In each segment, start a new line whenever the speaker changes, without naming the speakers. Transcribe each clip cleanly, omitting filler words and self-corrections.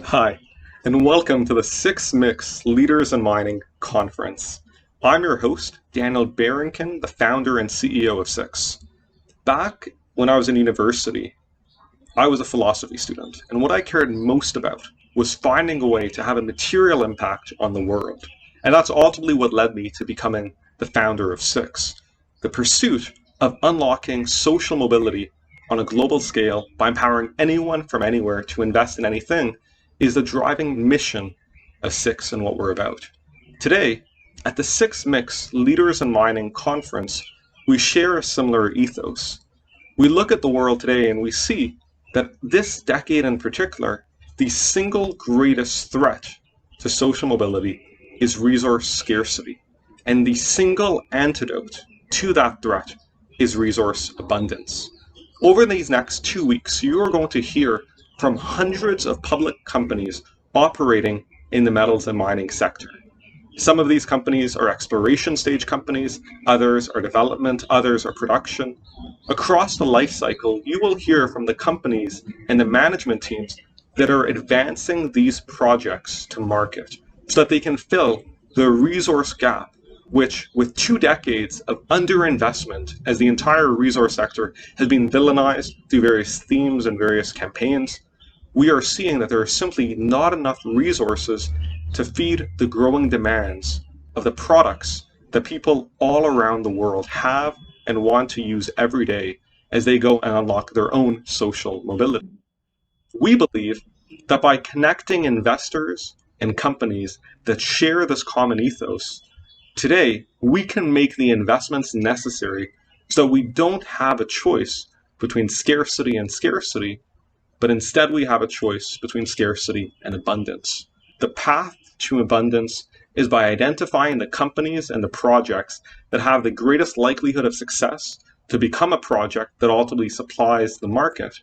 Hi, and welcome to the 6 Mix Leaders in Mining Conference. I'm your host, Daniel Barankin, the founder and CEO of 6. Back when I was in university, I was a philosophy student, and what I cared most about was finding a way to have a material impact on the world. And that's ultimately what led me to becoming the founder of 6. The pursuit of unlocking social mobility on a global scale by empowering anyone from anywhere to invest in anything is the driving mission of 6 and what we're about. Today, at the 6 Mix Leaders in Mining Conference, we share a similar ethos. We look at the world today and we see that this decade in particular, the single greatest threat to social mobility is resource scarcity. And the single antidote to that threat is resource abundance. Over these next 2 weeks, you are going to hear from hundreds of public companies operating in the metals and mining sector. Some of these companies are exploration stage companies, others are development, others are production. Across the life cycle, you will hear from the companies and the management teams that are advancing these projects to market so that they can fill the resource gap, which with 2 decades of underinvestment as the entire resource sector has been villainized through various themes and various campaigns, we are seeing that there are simply not enough resources to feed the growing demands of the products that people all around the world have and want to use every day as they go and unlock their own social mobility. We believe that by connecting investors and companies that share this common ethos, today we can make the investments necessary so we don't have a choice between scarcity and scarcity, but instead we have a choice between scarcity and abundance. The path to abundance is by identifying the companies and the projects that have the greatest likelihood of success to become a project that ultimately supplies the market.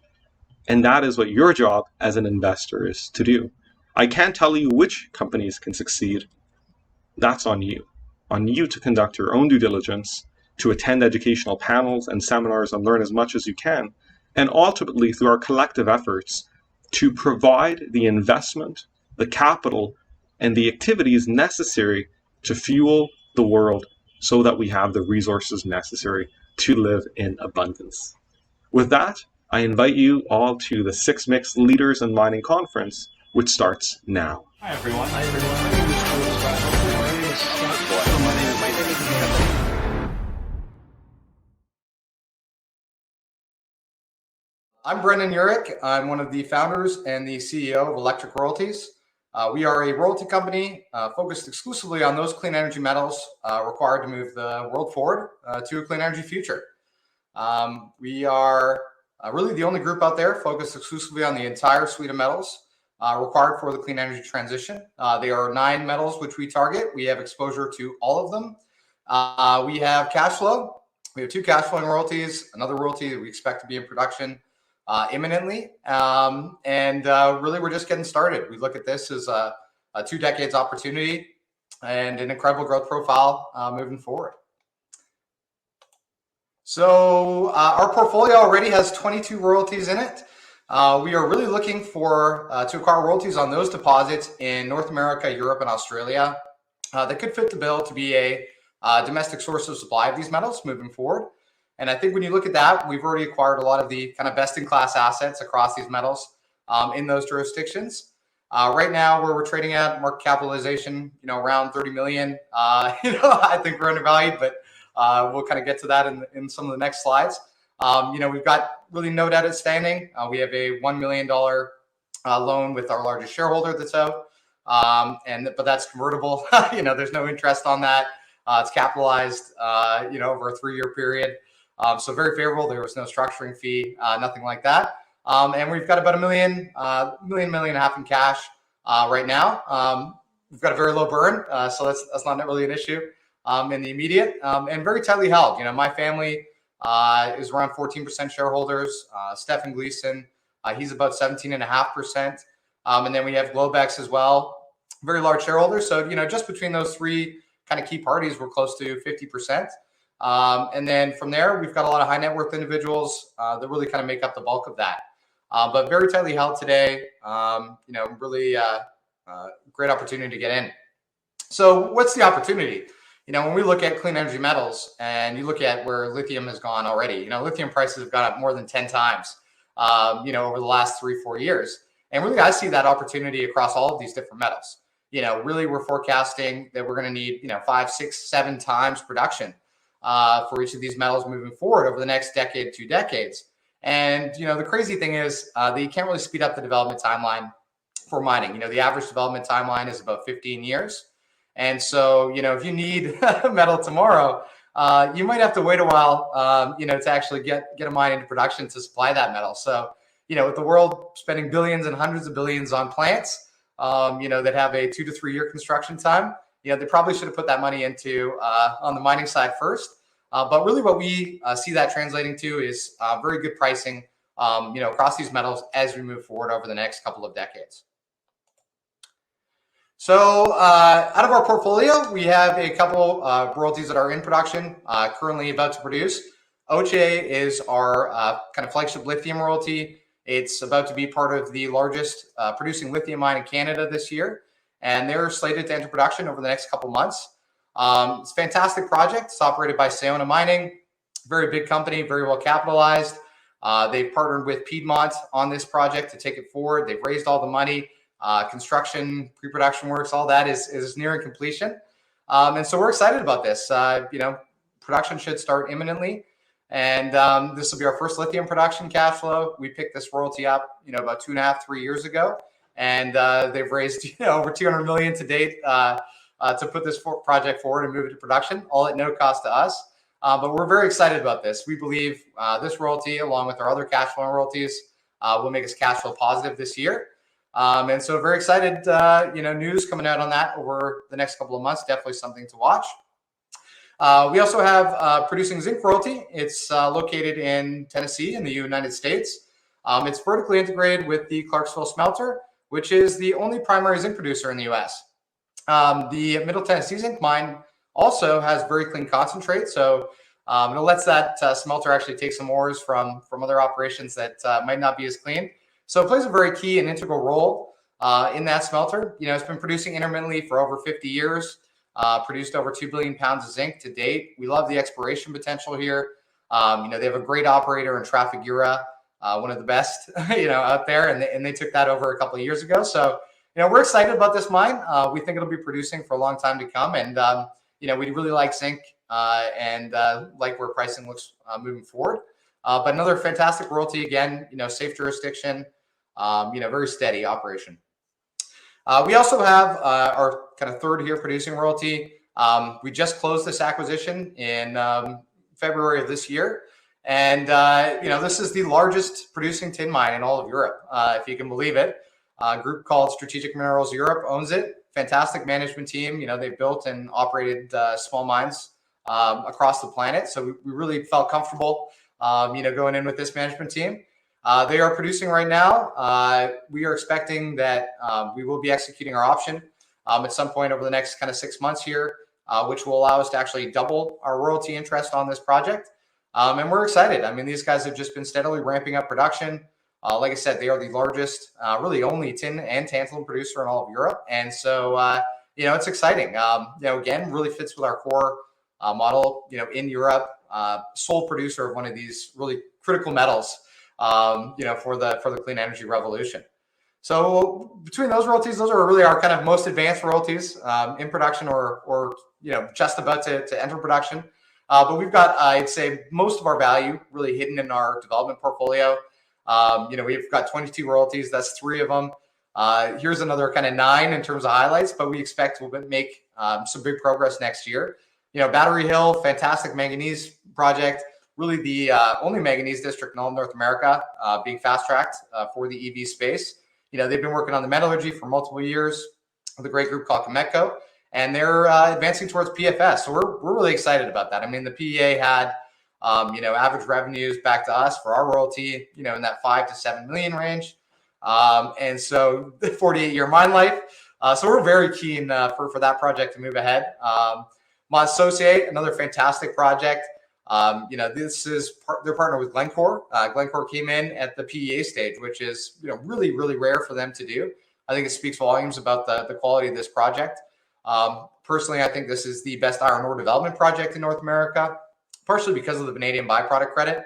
And that is what your job as an investor is to do. I can't tell you which companies can succeed. That's on you. On you to conduct your own due diligence, to attend educational panels and seminars and learn as much as you can, and ultimately through our collective efforts to provide the investment, the capital, and the activities necessary to fuel the world so that we have the resources necessary to live in abundance. With that, I invite you all to the 6 Mix Leaders in Mining Conference, which starts now.
Hi everyone. My name is Scott.
I'm Brendan Urich. I'm one of the founders and the CEO of Electric Royalties. We are a royalty company focused exclusively on those clean energy metals required to move the world forward to a clean energy future. We are really the only group out there focused exclusively on the entire suite of metals required for the clean energy transition. There are 9 metals which we target. We have exposure to all of them. We have cash flow. We have 2 cash flowing royalties, another royalty that we expect to be in production imminently. Really, we're just getting started. We look at this as a 2 decades opportunity and an incredible growth profile moving forward. So our portfolio already has 22 royalties in it. We are really looking for to acquire royalties on those deposits in North America, Europe, and Australia that could fit the bill to be a domestic source of supply of these metals moving forward. And I think when you look at that, we've already acquired a lot of the kind of best-in-class assets across these metals in those jurisdictions. Right now, where we're trading at market capitalization, around 30 million. I think we're undervalued, but we'll kind of get to that in some of the next slides. We've got really no debt outstanding. We have a $1 million loan with our largest shareholder that's out, but that's convertible. There's no interest on that. It's capitalized, over a 3-year period. So very favorable. There was no structuring fee, nothing like that. And we've got about $1 million and a half in cash right now. We've got a very low burn, so that's not really an issue in the immediate, and very tightly held. My family is around 14% shareholders. Stephen Gleason, he's about 17.5%. And then we have Globex as well, very large shareholders. So, just between those 3 kind of key parties, we're close to 50%. And then from there, we've got a lot of high net worth individuals that really kind of make up the bulk of that. But very tightly held today. Really great opportunity to get in. So what's the opportunity? When we look at clean energy metals and you look at where lithium has gone already, lithium prices have gone up more than 10 times, over the last 3-4 years. And really, I see that opportunity across all of these different metals. Really, we're forecasting that we're going to need, 5, 6, 7 times production for each of these metals moving forward over the next decade, 2 decades. And, the crazy thing is that you can't really speed up the development timeline for mining. The average development timeline is about 15 years. And so, if you need metal tomorrow, you might have to wait a while, to actually get a mine into production to supply that metal. So, with the world spending billions and hundreds of billions on plants, that have a 2 to 3 year construction time, they probably should have put that money into on the mining side first. But really what we see that translating to is very good pricing, across these metals as we move forward over the next couple of decades. So out of our portfolio, we have a couple royalties that are in production, currently about to produce. Oche is our kind of flagship lithium royalty. It's about to be part of the largest producing lithium mine in Canada this year, and they're slated to enter production over the next couple months. It's a fantastic project. It's operated by Sayona Mining, very big company, very well capitalized. They've partnered with Piedmont on this project to take it forward. They've raised all the money. Construction, pre-production works, all that is nearing completion. And so we're excited about this. Production should start imminently. And this will be our first lithium production cash flow. We picked this royalty up, about 2.5, 3 years ago. And they've raised, over $200 million to date to put this project forward and move it to production, all at no cost to us. But we're very excited about this. We believe this royalty, along with our other cash flow royalties, will make us cash flow positive this year. And so very excited, news coming out on that over the next couple of months. Definitely something to watch. We also have producing zinc royalty. It's located in Tennessee in the United States. It's vertically integrated with the Clarksville smelter, which is the only primary zinc producer in the U.S. The Middle Tennessee zinc mine also has very clean concentrate. So it lets that smelter actually take some ores from other operations that might not be as clean. So it plays a very key and integral role in that smelter. It's been producing intermittently for over 50 years, produced over 2 billion pounds of zinc to date. We love the exploration potential here. They have a great operator in Trafigura, one of the best, out there, and they took that over a couple of years ago. So, we're excited about this mine. We think it'll be producing for a long time to come. And, we really like zinc and like where pricing looks moving forward. But another fantastic royalty, again, safe jurisdiction, very steady operation. We also have our kind of third here producing royalty. We just closed this acquisition in February of this year. And, this is the largest producing tin mine in all of Europe, if you can believe it. A group called Strategic Minerals Europe owns it. Fantastic management team. They've built and operated small mines across the planet. So we really felt comfortable, going in with this management team. They are producing right now. We are expecting that we will be executing our option at some point over the next kind of 6 months here, which will allow us to actually double our royalty interest on this project. And we're excited. I mean, these guys have just been steadily ramping up production. Like I said, they are the largest, really only tin and tantalum producer in all of Europe. And so, it's exciting. Again, really fits with our core model, in Europe, sole producer of one of these really critical metals, for the clean energy revolution. So between those royalties, those are really our kind of most advanced royalties in production or just about to enter production. But we've got, I'd say, most of our value really hidden in our development portfolio. We've got 22 royalties. That's 3 of them. Here's another kind of 9 in terms of highlights, but we expect we'll make some big progress next year. Battery Hill, fantastic manganese project, really the only manganese district in all of North America, being fast-tracked for the EV space. They've been working on the metallurgy for multiple years with a great group called Cametco, and they're advancing towards PFS. So we're really excited about that. I mean, the PEA had average revenues back to us for our royalty, in that 5 to 7 million range. And so the 48-year mine life. So we're very keen for that project to move ahead. My associate, another fantastic project. This is they're partnered with Glencore. Glencore came in at the PEA stage, which is really, really rare for them to do. I think it speaks volumes about the quality of this project. Personally, I think this is the best iron ore development project in North America, partially because of the vanadium byproduct credit.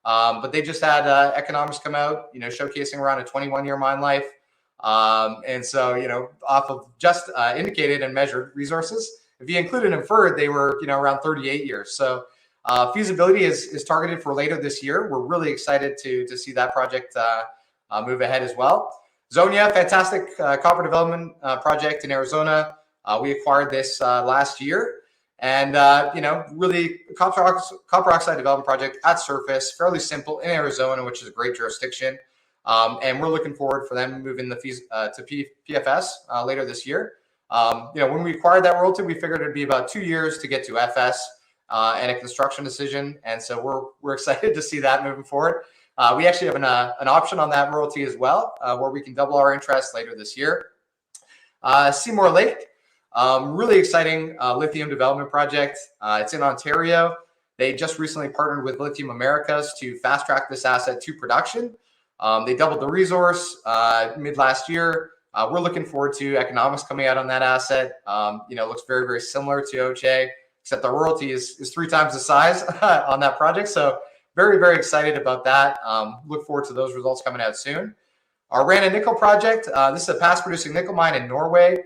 But they just had economics come out, showcasing around a 21-year mine life. And so, off of just indicated and measured resources, if you included inferred, they were, around 38 years. So feasibility is targeted for later this year. We're really excited to see that project move ahead as well. Zonia, fantastic copper development project in Arizona. We acquired this last year. And, really copper oxide development project at surface, fairly simple in Arizona, which is a great jurisdiction. And we're looking forward for them moving the fees to PFS later this year. When we acquired that royalty, we figured it'd be about 2 years to get to FS and a construction decision. And so we're excited to see that moving forward. We actually have an option on that royalty as well, where we can double our interest later this year. Seymour Lake. Really exciting lithium development project. It's in Ontario. They just recently partnered with Lithium Americas to fast track this asset to production. They doubled the resource mid last year. We're looking forward to economics coming out on that asset. Looks very, very similar to OJ, except the royalty is 3 times the size on that project. So very, very excited about that. Look forward to those results coming out soon. Our Rana Nickel project. This is a past producing nickel mine in Norway.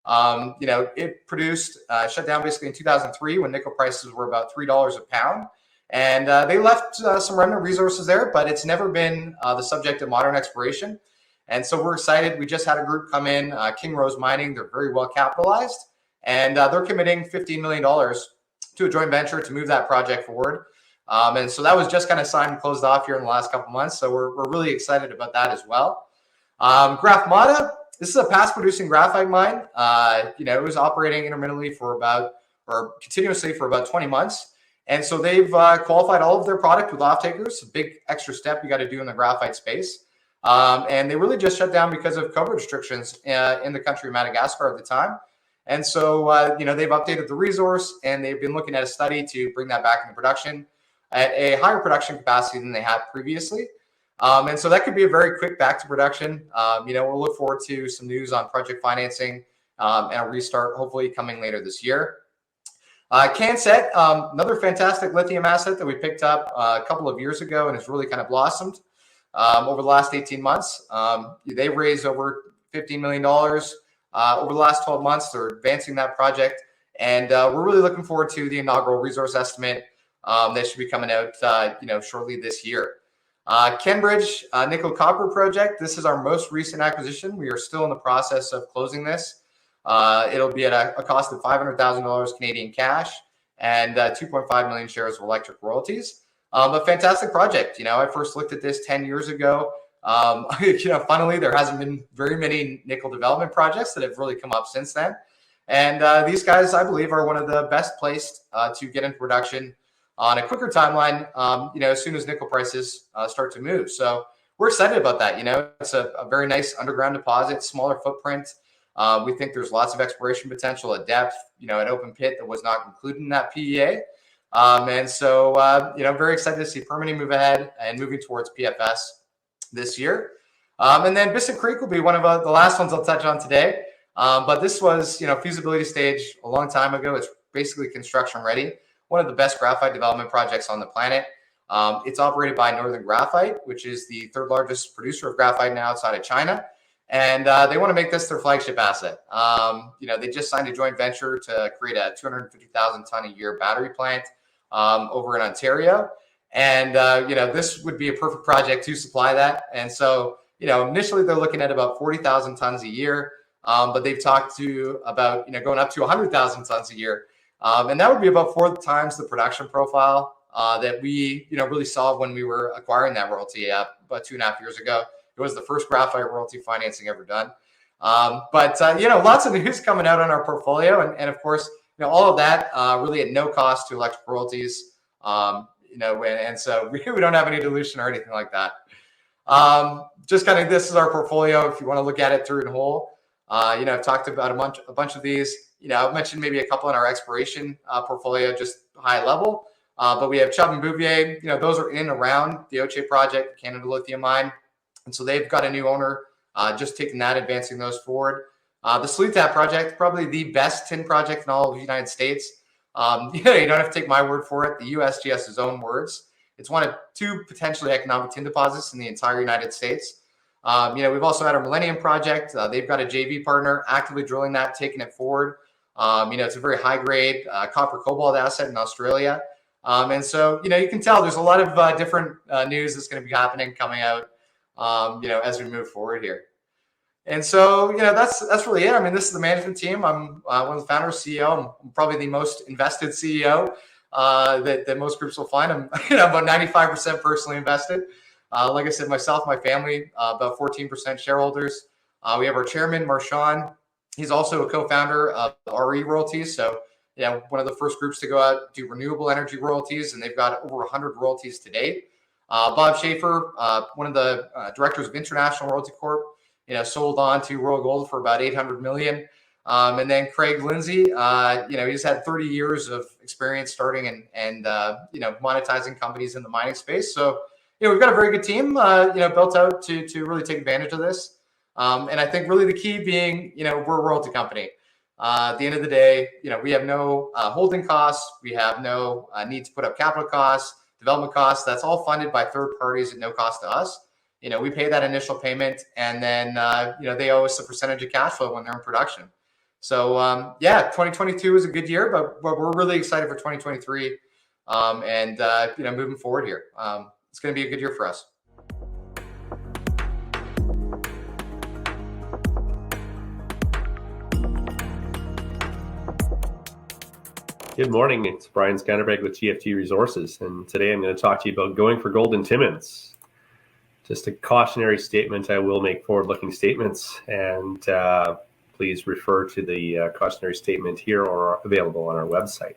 It produced, shut down basically in 2003 when nickel prices were about $3 a pound. And they left some remnant resources there, but it's never been the subject of modern exploration. And so we're excited. We just had a group come in, King Rose Mining. They're very well capitalized, and they're committing $15 million to a joint venture to move that project forward. And so that was just kind of signed and closed off here in the last couple of months. So we're really excited about that as well. Graph Mata. This is a past producing graphite mine. It was operating intermittently continuously for about 20 months. And so they've qualified all of their product with off-takers, a big extra step you got to do in the graphite space. And they really just shut down because of COVID restrictions in the country of Madagascar at the time. And so, they've updated the resource, and they've been looking at a study to bring that back into production at a higher production capacity than they had previously. And so that could be a very quick back to production. We'll look forward to some news on project financing and a restart hopefully coming later this year. CanSet, another fantastic lithium asset that we picked up a couple of years ago and has really kind of blossomed over the last 18 months. They raised over $15 million over the last 12 months. They're advancing that project. And we're really looking forward to the inaugural resource estimate that should be coming out shortly this year. Kenbridge Nickel Copper Project. This is our most recent acquisition. We are still in the process of closing this. It'll be at a cost of $500,000 Canadian cash and 2.5 million shares of electric royalties. A fantastic project. I first looked at this 10 years ago. Funnily, there hasn't been very many nickel development projects that have really come up since then. And these guys, I believe, are one of the best placed to get into production on a quicker timeline, as soon as nickel prices start to move. So we're excited about that. It's a very nice underground deposit, smaller footprint. We think there's lots of exploration potential at depth, an open pit that was not included in that PEA. And so, very excited to see permitting move ahead and moving towards PFS this year. And then Bissett Creek will be one of the last ones I'll touch on today. But this was, feasibility stage a long time ago. It's basically construction ready. One of the best graphite development projects on the planet. It's operated by Northern Graphite, which is the third largest producer of graphite now outside of China. And they want to make this their flagship asset. They just signed a joint venture to create a 250,000 ton a year battery plant over in Ontario. And, this would be a perfect project to supply that. And so, initially they're looking at about 40,000 tons a year, but they've talked to about, going up to 100,000 tons a year. And that would be about 4 times the production profile that we, really saw when we were acquiring that royalty about 2.5 years ago. It was the first graphite royalty financing ever done. Lots of news coming out on our portfolio. And of course, all of that really at no cost to electric royalties. And so we don't have any dilution or anything like that. Just kind of, this is our portfolio. If you want to look at it through and whole, I've talked about a bunch of these. I mentioned maybe a couple in our exploration portfolio, just high level. But we have Chubb and Bouvier. Those are in and around the Oche project, Canada Lithium Mine. And so they've got a new owner, just taking that, advancing those forward. The Sleetap project, probably the best tin project in all of the United States. You don't have to take my word for it. The USGS has his own words. It's one of two potentially economic tin deposits in the entire United States. We've also had our Millennium project. They've got a JV partner actively drilling that, taking it forward. It's a very high grade copper cobalt asset in Australia. And so, you can tell there's a lot of different news that's going to be happening coming out, as we move forward here. And so, that's really it. I mean, this is the management team. I'm one of the founders, CEO. I'm probably the most invested CEO that most groups will find. I'm about 95% personally invested. Like I said, myself, my family, about 14% shareholders. We have our chairman, Marchand. He's also a co-founder of RE Royalties. So, one of the first groups to go out do renewable energy royalties, and they've got over 100 royalties to date. Bob Schaefer, one of the directors of International Royalty Corp, sold on to Royal Gold for about $800 million. And then Craig Lindsay, he's had 30 years of experience starting and monetizing companies in the mining space. So, we've got a very good team, built out to really take advantage of this. And I think really the key being, we're a royalty company. At the end of the day, we have no holding costs. We have no need to put up capital costs, development costs. That's all funded by third parties at no cost to us. We pay that initial payment, and then, they owe us a percentage of cash flow when they're in production. So, 2022 was a good year, but we're really excited for 2023 and moving forward here. It's going to be a good year for us.
Good morning. It's Brian Skanderbeg with GFG Resources, and today I'm going to talk to you about going for gold in Timmins. Just a cautionary statement, I will make forward-looking statements, and please refer to the cautionary statement here or available on our website.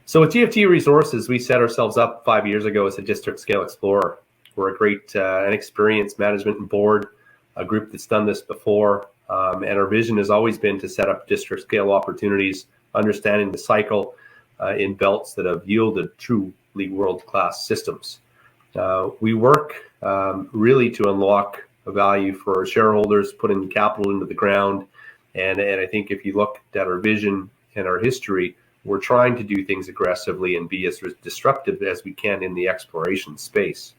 So with GFG Resources, we set ourselves up 5 years ago as a district-scale explorer. We're a great and experienced management and board, a group that's done this before, and our vision has always been to set up district-scale opportunities, understanding the cycle in belts that have yielded truly world-class systems. We work really to unlock a value for our shareholders, putting capital into the ground. And I think if you look at our vision and our history, we're trying to do things aggressively and be as disruptive as we can in the exploration space.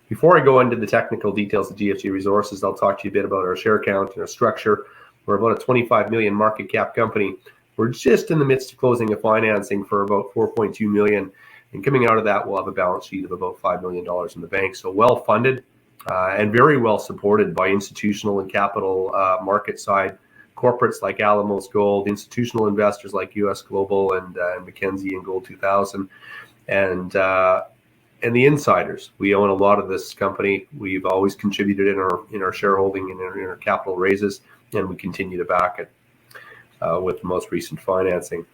Before I go into the technical details of GFG Resources, I'll talk to you a bit about our share count and our structure. We're about a 25 million market cap company. We're just in the midst of closing a financing for about 4.2 million. And coming out of that, we'll have a balance sheet of about $5 million in the bank. So well funded and very well supported by institutional and capital market side corporates like Alamos Gold, institutional investors like US Global and Mackenzie and Gold 2000, and the insiders. We own a lot of this company. We've always contributed in our shareholding and in our capital raises, and we continue to back it with the most recent financing.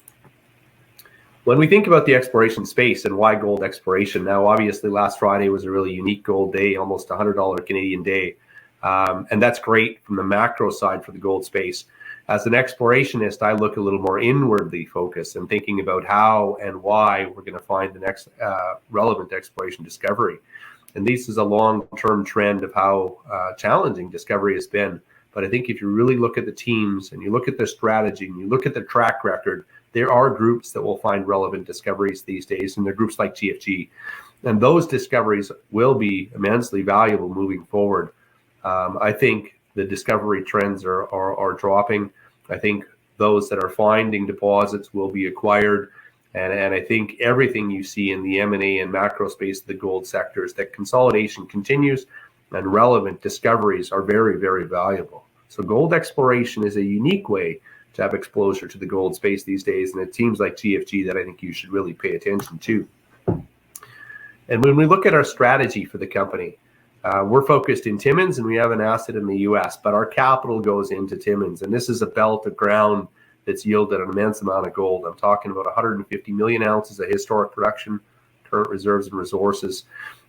When we think about the exploration space and why gold exploration, now obviously last Friday was a really unique gold day, almost $100 Canadian day. And that's great from the macro side for the gold space. As an explorationist, I look a little more inwardly focused and thinking about how and why we're going to find the next relevant exploration discovery. And this is a long-term trend of how challenging discovery has been. But I think if you really look at the teams and you look at their strategy and you look at their track record, there are groups that will find relevant discoveries these days, and they're groups like GFG. And those discoveries will be immensely valuable moving forward. I think the discovery trends are dropping. I think those that are finding deposits will be acquired. And I think everything you see in the M&A and macro space of the gold sector is that consolidation continues and relevant discoveries are very, very valuable. So gold exploration is a unique way to have exposure to the gold space these days, and it seems like GFG that I think you should really pay attention to. And when we look at our strategy for the company, we're focused in Timmins and we have an asset in the US, but our capital goes into Timmins, and this is a belt of ground that's yielded an immense amount of gold. I'm talking about 150 million ounces of historic production, current reserves and resources,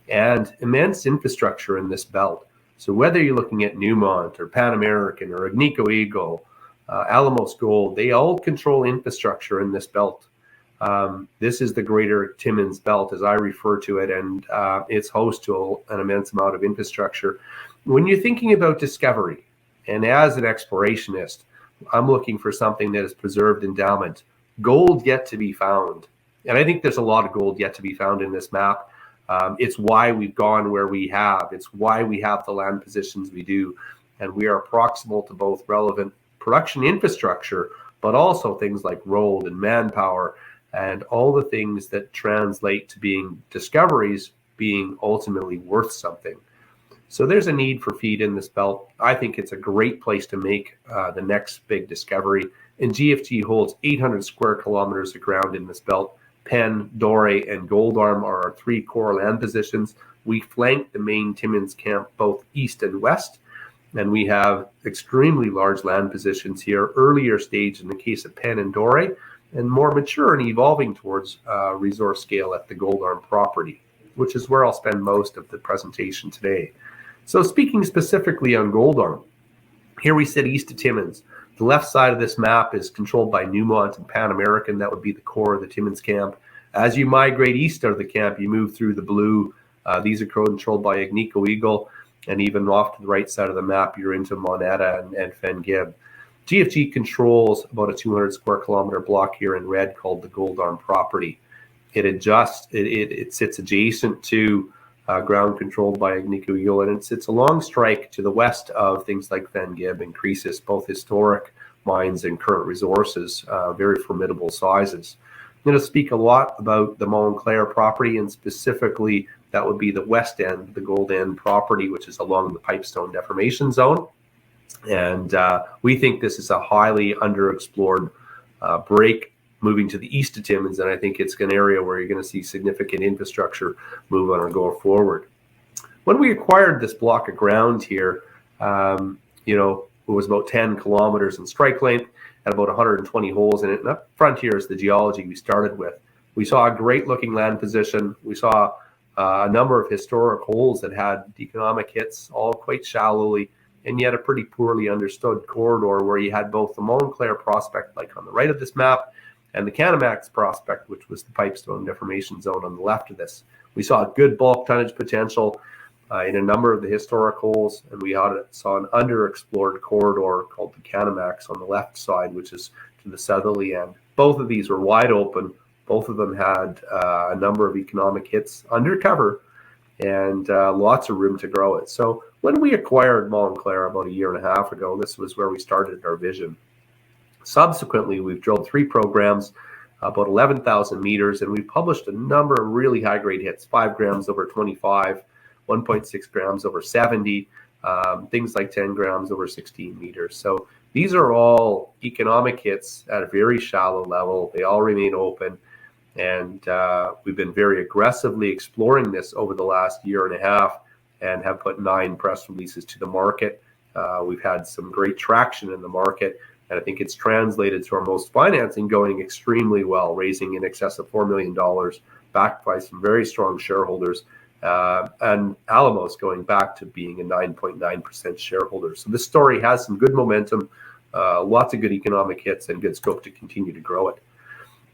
and immense infrastructure in this belt. So whether you're looking at Newmont or Pan American or Agnico Eagle, Alamos Gold, they all control infrastructure in this belt. This is the Greater Timmins Belt, as I refer to it, and it's host to an immense amount of infrastructure. When you're thinking about discovery, and as an explorationist, I'm looking for something that is preserved endowment, gold yet to be found. And I think there's a lot of gold yet to be found in this map. It's why we've gone where we have. It's why we have the land positions we do. And we are proximal to both relevant production infrastructure, but also things like road and manpower and all the things that translate to being discoveries being ultimately worth something. So there's a need for feed in this belt. I think it's a great place to make the next big discovery. And GFG holds 800 square kilometers of ground in this belt. Penn, Dore, and Gold Arm are our three core land positions. We flank the main Timmins camp both east and west, and we have extremely large land positions here, earlier stage in the case of Penn and Dore, and more mature and evolving towards resource scale at the Gold Arm property, which is where I'll spend most of the presentation today. So speaking specifically on Gold Arm, here we sit east of Timmins. The left side of this map is controlled by Newmont and Pan American. That would be the core of the Timmins camp. As you migrate east of the camp, you move through the blue. These are controlled by Agnico Eagle. And even off to the right side of the map, you're into Moneta and Fengib. GFG controls about a 200 square kilometer block here in red called the Gold Arm property. It sits adjacent to ground controlled by Agnico Eagle, and it sits along strike to the west of things like Fengib and Croesus, both historic mines and current resources, very formidable sizes. I'm going to speak a lot about the Montclair property, and specifically that would be the west end, the Gold End property, which is along the Pipestone Deformation Zone. And we think this is a highly underexplored break moving to the east of Timmins, and I think it's an area where you're going to see significant infrastructure move on or go forward. When we acquired this block of ground here, it was about 10 kilometers in strike length and about 120 holes in it. And up front here is the geology we started with. We saw a great looking land position. We saw a number of historic holes that had economic hits, all quite shallowly, and yet a pretty poorly understood corridor where you had both the Montclair prospect, like on the right of this map, and the Canamax prospect, which was the Pipestone Deformation Zone on the left of this. We saw good bulk tonnage potential in a number of the historic holes, and we saw an underexplored corridor called the Canamax on the left side, which is to the southerly end. Both of these were wide open. Both of them had a number of economic hits undercover and lots of room to grow it. So when we acquired Montclair about a year and a half ago, this was where we started our vision. Subsequently, we've drilled 3 programs, about 11,000 meters, and we've published a number of really high-grade hits, 5 grams over 25, 1.6 grams over 70, things like 10 grams over 16 meters. So these are all economic hits at a very shallow level. They all remain open, and we've been very aggressively exploring this over the last year and a half and have put 9 press releases to the market. We've had some great traction in the market, and I think it's translated to our most financing going extremely well, raising in excess of $4 million, backed by some very strong shareholders, and Alamos going back to being a 9.9% shareholder. So this story has some good momentum, lots of good economic hits, and good scope to continue to grow it.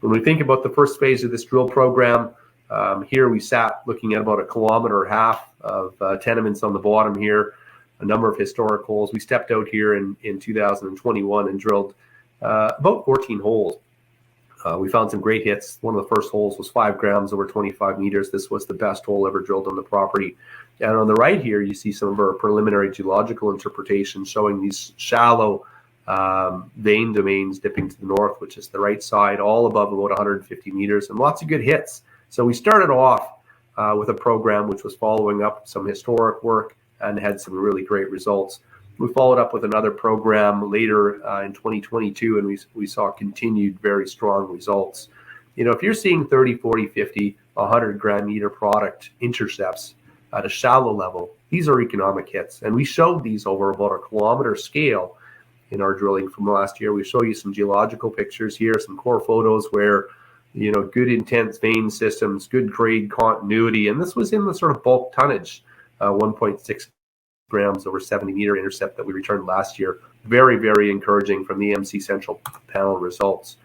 When we think about the first phase of this drill program, here we sat looking at about 1.5 kilometers of tenements on the bottom here, a number of historic holes. We stepped out here in 2021 and drilled about 14 holes. We found some great hits. One of the first holes was 5 grams over 25 meters. This was the best hole ever drilled on the property. And on the right here, you see some of our preliminary geological interpretation showing these shallow vein domains dipping to the north, which is the right side, all above about 150 meters, and lots of good hits. So we started off with a program which was following up some historic work and had some really great results. We followed up with another program later in 2022, and we saw continued very strong results. You know, if you're seeing 30, 40, 50, 100 gram meter product intercepts at a shallow level, these are economic hits. And we showed these over about 1 kilometer scale in our drilling from last year. We show you some geological pictures here, some core photos where, you know, good intense vein systems, good grade continuity. And this was in the sort of bulk tonnage, 1.6 grams over 70-meter intercept that we returned last year. Very, very encouraging from the MC Central panel results.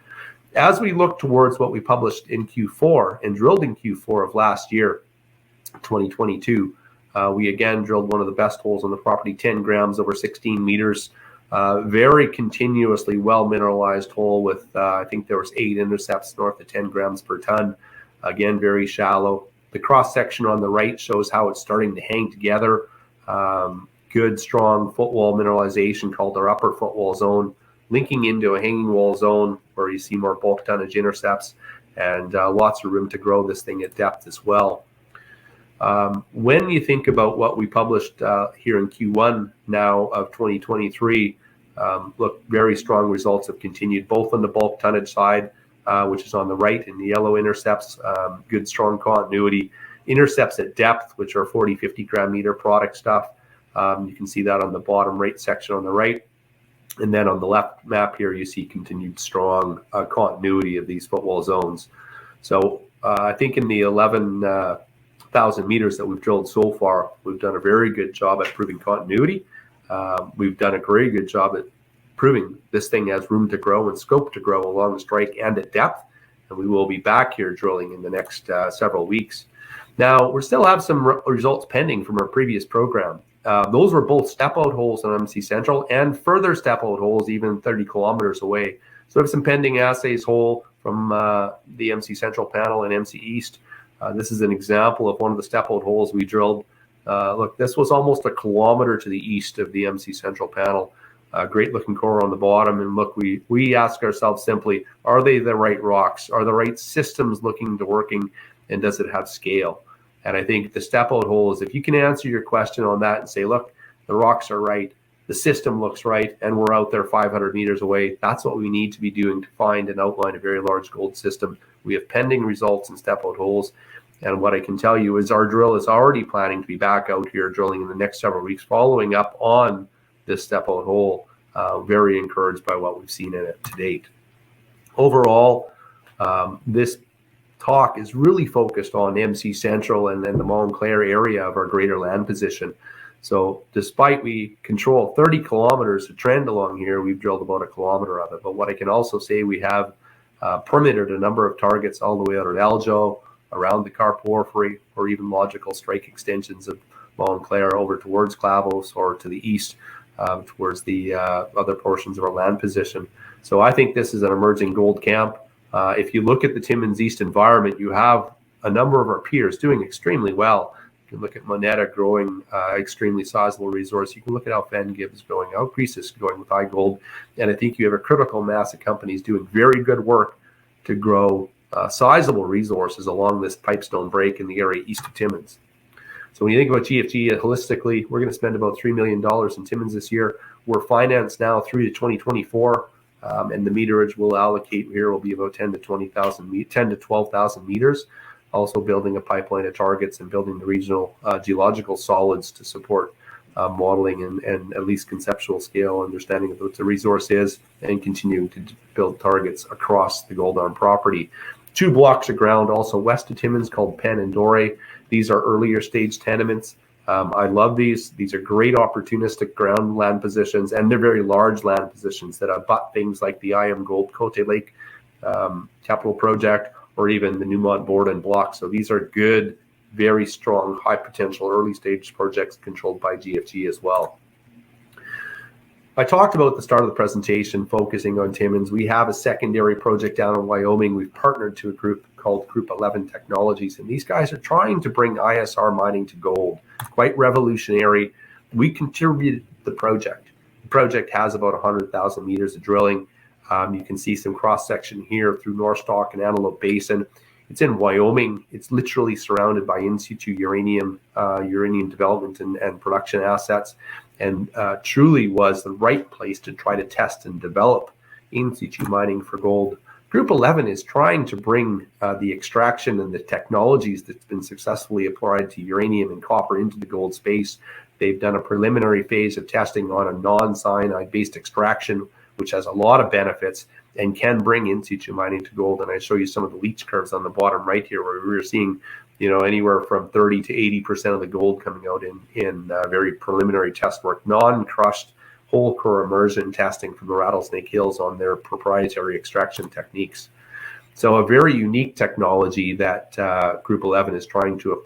As we look towards what we published in Q4 and drilled in Q4 of last year, 2022, we again drilled one of the best holes on the property, 10 grams over 16 meters. Very continuously well mineralized hole with, I think there was 8 intercepts north of 10 grams per ton. Again, very shallow. The cross section on the right shows how it's starting to hang together. Good, strong footwall mineralization called our upper footwall zone, linking into a hanging wall zone where you see more bulk tonnage intercepts and lots of room to grow this thing at depth as well. When you think about what we published here in Q1 now of 2023, look, very strong results have continued both on the bulk tonnage side, which is on the right in the yellow intercepts, good strong continuity. Intercepts at depth, which are 40, 50 gram meter product stuff. You can see that on the bottom right section on the right. And then on the left map here, you see continued strong continuity of these footwall zones. So I think in the 11,000 meters that we've drilled so far, we've done a very good job at proving continuity. We've done a very good job at proving this thing has room to grow and scope to grow along the strike and at depth. And we will be back here drilling in the next several weeks. Now, we still have some results pending from our previous program. Those were both step-out holes on MC Central and further step-out holes even 30 kilometers away. So we have some pending assays hole from the MC Central panel and MC East. This is an example of one of the step-out holes we drilled. Look, this was almost a kilometer to the east of the MC Central panel. Great looking core on the bottom. And look, we ask ourselves simply, are they the right rocks? Are the right systems looking to working? And does it have scale? And I think the step-out hole is if you can answer your question on that and say, look, the rocks are right, the system looks right, and we're out there 500 meters away, that's what we need to be doing to find and outline a very large gold system. We have pending results in step-out holes. And what I can tell you is our drill is already planning to be back out here drilling in the next several weeks, following up on this step-out hole. Very encouraged by what we've seen in it to date. Overall, this talk is really focused on MC Central and then the Montclair area of our greater land position. So despite we control 30 kilometers of trend along here, we've drilled about a kilometer of it. But what I can also say, we have permitted a number of targets all the way out at Aljo, around the Car Porphyry, or even logical strike extensions of Montclair over towards Clavos or to the east towards the other portions of our land position. So I think this is an emerging gold camp. If you look at the Timmins East environment, you have a number of our peers doing extremely well. You can look at Moneta growing extremely sizable resource. You can look at how Fengiv is growing, how Creasus is going with high gold. And I think you have a critical mass of companies doing very good work to grow sizable resources along this pipestone break in the area east of Timmins. So when you think about GFG holistically, we're going to spend about $3 million in Timmins this year. We're financed now through to 2024. And the meterage we'll allocate here will be about 10 to 12,000 meters. Also building a pipeline of targets and building the regional geological solids to support modeling and at least conceptual scale understanding of what the resource is, and continuing to build targets across the Gold Arm property. 2 blocks of ground also west of Timmins called Penn and Doré. These are earlier stage tenements. I love these. These are great opportunistic ground land positions, and they're very large land positions that abut things like the IM Gold Cote Lake capital project, or even the Newmont Borden block. So these are good, very strong, high potential early stage projects controlled by GFG as well. I talked about at the start of the presentation focusing on Timmins. We have a secondary project down in Wyoming. We've partnered to a group called Group 11 Technologies, and these guys are trying to bring ISR mining to gold. Quite revolutionary. We contributed the project. The project has about 100,000 meters of drilling. You can see some cross section here through Northstalk and Antelope Basin. It's in Wyoming. It's literally surrounded by in situ uranium development and production assets, and truly was the right place to try to test and develop in situ mining for gold. Group 11 is trying to bring the extraction and the technologies that's been successfully applied to uranium and copper into the gold space. They've done a preliminary phase of testing on a non-cyanide based extraction, which has a lot of benefits and can bring in situ mining to gold. And I show you some of the leach curves on the bottom right here, where we're seeing anywhere from 30 to 80% of the gold coming out in very preliminary test work, non-crushed whole core immersion testing from the Rattlesnake Hills on their proprietary extraction techniques. So a very unique technology that Group 11 is trying to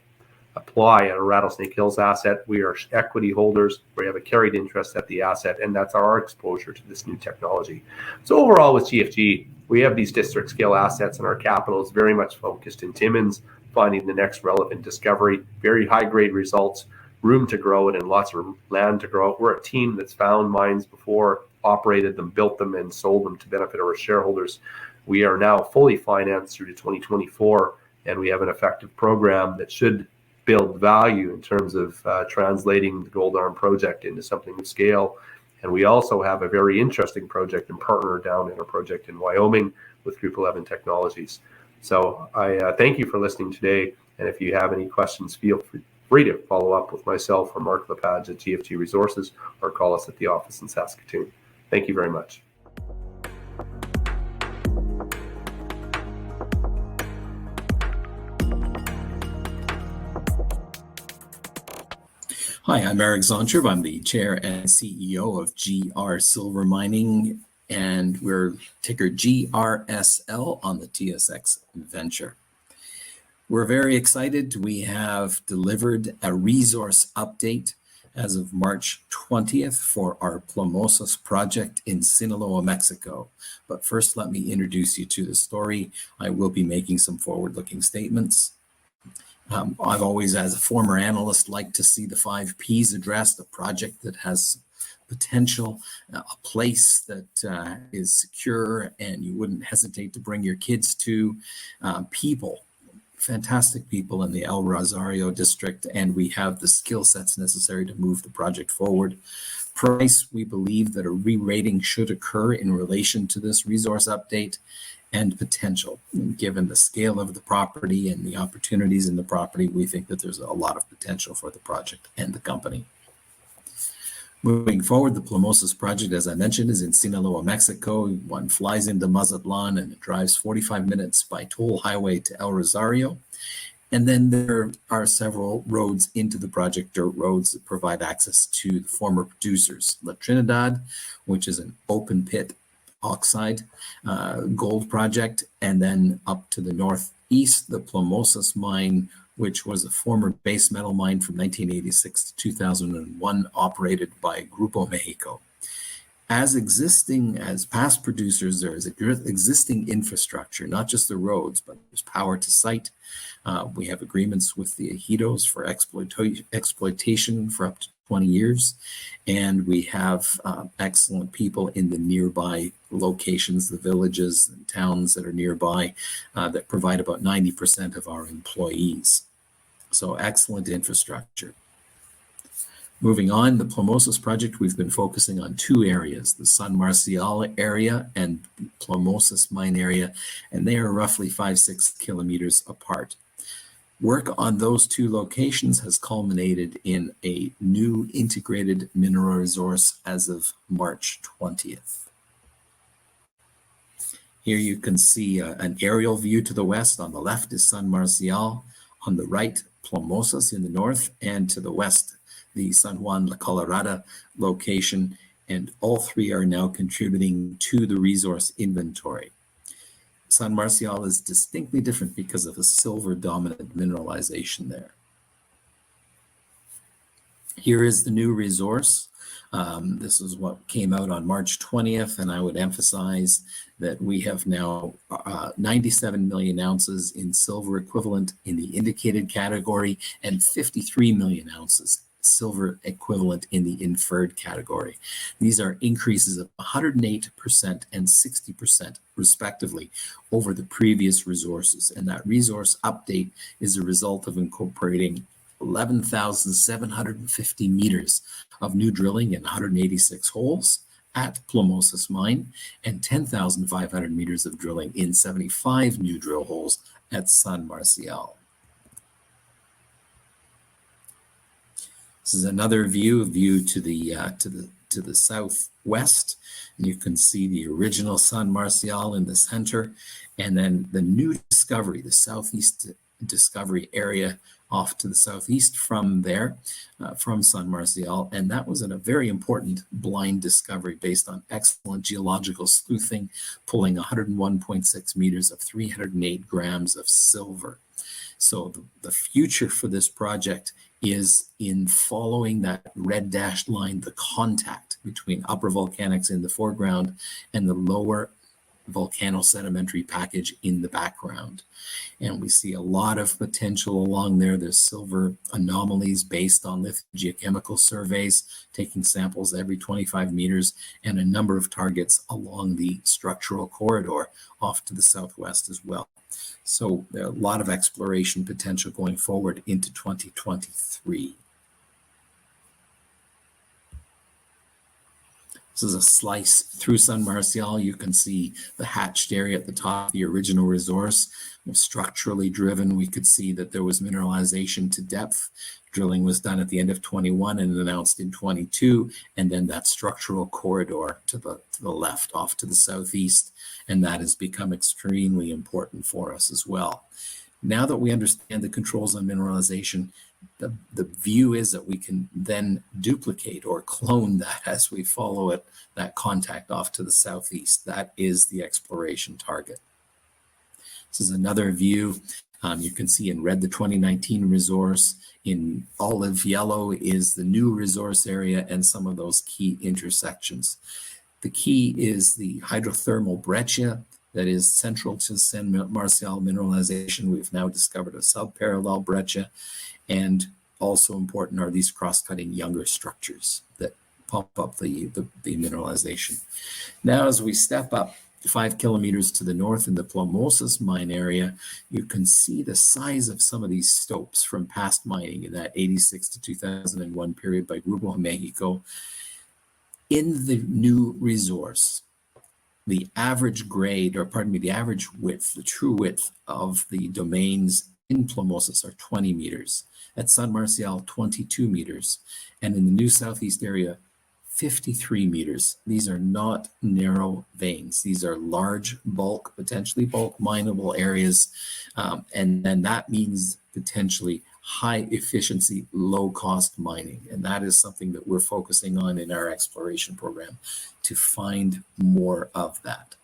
apply at a Rattlesnake Hills asset. We are equity holders. We have a carried interest at the asset, and that's our exposure to this new technology. So overall with GFG, we have these district scale assets, and our capital is very much focused in Timmins, finding the next relevant discovery, very high grade results, room to grow it, and lots of land to grow. We're a team that's found mines before, operated them, built them, and sold them to benefit our shareholders. We are now fully financed through to 2024, and we have an effective program that should build value in terms of translating the Gold Arm project into something of scale. And we also have a very interesting project and partner down in a project in Wyoming with Group 11 Technologies. So I thank you for listening today. And if you have any questions, feel free to follow up with myself or Mark Lepage at GFG Resources, or call us at the office in Saskatoon. Thank you very much.
Hi, I'm Eric Zoncherv. I'm the Chair and CEO of GR Silver Mining, and we're ticker GRSL on the TSX Venture. We're very excited. We have delivered a resource update as of March 20th for our Plomosas project in Sinaloa, Mexico. But first, let me introduce you to the story. I will be making some forward-looking statements. I've always, as a former analyst, liked to see the 5 Ps addressed: a project that has potential, a place that is secure and you wouldn't hesitate to bring your kids to, people, fantastic people in the El Rosario district, and we have the skill sets necessary to move the project forward. Price, we believe that a re-rating should occur in relation to this resource update, and potential. Given the scale of the property and the opportunities in the property, we think that there's a lot of potential for the project and the company. Moving forward, the Plomosas project, as I mentioned, is in Sinaloa, Mexico. One flies into Mazatlan and it drives 45 minutes by toll highway to El Rosario. And then there are several roads into the project, dirt roads that provide access to the former producers. La Trinidad, which is an open pit oxide gold project, and then up to the northeast, the Plomosas mine, which was a former base metal mine from 1986 to 2001, operated by Grupo Mexico. As past producers, there is existing infrastructure, not just the roads, but there's power to site. We have agreements with the ejidos for exploitation for up to 20 years, and we have excellent people in the nearby locations, the villages and towns that are nearby, that provide about 90% of our employees. So excellent infrastructure. Moving on, the Plomosas project, we've been focusing on 2 areas, the San Marcial area and Plomosas mine area, and they are roughly 5-6 kilometers apart. Work on those 2 locations has culminated in a new integrated mineral resource as of March 20th. Here you can see an aerial view to the west. On the left is San Marcial, on the right, Plomosas in the north, and to the west, the San Juan La Colorada location, and all 3 are now contributing to the resource inventory. San Marcial is distinctly different because of a silver-dominant mineralization there. Here is the new resource. This is what came out on March 20th, and I would emphasize that we have now 97 million ounces in silver equivalent in the indicated category and 53 million ounces silver equivalent in the inferred category. These are increases of 108% and 60% respectively over the previous resources. And that resource update is a result of incorporating 11,750 meters of new drilling in 186 holes at Plomosas mine and 10,500 meters of drilling in 75 new drill holes at San Marcial. This is another view to the southwest. And you can see the original San Marcial in the center, and then the new discovery, the southeast discovery area off to the southeast from there, from San Marcial. And that was a very important blind discovery based on excellent geological sleuthing, pulling 101.6 meters of 308 grams of silver. So the future for this project is in following that red dashed line, the contact between upper volcanics in the foreground and the lower volcano-sedimentary package in the background. And we see a lot of potential along there. There's silver anomalies based on lithogeochemical surveys, taking samples every 25 meters, and a number of targets along the structural corridor off to the southwest as well. So there are a lot of exploration potential going forward into 2023. This is a slice through San Marcial. You can see the hatched area at the top, the original resource. Structurally driven, we could see that there was mineralization to depth. Drilling was done at the end of 21 and announced in 22, and then that structural corridor to the left off to the southeast, and that has become extremely important for us as well. Now that we understand the controls on mineralization, the view is that we can then duplicate or clone that as we follow it, that contact off to the southeast. That is the exploration target. This is another view. You can see in red the 2019 resource. In olive yellow is the new resource area and some of those key intersections. The key is the hydrothermal breccia that is central to San Marcial mineralization. We've now discovered a subparallel breccia, and also important are these cross-cutting younger structures that pump up the mineralization. Now, as we step up 5 kilometers to the north in the Plomosas mine area, you can see the size of some of these stopes from past mining in that 86 to 2001 period by Grupo Mexico. In the new resource, the average grade, or pardon me, the average width, the true width of the domains in Plomosas are 20 meters. At San Marcial, 22 meters. And in the new southeast area, 53 meters. These are not narrow veins. These are large bulk, potentially bulk mineable areas. And then that means potentially high efficiency, low cost mining. And that is something that we're focusing on in our exploration program to find more of that.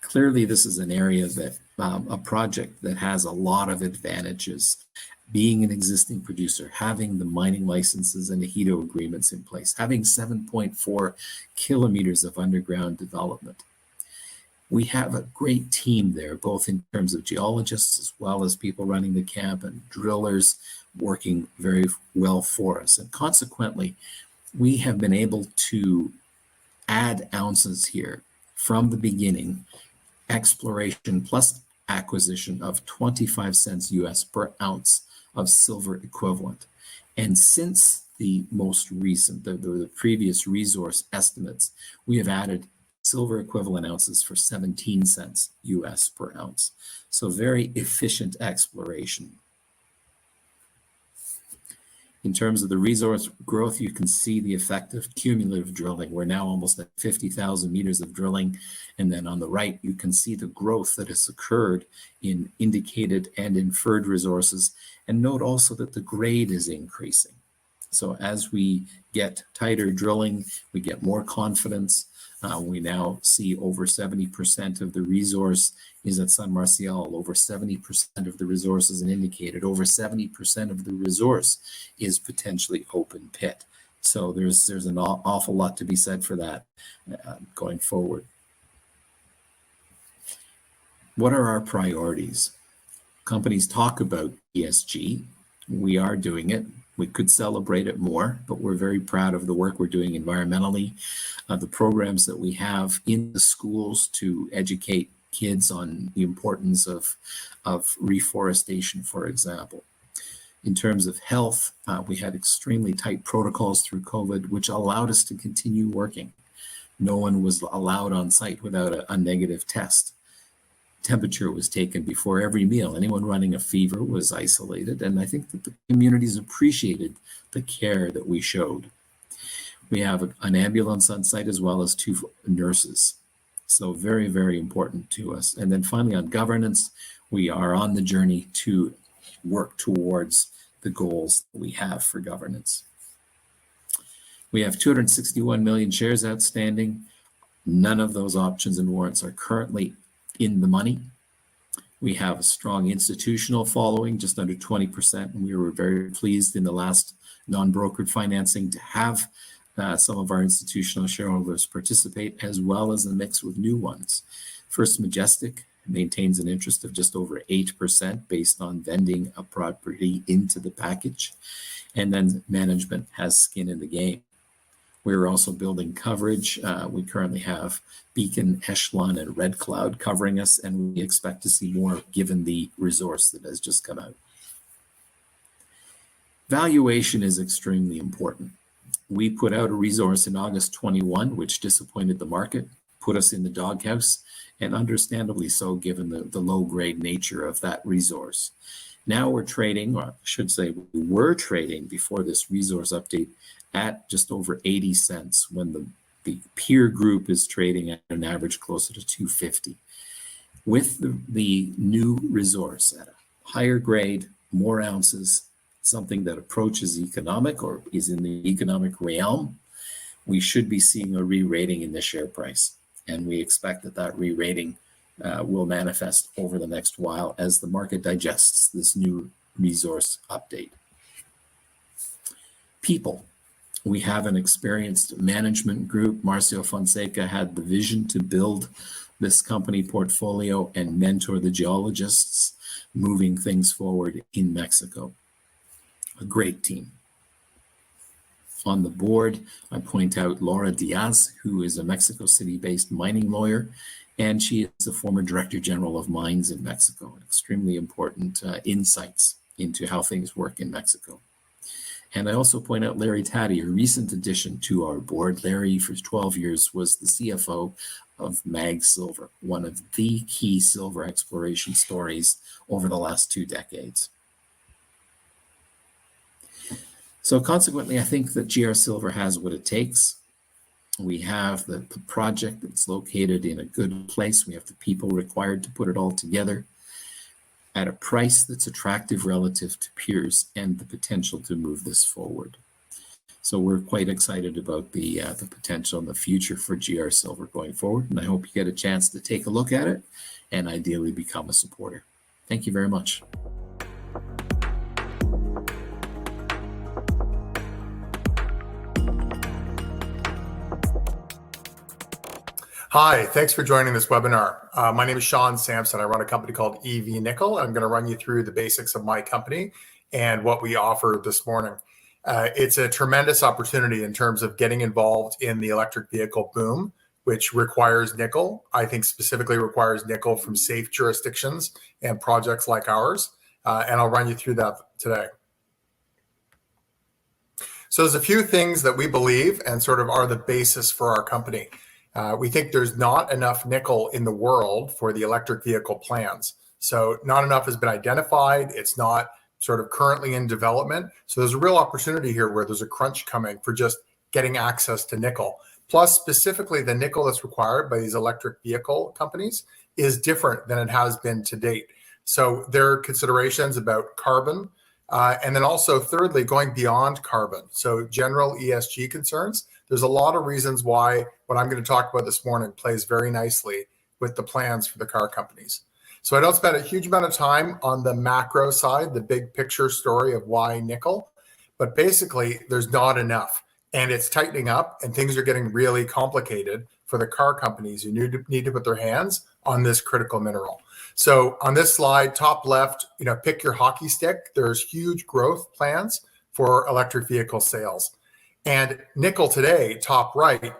Clearly, this is an area that, a project that has a lot of advantages. Being an existing producer, having the mining licenses and the HEDO agreements in place, having 7.4 kilometers of underground development. We have a great team there, both in terms of geologists as well as people running the camp and drillers working very well for us. And consequently, we have been able to add ounces here from the beginning, exploration plus acquisition of 25 cents US per ounce of silver equivalent. And since the most recent, the previous resource estimates, we have added silver equivalent ounces for 17 cents US per ounce. So very efficient exploration. In terms of the resource growth, you can see the effect of cumulative drilling. We're now almost at 50,000 meters of drilling. And then on the right, you can see the growth that has occurred in indicated and inferred resources. And note also that the grade is increasing. So as we get tighter drilling, we get more confidence. We now see over 70% of the resource is at San Marcial, over 70% of the resource is indicated, over 70% of the resource is potentially open pit. So there's an awful lot to be said for that going forward. What are our priorities? Companies talk about ESG. We are doing it. We could celebrate it more, but we're very proud of the work we're doing environmentally, the programs that we have in the schools to educate kids on the importance of reforestation, for example. In terms of health, we had extremely tight protocols through COVID, which allowed us to continue working. No one was allowed on site without a negative test. Temperature was taken before every meal. Anyone running a fever was isolated, and I think that the communities appreciated the care that we showed. We have an ambulance on site as well as 2 nurses. So very, very important to us. And then finally on governance, we are on the journey to work towards the goals we have for governance. We have 261 million shares outstanding. None of those options and warrants are currently in the money. We have a strong institutional following, just under 20%, and we were very pleased in the last non-brokered financing to have some of our institutional shareholders participate, as well as a mix with new ones. First Majestic maintains an interest of just over 8% based on vending a property into the package, and then management has skin in the game. We're also building coverage. We currently have Beacon, Echelon, and Red Cloud covering us, and we expect to see more given the resource that has just come out. Valuation is extremely important. We put out a resource in August 21, which disappointed the market, put us in the doghouse, and understandably so, given the low-grade nature of that resource. Now we're trading, or I should say we were trading before this resource update at just over 80 cents when the peer group is trading at an average closer to 250. With the new resource at a higher grade, more ounces, something that approaches economic or is in the economic realm, we should be seeing a re-rating in the share price. And we expect that re-rating will manifest over the next while as the market digests this new resource update. People. We have an experienced management group. Marcio Fonseca had the vision to build this company portfolio and mentor the geologists moving things forward in Mexico. A great team. On the board, I point out Laura Diaz, who is a Mexico City-based mining lawyer, and she is a former Director General of Mines in Mexico. Extremely important insights into how things work in Mexico. And I also point out Larry Taddy, a recent addition to our board. Larry, for 12 years, was the CFO of Mag Silver, one of the key silver exploration stories over the last 2 decades. So consequently, I think that GR Silver has what it takes. We have the project that's located in a good place. We have the people required to put it all together at a price that's attractive relative to peers and the potential to move this forward. So we're quite excited about the potential and the future for GR Silver going forward. And I hope you get a chance to take a look at it and ideally become a supporter. Thank you very much.
Hi, thanks for joining this webinar. My name is Sean Sampson. I run a company called EV Nickel. I'm going to run you through the basics of my company and what we offer this morning. It's a tremendous opportunity in terms of getting involved in the electric vehicle boom, which requires nickel. I think specifically requires nickel from safe jurisdictions and projects like ours. And I'll run you through that today. So there's a few things that we believe and sort of are the basis for our company. We think there's not enough nickel in the world for the electric vehicle plans. So not enough has been identified. It's not sort of currently in development. So there's a real opportunity here where there's a crunch coming for just getting access to nickel. Plus, specifically, the nickel that's required by these electric vehicle companies is different than it has been to date. So there are considerations about carbon, and then also thirdly, going beyond carbon. So general ESG concerns. There's a lot of reasons why what I'm going to talk about this morning plays very nicely with the plans for the car companies. So I don't spend a huge amount of time on the macro side, the big picture story of why nickel, but basically there's not enough and it's tightening up and things are getting really complicated for the car companies who need to put their hands on this critical mineral. So on this slide, top left, pick your hockey stick. There's huge growth plans for electric vehicle sales. And nickel today, top right,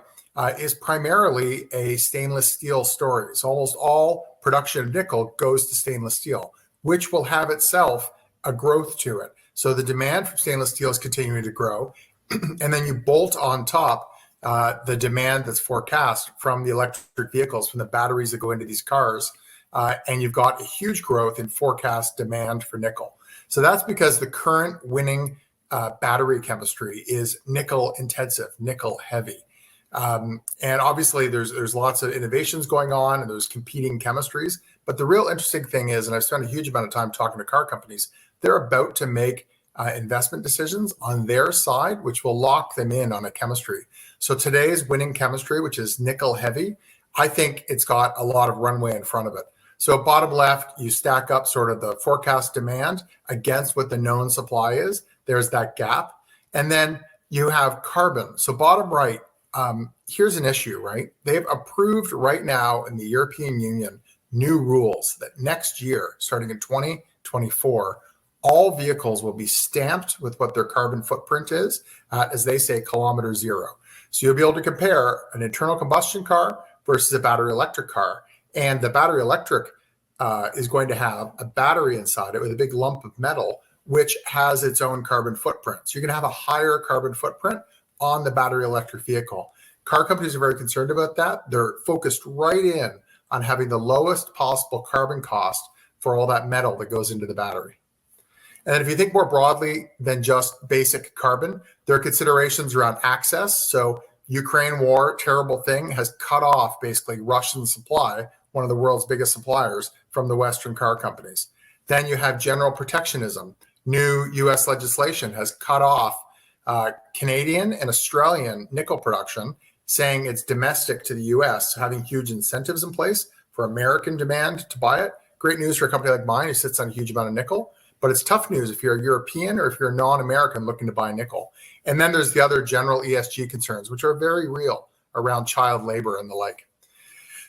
is primarily a stainless steel story. So almost all production of nickel goes to stainless steel, which will have itself a growth to it. So the demand for stainless steel is continuing to grow. And then you bolt on top the demand that's forecast from the electric vehicles, from the batteries that go into these cars. And you've got a huge growth in forecast demand for nickel. So that's because the current winning battery chemistry is nickel intensive, nickel heavy. And obviously there's lots of innovations going on and there's competing chemistries. But the real interesting thing is, and I've spent a huge amount of time talking to car companies, they're about to make investment decisions on their side, which will lock them in on a chemistry. So today's winning chemistry, which is nickel heavy, I think it's got a lot of runway in front of it. So bottom left, you stack up sort of the forecast demand against what the known supply is. There's that gap. And then you have carbon. So bottom right, here's an issue, right? They've approved right now in the European Union new rules that next year, starting in 2024, all vehicles will be stamped with what their carbon footprint is at, as they say, kilometer zero. So you'll be able to compare an internal combustion car versus a battery electric car. And the battery electric is going to have a battery inside it with a big lump of metal, which has its own carbon footprint. So you're going to have a higher carbon footprint on the battery electric vehicle. Car companies are very concerned about that. They're focused right in on having the lowest possible carbon cost for all that metal that goes into the battery. And if you think more broadly than just basic carbon, there are considerations around access. So Ukraine war, terrible thing, has cut off basically Russian supply, one of the world's biggest suppliers, from the Western car companies. Then you have general protectionism. New US legislation has cut off Canadian and Australian nickel production, saying it's domestic to the US, having huge incentives in place for American demand to buy it. Great news for a company like mine who sits on a huge amount of nickel. But it's tough news if you're a European or if you're a non-American looking to buy nickel. And then there's the other general ESG concerns, which are very real around child labor and the like.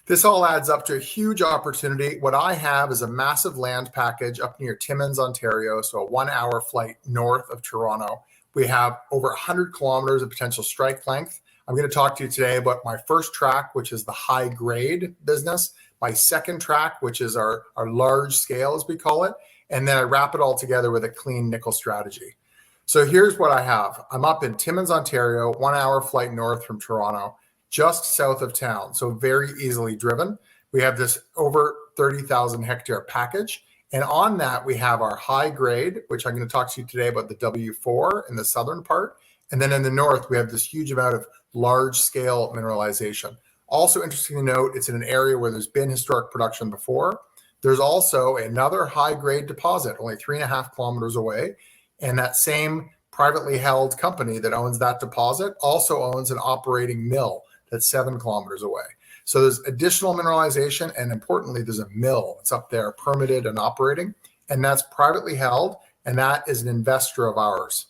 This all adds up to a huge opportunity. What I have is a massive land package up near Timmins, Ontario, so a 1-hour flight north of Toronto. We have over 100 kilometers of potential strike length. I'm going to talk to you today about my first track, which is the high grade business, my second track, which is our large scale, as we call it, and then I wrap it all together with a clean nickel strategy. So here's what I have. I'm up in Timmins, Ontario, 1-hour flight north from Toronto, just south of town, so very easily driven. We have this over 30,000 hectare package. And on that, we have our high grade, which I'm going to talk to you today about the W4 in the southern part. And then in the north, we have this huge amount of large scale mineralization. Also interesting to note, it's in an area where there's been historic production before. There's also another high grade deposit only 3.5 kilometers away. And that same privately held company that owns that deposit also owns an operating mill that's 7 kilometers away. So there's additional mineralization, and importantly, there's a mill that's up there permitted and operating, and that's privately held, and that is an investor of ours.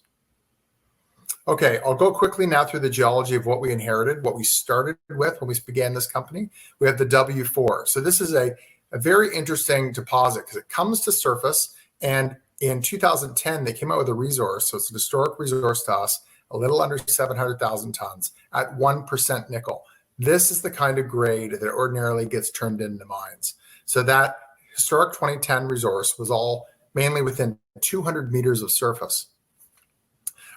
Okay, I'll go quickly now through the geology of what we inherited, what we started with when we began this company. We have the W4. So this is a very interesting deposit because it comes to surface, and in 2010, they came out with a resource. So it's an historic resource to us, a little under 700,000 tons at 1% nickel. This is the kind of grade that ordinarily gets turned into mines. So that historic 2010 resource was all mainly within 200 meters of surface.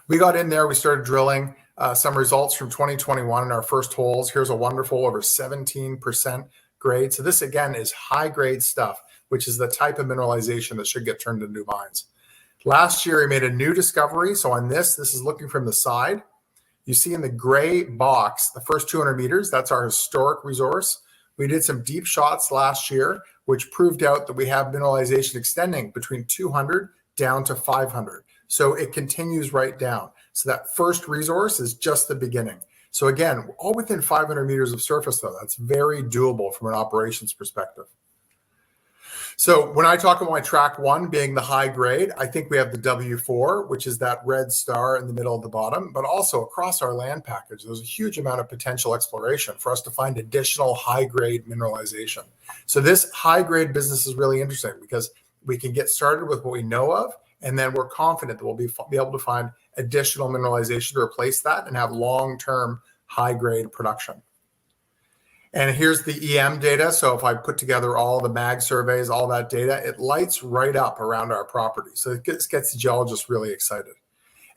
We got in there, we started drilling some results from 2021 in our first holes. Here's a wonderful over 17% grade. So this again is high grade stuff, which is the type of mineralization that should get turned into mines. Last year, we made a new discovery. So on this is looking from the side. You see in the gray box, the first 200 meters, that's our historic resource. We did some deep shots last year, which proved out that we have mineralization extending between 200 down to 500. So it continues right down. So that first resource is just the beginning. So again, all within 500 meters of surface though, that's very doable from an operations perspective. So when I talk about my track one being the high grade, I think we have the W4, which is that red star in the middle of the bottom, but also across our land package, there's a huge amount of potential exploration for us to find additional high grade mineralization. So this high grade business is really interesting because we can get started with what we know of, and then we're confident that we'll be able to find additional mineralization to replace that and have long-term high grade production. And here's the EM data. So if I put together all the mag surveys, all that data, it lights right up around our property. So it gets the geologists really excited.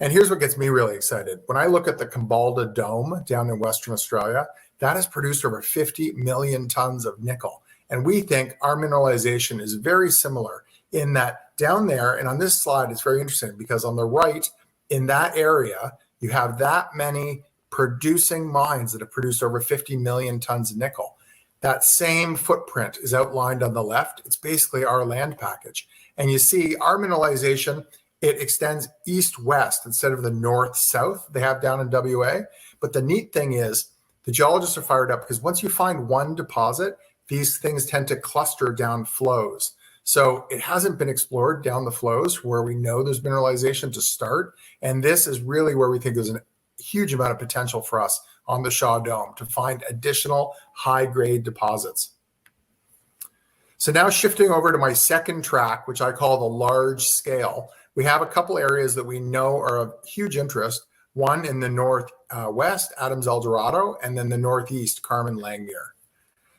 And here's what gets me really excited. When I look at the Kambalda Dome down in Western Australia, that has produced over 50 million tons of nickel. And we think our mineralization is very similar in that down there. And on this slide, it's very interesting because on the right in that area, you have that many producing mines that have produced over 50 million tons of nickel. That same footprint is outlined on the left. It's basically our land package. And you see our mineralization, it extends east-west instead of the north-south they have down in WA. But the neat thing is the geologists are fired up because once you find one deposit, these things tend to cluster down flows. So it hasn't been explored down the flows where we know there's mineralization to start. And this is really where we think there's a huge amount of potential for us on the Shaw Dome to find additional high-grade deposits. So now shifting over to my second track, which I call the large scale, we have a couple areas that we know are of huge interest. One in the northwest, Adams El Dorado, and then the northeast, Carmen Langmuir.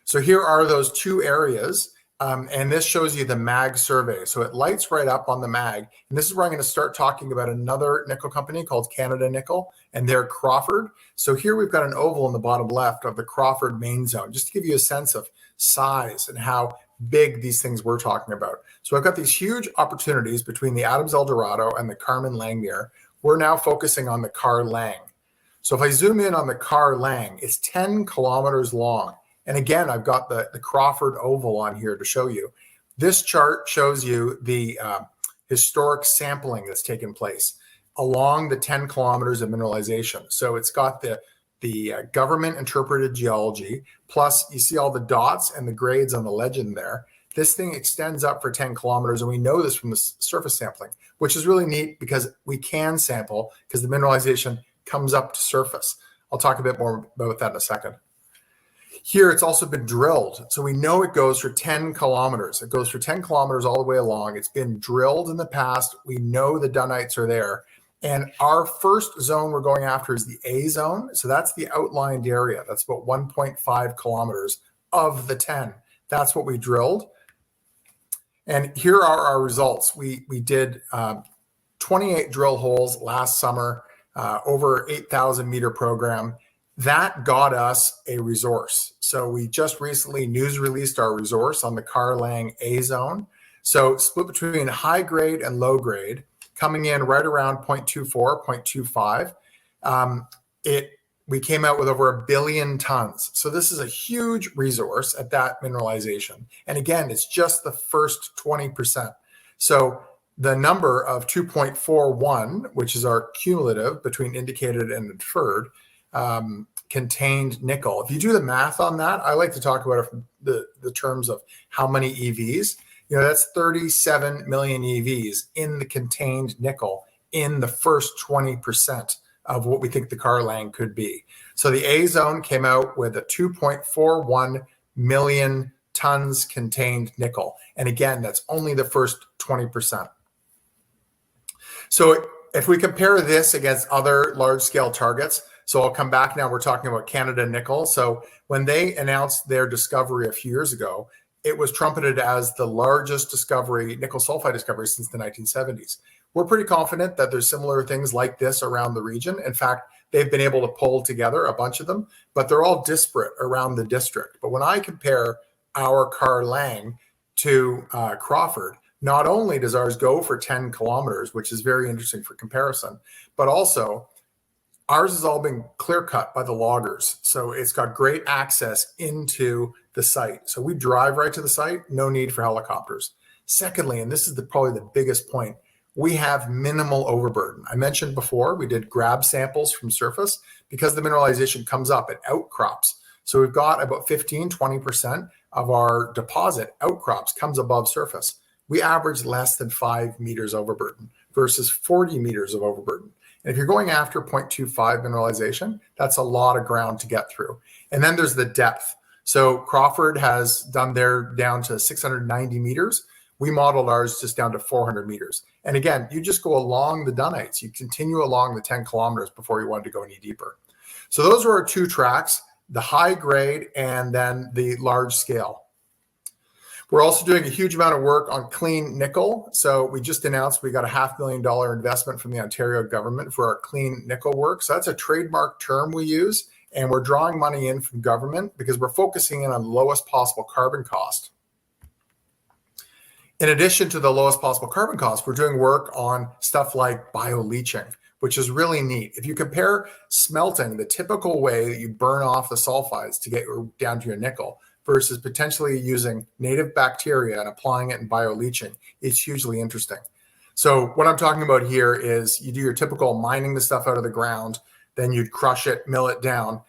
So here are those two areas. And this shows you the MAG survey. So it lights right up on the MAG. And this is where I'm going to start talking about another nickel company called Canada Nickel and their Crawford. So here we've got an oval in the bottom left of the Crawford main zone, just to give you a sense of size and how big these things we're talking about. So I've got these huge opportunities between the Adams El Dorado and the Carmen Langmuir. We're now focusing on the Car Lang. So if I zoom in on the Car Lang, it's 10 kilometers long. And again, I've got the Crawford oval on here to show you. This chart shows you the historic sampling that's taken place along the 10 kilometers of mineralization. So it's got the government interpreted geology, plus you see all the dots and the grades on the legend there. This thing extends up for 10 kilometers, and we know this from the surface sampling, which is really neat because we can sample because the mineralization comes up to surface. I'll talk a bit more about that in a second. Here, it's also been drilled. So we know it goes for 10 kilometers. It goes for 10 kilometers all the way along. It's been drilled in the past. We know the dunites are there. And our first zone we're going after is the A zone. So that's the outlined area. That's about 1.5 kilometers of the 10. That's what we drilled. And here are our results. We did 28 drill holes last summer, over 8,000 meter program. That got us a resource. So we just recently news released our resource on the Car Lang A zone. So split between high grade and low grade, coming in right around 0.24, 0.25. We came out with over 1 billion tons. So this is a huge resource at that mineralization. And again, it's just the first 20%. So the number of 2.41, which is our cumulative between indicated and inferred, contained nickel. If you do the math on that, I like to talk about it from the terms of how many EVs. You know, that's 37 million EVs in the contained nickel in the first 20% of what we think the Car Lang could be. So the A zone came out with a 2.41 million tons contained nickel. And again, that's only the first 20%. So if we compare this against other large scale targets, so I'll come back now, we're talking about Canada Nickel. So when they announced their discovery a few years ago, it was trumpeted as the largest discovery, nickel sulfide discovery since the 1970s. We're pretty confident that there's similar things like this around the region. In fact, they've been able to pull together a bunch of them, but they're all disparate around the district. But when I compare our Car Lang to Crawford, not only does ours go for 10 kilometers, which is very interesting for comparison, but also ours has all been clear cut by the loggers. So it's got great access into the site. So we drive right to the site, no need for helicopters. Secondly, and this is probably the biggest point, we have minimal overburden. I mentioned before, we did grab samples from surface because the mineralization comes up, it outcrops. So we've got about 15, 20% of our deposit outcrops comes above surface. We average less than 5 meters overburden versus 40 meters of overburden. And if you're going after 0.25 mineralization, that's a lot of ground to get through. And then there's the depth. So Crawford has done their down to 690 meters. We modeled ours just down to 400 meters. And again, you just go along the dunites. You continue along the 10 kilometers before you want to go any deeper. So those are our two tracks, the high grade and then the large scale. We're also doing a huge amount of work on clean nickel. So we just announced we got a $500,000 investment from the Ontario government for our clean nickel work. So that's a trademark term we use. And we're drawing money in from government because we're focusing in on the lowest possible carbon cost. In addition to the lowest possible carbon cost, we're doing work on stuff like bioleaching, which is really neat. If you compare smelting, the typical way that you burn off the sulfides to get down to your nickel, versus potentially using native bacteria and applying it in bioleaching, it's hugely interesting. So what I'm talking about here is you do your typical mining the stuff out of the ground, then you'd crush it, mill it down.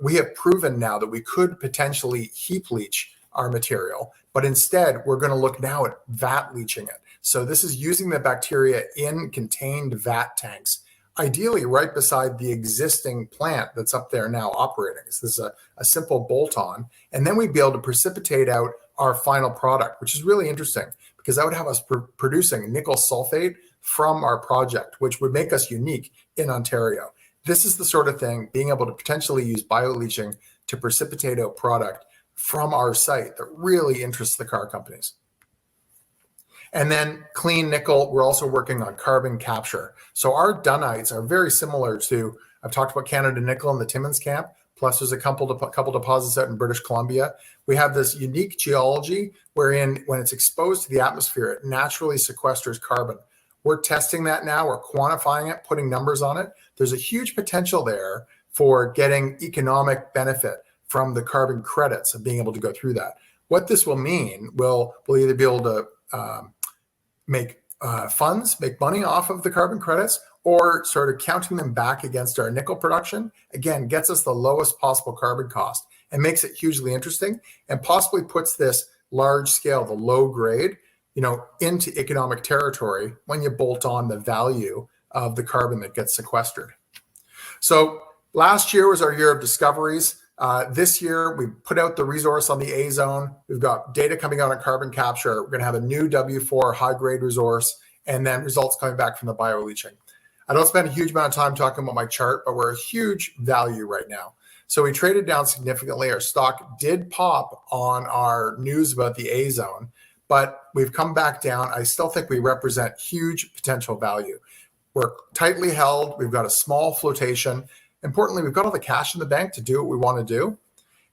We have proven now that we could potentially heap leach our material, but instead we're going to look now at vat leaching it. So this is using the bacteria in contained vat tanks, ideally right beside the existing plant that's up there now operating. So this is a simple bolt-on, and then we'd be able to precipitate out our final product, which is really interesting because that would have us producing nickel sulfate from our project, which would make us unique in Ontario. This is the sort of thing, being able to potentially use bioleaching to precipitate out product from our site, that really interests the car companies. And then clean nickel, we're also working on carbon capture. So our dunites are very similar to, I've talked about Canada Nickel in the Timmins camp, plus there's a couple deposits out in British Columbia. We have this unique geology wherein when it's exposed to the atmosphere, it naturally sequesters carbon. We're testing that now, we're quantifying it, putting numbers on it. There's a huge potential there for getting economic benefit from the carbon credits of being able to go through that. What this will mean, we'll either be able to make funds, make money off of the carbon credits, or sort of counting them back against our nickel production, again, gets us the lowest possible carbon cost and makes it hugely interesting and possibly puts this large scale, the low grade, into economic territory when you bolt on the value of the carbon that gets sequestered. So last year was our year of discoveries. This year, we put out the resource on the A zone. We've got data coming out on carbon capture. We're going to have a new W4 high-grade resource, and then results coming back from the bioleaching. I don't spend a huge amount of time talking about my chart, but we're a huge value right now. So we traded down significantly. Our stock did pop on our news about the A zone, but we've come back down. I still think we represent huge potential value. We're tightly held. We've got a small flotation. Importantly, we've got all the cash in the bank to do what we want to do.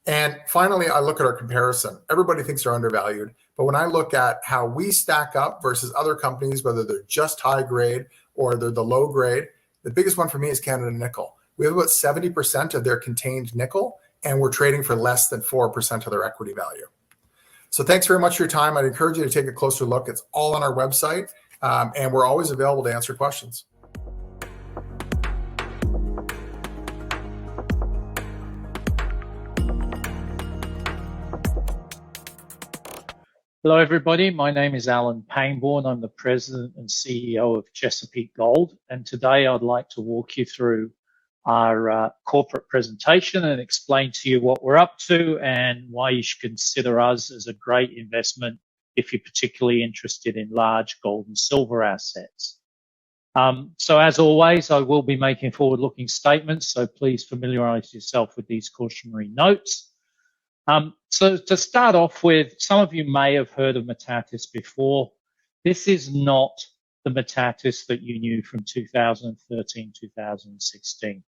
And finally, I look at our comparison. Everybody thinks they're undervalued, but when I look at how we stack up versus other companies, whether they're just high grade or they're the low grade, the biggest one for me is Canada Nickel. We have about 70% of their contained nickel, and we're trading for less than 4% of their equity value. So thanks very much for your time. I'd encourage you to take a closer look. It's all on our website, and we're always available to answer questions.
Hello, everybody. My name is Alan Pangborn. I'm the President and CEO of Chesapeake Gold. And today I'd like to walk you through our corporate presentation and explain to you what we're up to and why you should consider us as a great investment if you're particularly interested in large gold and silver assets. So as always, I will be making forward-looking statements, so please familiarize yourself with these cautionary notes. So to start off with, some of you may have heard of Metatis before. This is not the Metatis that you knew from 2013, 2016.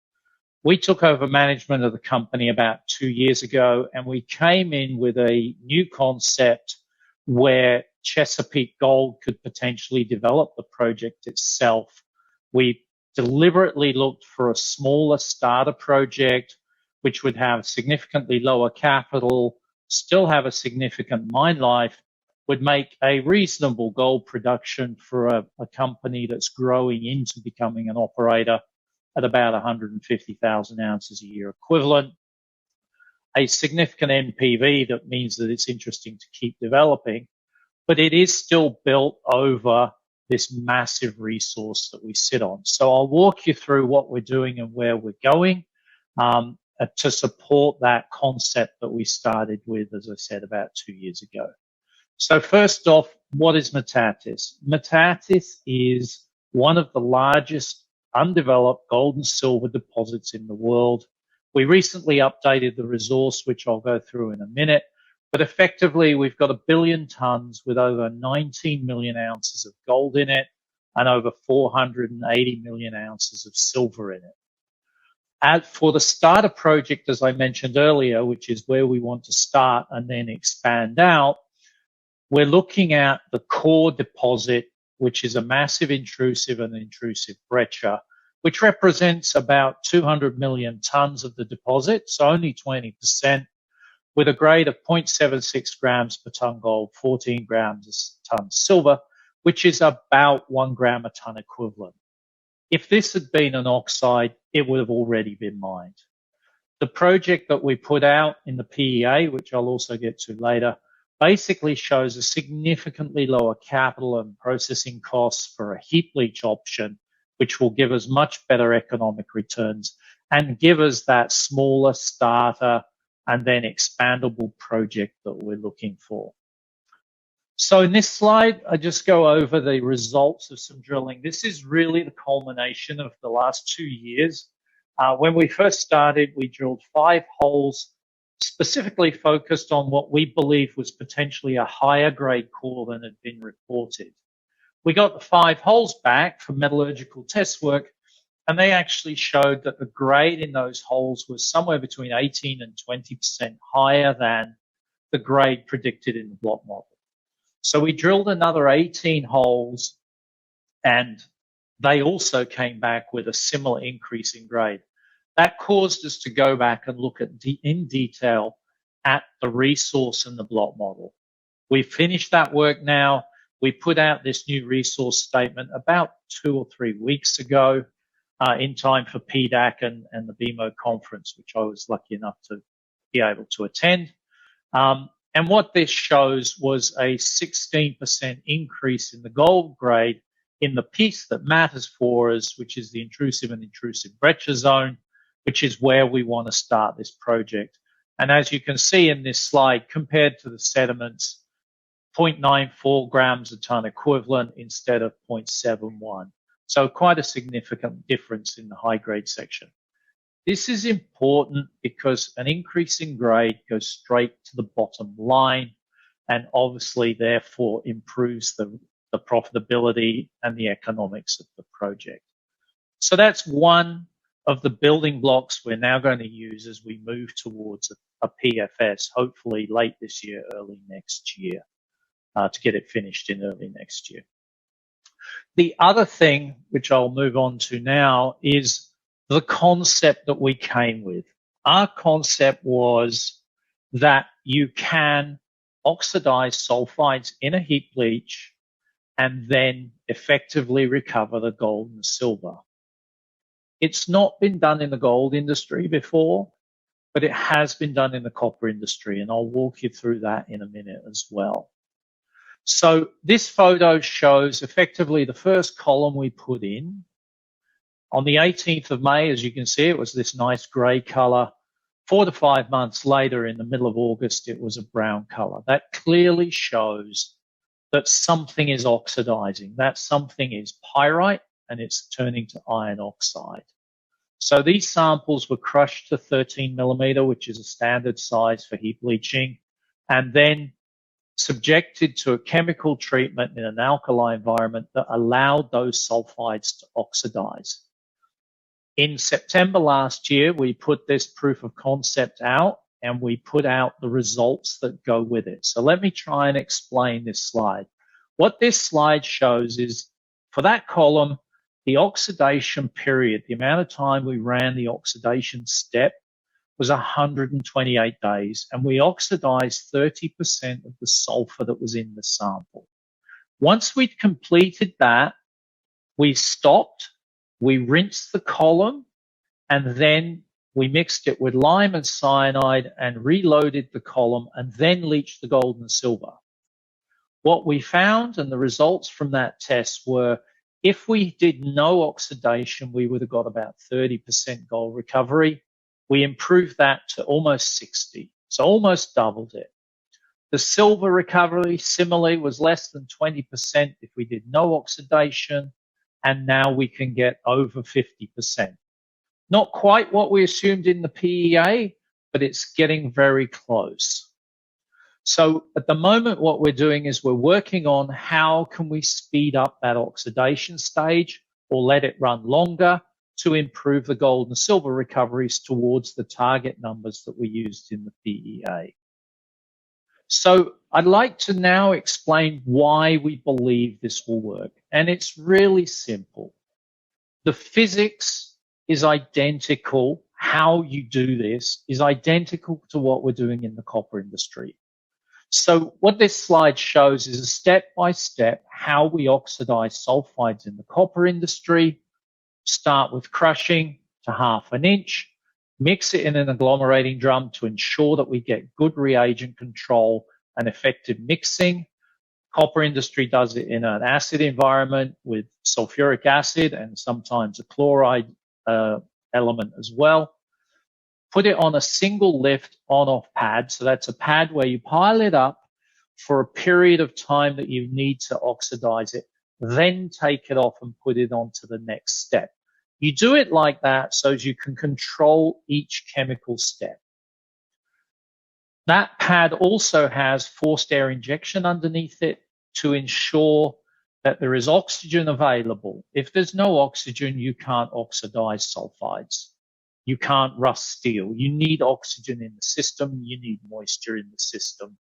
We took over management of the company about 2 years ago, and we came in with a new concept where Chesapeake Gold could potentially develop the project itself. We deliberately looked for a smaller starter project which would have significantly lower capital, still have a significant mine life, would make a reasonable gold production for a company that's growing into becoming an operator at about 150,000 ounces a year equivalent. A significant NPV that means that it's interesting to keep developing, but it is still built over this massive resource that we sit on. So I'll walk you through what we're doing and where we're going. To support that concept that we started with, as I said, about 2 years ago. So first off, what is Metatis? Metatis is one of the largest undeveloped gold and silver deposits in the world. We recently updated the resource, which I'll go through in a minute, but effectively we've got 1 billion tons with over 19 million ounces of gold in it and over 480 million ounces of silver in it. For the starter project, as I mentioned earlier, which is where we want to start and then expand out, we're looking at the core deposit, which is a massive intrusive and intrusive breccia which represents about 200 million tons of the deposit, so only 20%, with a grade of 0.76 grams per ton gold, 14 grams a ton silver, which is about 1 gram a ton equivalent. If this had been an oxide, it would have already been mined. The project that we put out in the PEA, which I'll also get to later, basically shows a significantly lower capital and processing costs for a heap leach option, which will give us much better economic returns and give us that smaller starter and then expandable project that we're looking for. So in this slide, I just go over the results of some drilling. This is really the culmination of the last 2 years. When we first started, we drilled 5 holes, specifically focused on what we believe was potentially a higher grade core than had been reported. We got the 5 holes back for metallurgical test work, and they actually showed that the grade in those holes was somewhere between 18 and 20% higher than the grade predicted in the block model. So we drilled another 18 holes, and they also came back with a similar increase in grade. That caused us to go back and look at in detail at the resource and the block model. We've finished that work now. We put out this new resource statement about 2 or 3 weeks ago in time for PDAC and the BMO conference, which I was lucky enough to be able to attend. And what this shows was a 16% increase in the gold grade in the piece that matters for us, which is the intrusive and intrusive breccia zone, which is where we want to start this project. And as you can see in this slide, compared to the sediments, 0.94 grams a ton equivalent instead of 0.71. So quite a significant difference in the high grade section. This is important because an increase in grade goes straight to the bottom line and obviously therefore improves the profitability and the economics of the project. So that's one of the building blocks we're now going to use as we move towards a PFS, hopefully late this year, early next year, to get it finished in early next year. The other thing, which I'll move on to now, is the concept that we came with. Our concept was that you can oxidize sulfides in a heap leach and then effectively recover the gold and silver. It's not been done in the gold industry before, but it has been done in the copper industry, and I'll walk you through that in a minute as well. So this photo shows effectively the first column we put in. On the 18th of May, as you can see, it was this nice gray color. 4 to 5 months later, in the middle of August, it was a brown color. That clearly shows that something is oxidizing. That something is pyrite, and it's turning to iron oxide. So these samples were crushed to 13 millimeter, which is a standard size for heap leaching, and then subjected to a chemical treatment in an alkali environment that allowed those sulfides to oxidize. In September last year, we put this proof of concept out, and we put out the results that go with it. So let me try and explain this slide. What this slide shows is, for that column, the oxidation period, the amount of time we ran the oxidation step, was 128 days, and we oxidized 30% of the sulfur that was in the sample. Once we'd completed that, we stopped, we rinsed the column, and then we mixed it with lime and cyanide and reloaded the column and then leached the gold and silver. What we found, and the results from that test, were if we did no oxidation, we would have got about 30% gold recovery. We improved that to almost 60, so almost doubled it. The silver recovery, similarly, was less than 20% if we did no oxidation, and now we can get over 50%. Not quite what we assumed in the PEA, but it's getting very close. So at the moment, what we're doing is we're working on how can we speed up that oxidation stage or let it run longer to improve the gold and silver recoveries towards the target numbers that we used in the PEA. So I'd like to now explain why we believe this will work. And it's really simple. The physics is identical. How you do this is identical to what we're doing in the copper industry. So what this slide shows is a step-by-step how we oxidize sulfides in the copper industry. Start with crushing to 1/2 inch, mix it in an agglomerating drum to ensure that we get good reagent control and effective mixing. Copper industry does it in an acid environment with sulfuric acid and sometimes a chloride element as well. Put it on a single lift on-off pad. So that's a pad where you pile it up for a period of time that you need to oxidize it, then take it off and put it on to the next step. You do it like that so as you can control each chemical step. That pad also has forced air injection underneath it to ensure that there is oxygen available. If there's no oxygen, you can't oxidize sulfides. You can't rust steel. You need oxygen in the system. You need moisture in the system,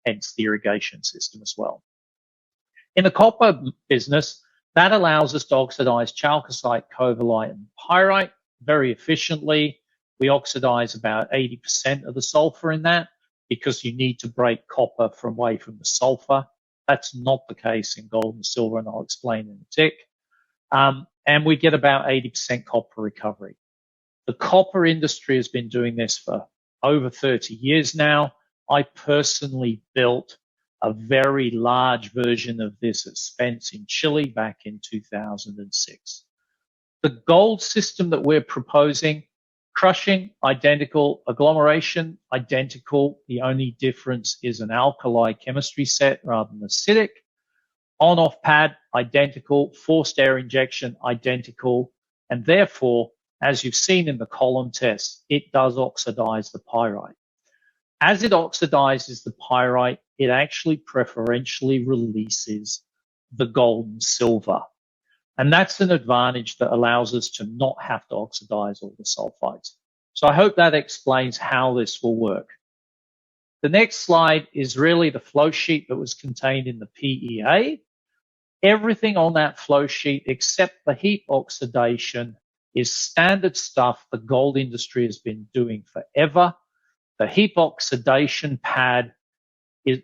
hence the irrigation system as well. In the copper business, that allows us to oxidize chalcocite, covellite, and pyrite very efficiently. We oxidize about 80% of the sulfur in that because you need to break copper away from the sulfur. That's not the case in gold and silver, and I'll explain in a tick. And we get about 80% copper recovery. The copper industry has been doing this for over 30 years now. I personally built a very large version of this at Spence in Chile back in 2006. The gold system that we're proposing, crushing, identical, agglomeration, identical. The only difference is an alkali chemistry set rather than acidic. On-off pad, identical. Forced air injection, identical. And therefore, as you've seen in the column test, it does oxidize the pyrite. As it oxidizes the pyrite, it actually preferentially releases the gold and silver. And that's an advantage that allows us to not have to oxidize all the sulfides. So I hope that explains how this will work. The next slide is really the flow sheet that was contained in the PEA. Everything on that flow sheet except the heap oxidation is standard stuff the gold industry has been doing forever. The heap oxidation pad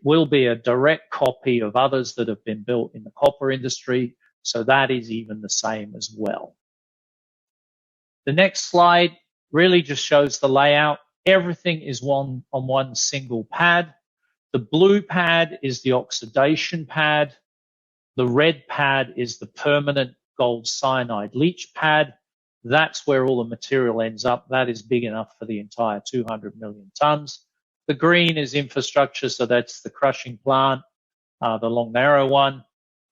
will be a direct copy of others that have been built in the copper industry, so that is even the same as well. The next slide really just shows the layout. Everything is on one single pad. The blue pad is the oxidation pad. The red pad is the permanent gold cyanide leach pad. That's where all the material ends up. That is big enough for the entire 200 million tons. The green is infrastructure, so that's the crushing plant, the long narrow one,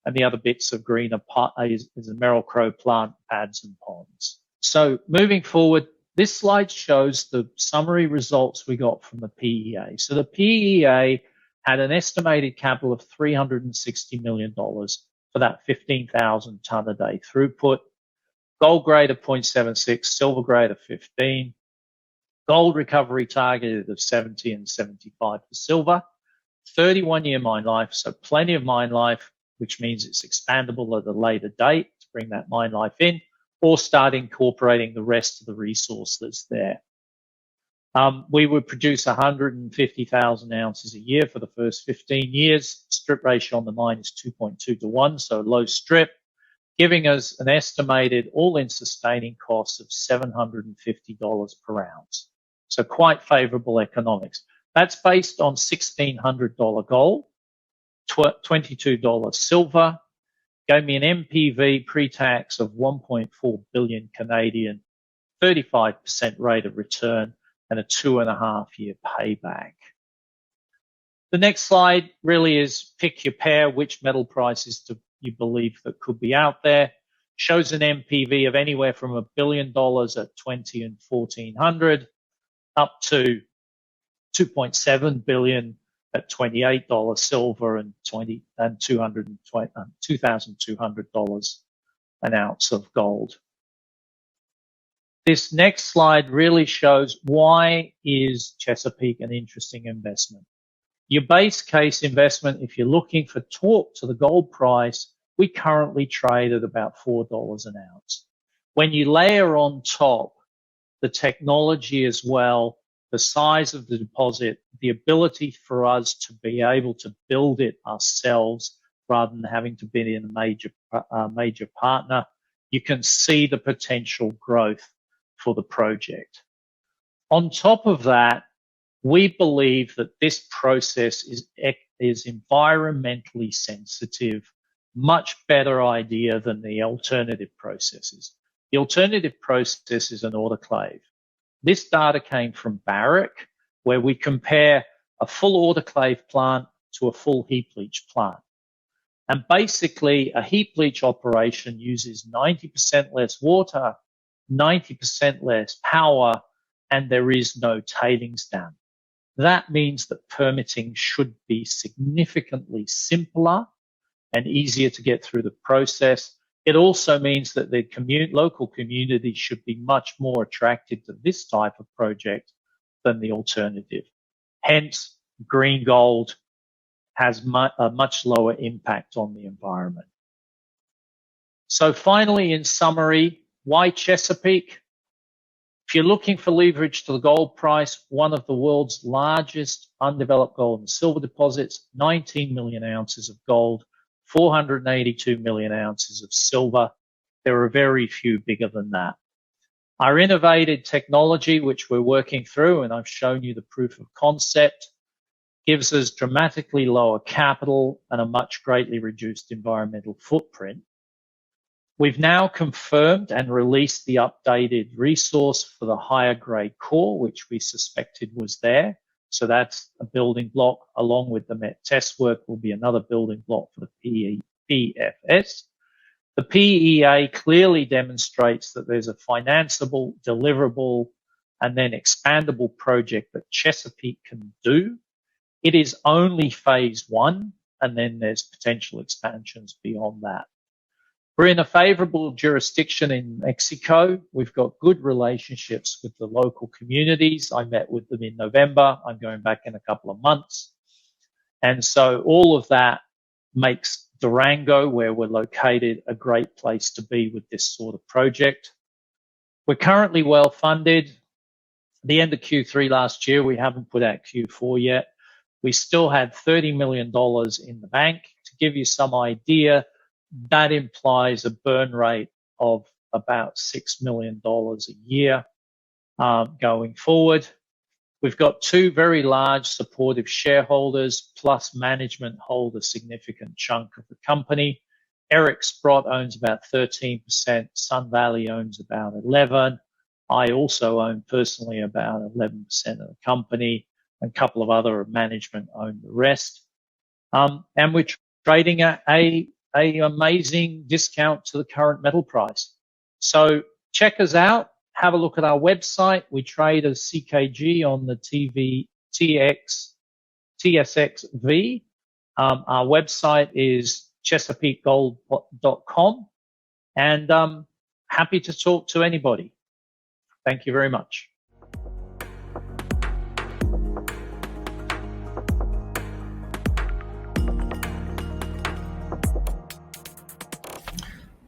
and the other bits of green is the Merrill-Crowe plant, pads and ponds. So moving forward, this slide shows the summary results we got from the PEA. So the PEA had an estimated capital of $360 million for that 15,000 ton a day throughput. Gold grade of 0.76, silver grade of 15, gold recovery targeted of 70 and 75 for silver, 31-year mine life, so plenty of mine life, which means it's expandable at a later date to bring that mine life in, or start incorporating the rest of the resource that's there. We would produce 150,000 ounces a year for the first 15 years. Strip ratio on the mine is 2.2 to 1, so low strip, giving us an estimated all-in sustaining cost of $750 per ounce. So quite favorable economics. That's based on $1,600 gold, $22 silver, gave me an NPV pre-tax of 1.4 billion Canadian, 35% rate of return, and a 2.5-year payback. The next slide really is pick your pair, which metal prices do you believe that could be out there. Shows an NPV of anywhere from $1 billion at 20 and 1400 up to 2.7 billion at $28 silver and $2,200 an ounce of gold. This next slide really shows why is Chesapeake an interesting investment. Your base case investment, if you're looking for torque to the gold price, we currently trade at about $4 an ounce. When you layer on top the technology as well, the size of the deposit, the ability for us to be able to build it ourselves rather than having to be in a major partner, you can see the potential growth for the project. On top of that, we believe that this process is environmentally sensitive, much better idea than the alternative processes. The alternative process is an autoclave. This data came from Barrick, where we compare a full autoclave plant to a full heap leach plant. And basically, a heap leach operation uses 90% less water, 90% less power, and there is no tailings dam. That means that permitting should be significantly simpler and easier to get through the process. It also means that the local community should be much more attracted to this type of project than the alternative. Hence, green gold has a much lower impact on the environment. So finally, in summary, why Chesapeake? If you're looking for leverage to the gold price, one of the world's largest undeveloped gold and silver deposits, 19 million ounces of gold, 482 million ounces of silver. There are very few bigger than that. Our innovative technology, which we're working through, and I've shown you the proof of concept, gives us dramatically lower capital and a much greatly reduced environmental footprint. We've now confirmed and released the updated resource for the higher grade core, which we suspected was there. So that's a building block, along with the MET test work will be another building block for the PFS. The PEA clearly demonstrates that there's a financeable, deliverable, and then expandable project that Chesapeake can do. It is only phase one, and then there's potential expansions beyond that. We're in a favorable jurisdiction in Mexico. We've got good relationships with the local communities. I met with them in November. I'm going back in a couple of months. And so all of that makes Durango, where we're located, a great place to be with this sort of project. We're currently well funded. The end of Q3 last year, we haven't put out Q4 yet. We still had $30 million in the bank. To give you some idea, that implies a burn rate of about $6 million a year going forward. We've got two very large supportive shareholders, plus management hold a significant chunk of the company. Eric Sprott owns about 13%. Sun Valley owns about 11%. I also own personally about 11% of the company. A couple of other management own the rest. And we're trading at a amazing discount to the current metal price. So check us out. Have a look at our website. We trade as CKG on the TSXV. Our website is chesapeakegold.com. And happy to talk to anybody. Thank you very much.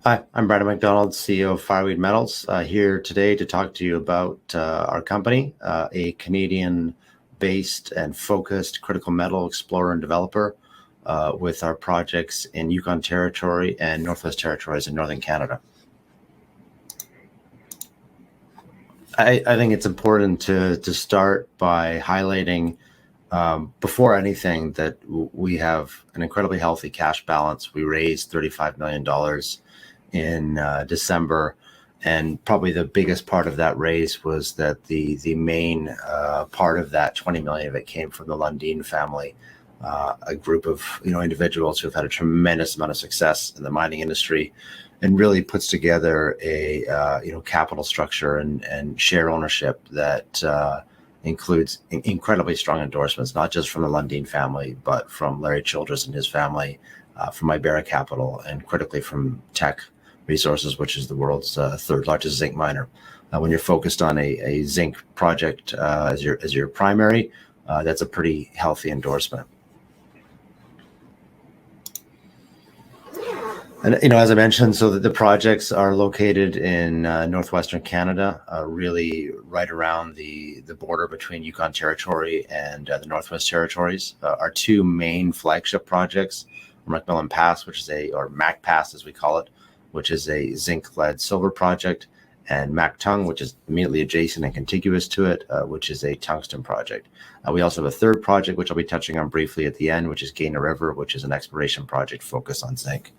Hi, I'm Brandon McDonald, CEO of Fireweed Metals, here today to talk to you about our company, a Canadian-based and focused critical metal explorer and developer with our projects in Yukon Territory and Northwest Territories in Northern Canada. I think it's important to start by highlighting before anything that we have an incredibly healthy cash balance. We raised $35 million in December, and probably the biggest part of that raise was that the main part of that 20 million of it came from the Lundin family, a group of individuals who have had a tremendous amount of success in the mining industry, and really puts together a capital structure and share ownership that includes incredibly strong endorsements, not just from the Lundin family, but from Larry Childress and his family, from Ibera Capital, and critically from Teck Resources, which is the world's third largest zinc miner. When you're focused on a zinc project as your primary, that's a pretty healthy endorsement. And, as I mentioned, so that the projects are located in northwestern Canada, really right around the border between Yukon Territory and the Northwest Territories. Our two main flagship projects, McMillan Pass, or Mac Pass as we call it, which is a zinc, lead, silver project, and Mac Tung, which is immediately adjacent and contiguous to it, which is a tungsten project. We also have a third project, which I'll be touching on briefly at the end, which is Gaina River, which is an exploration project focused on zinc.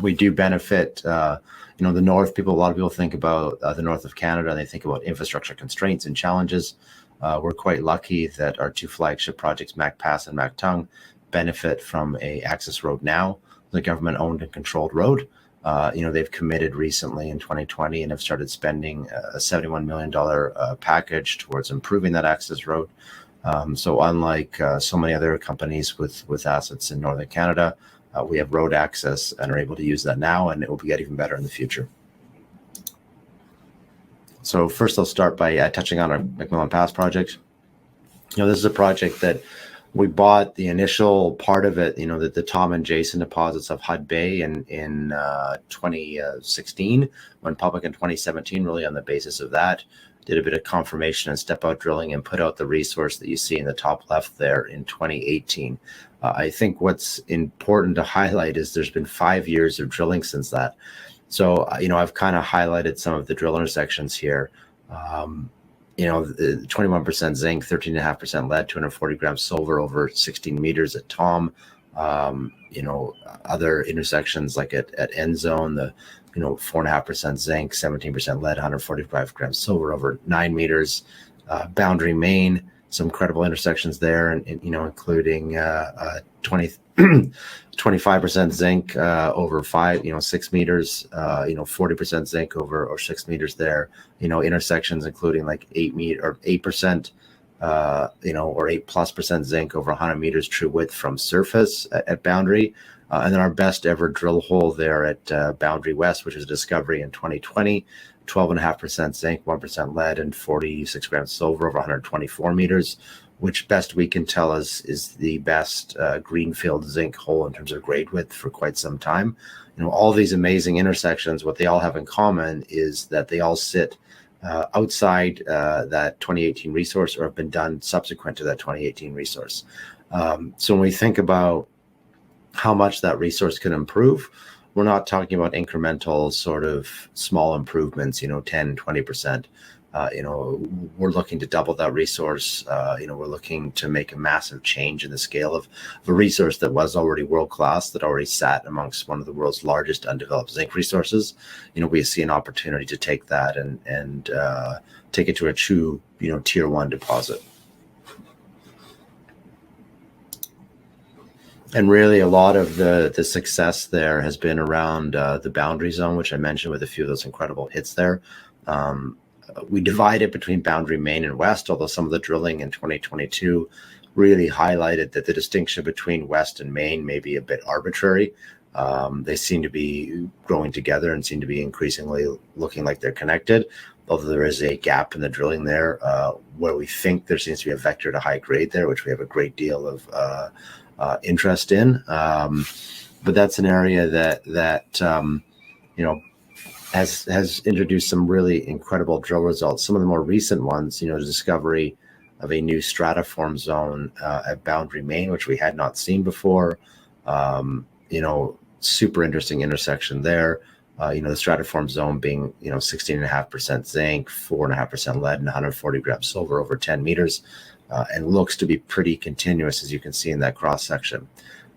We do benefit, the north. A lot of people think about the north of Canada, and they think about infrastructure constraints and challenges. We're quite lucky that our two flagship projects, Mac Pass and Mac Tung, benefit from a access road now, the government-owned and controlled road. They've committed recently in 2020 and have started spending a $71 million package towards improving that access road. So unlike so many other companies with assets in northern Canada, we have road access and are able to use that now, and it will get even better in the future. So first, I'll start by touching on our McMillan Pass project. This is a project that we bought the initial part of it, the Tom and Jason deposits of Hud Bay in 2016, went public in 2017, really on the basis of that. Did a bit of confirmation and step out drilling and put out the resource that you see in the top left there in 2018. I think what's important to highlight is there's been 5 years of drilling since that. So, I've kind of highlighted some of the drill intersections here. 21% zinc, 13.5% lead, 240 grams silver over 16 meters at Tom. Other intersections like at End Zone, the 4.5% zinc, 17% lead, 145 grams silver over 9 meters. Boundary Main, some credible intersections there, and including 25% zinc over 6 meters, 40% zinc over 6 meters there. Intersections including like 8% or 8+% zinc over 100 meters true width from surface at Boundary. And then our best ever drill hole there at Boundary West, which was a discovery in 2020, 12.5% zinc, 1% lead, and 46 grams silver over 124 meters, which best we can tell is the best greenfield zinc hole in terms of grade width for quite some time. All these amazing intersections, what they all have in common is that they all sit outside that 2018 resource or have been done subsequent to that 2018 resource. So when we think about how much that resource can improve, we're not talking about incremental sort of small improvements, 10, 20%. We're looking to double that resource. We're looking to make a massive change in the scale of a resource that was already world-class, that already sat amongst one of the world's largest undeveloped zinc resources. We see an opportunity to take that and take it to a true, tier 1 deposit. And really, a lot of the success there has been around the boundary zone, which I mentioned with a few of those incredible hits there. We divide it between Boundary Main and West, although some of the drilling in 2022 really highlighted that the distinction between West and Main may be a bit arbitrary. They seem to be growing together and seem to be increasingly looking like they're connected, although there is a gap in the drilling there where we think there seems to be a vector to high grade there, which we have a great deal of interest in, but that's an area that has introduced some really incredible drill results. Some of the more recent ones, the discovery of a new stratiform zone at Boundary Main, which we had not seen before. Super interesting intersection there. The stratiform zone being 16.5% zinc, 4.5% lead, and 140 grams silver over 10 meters. And looks to be pretty continuous, as you can see in that cross section.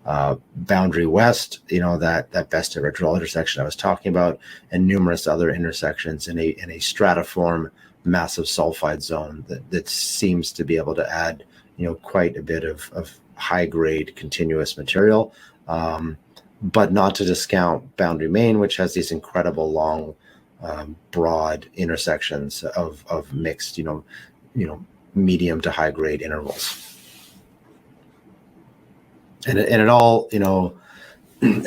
Boundary West, that best ever drill intersection I was talking about, and numerous other intersections in a stratiform massive sulfide zone that seems to be able to add quite a bit of high grade continuous material. But not to discount Boundary Main, which has these incredible long broad intersections of mixed medium to high grade intervals. And it all,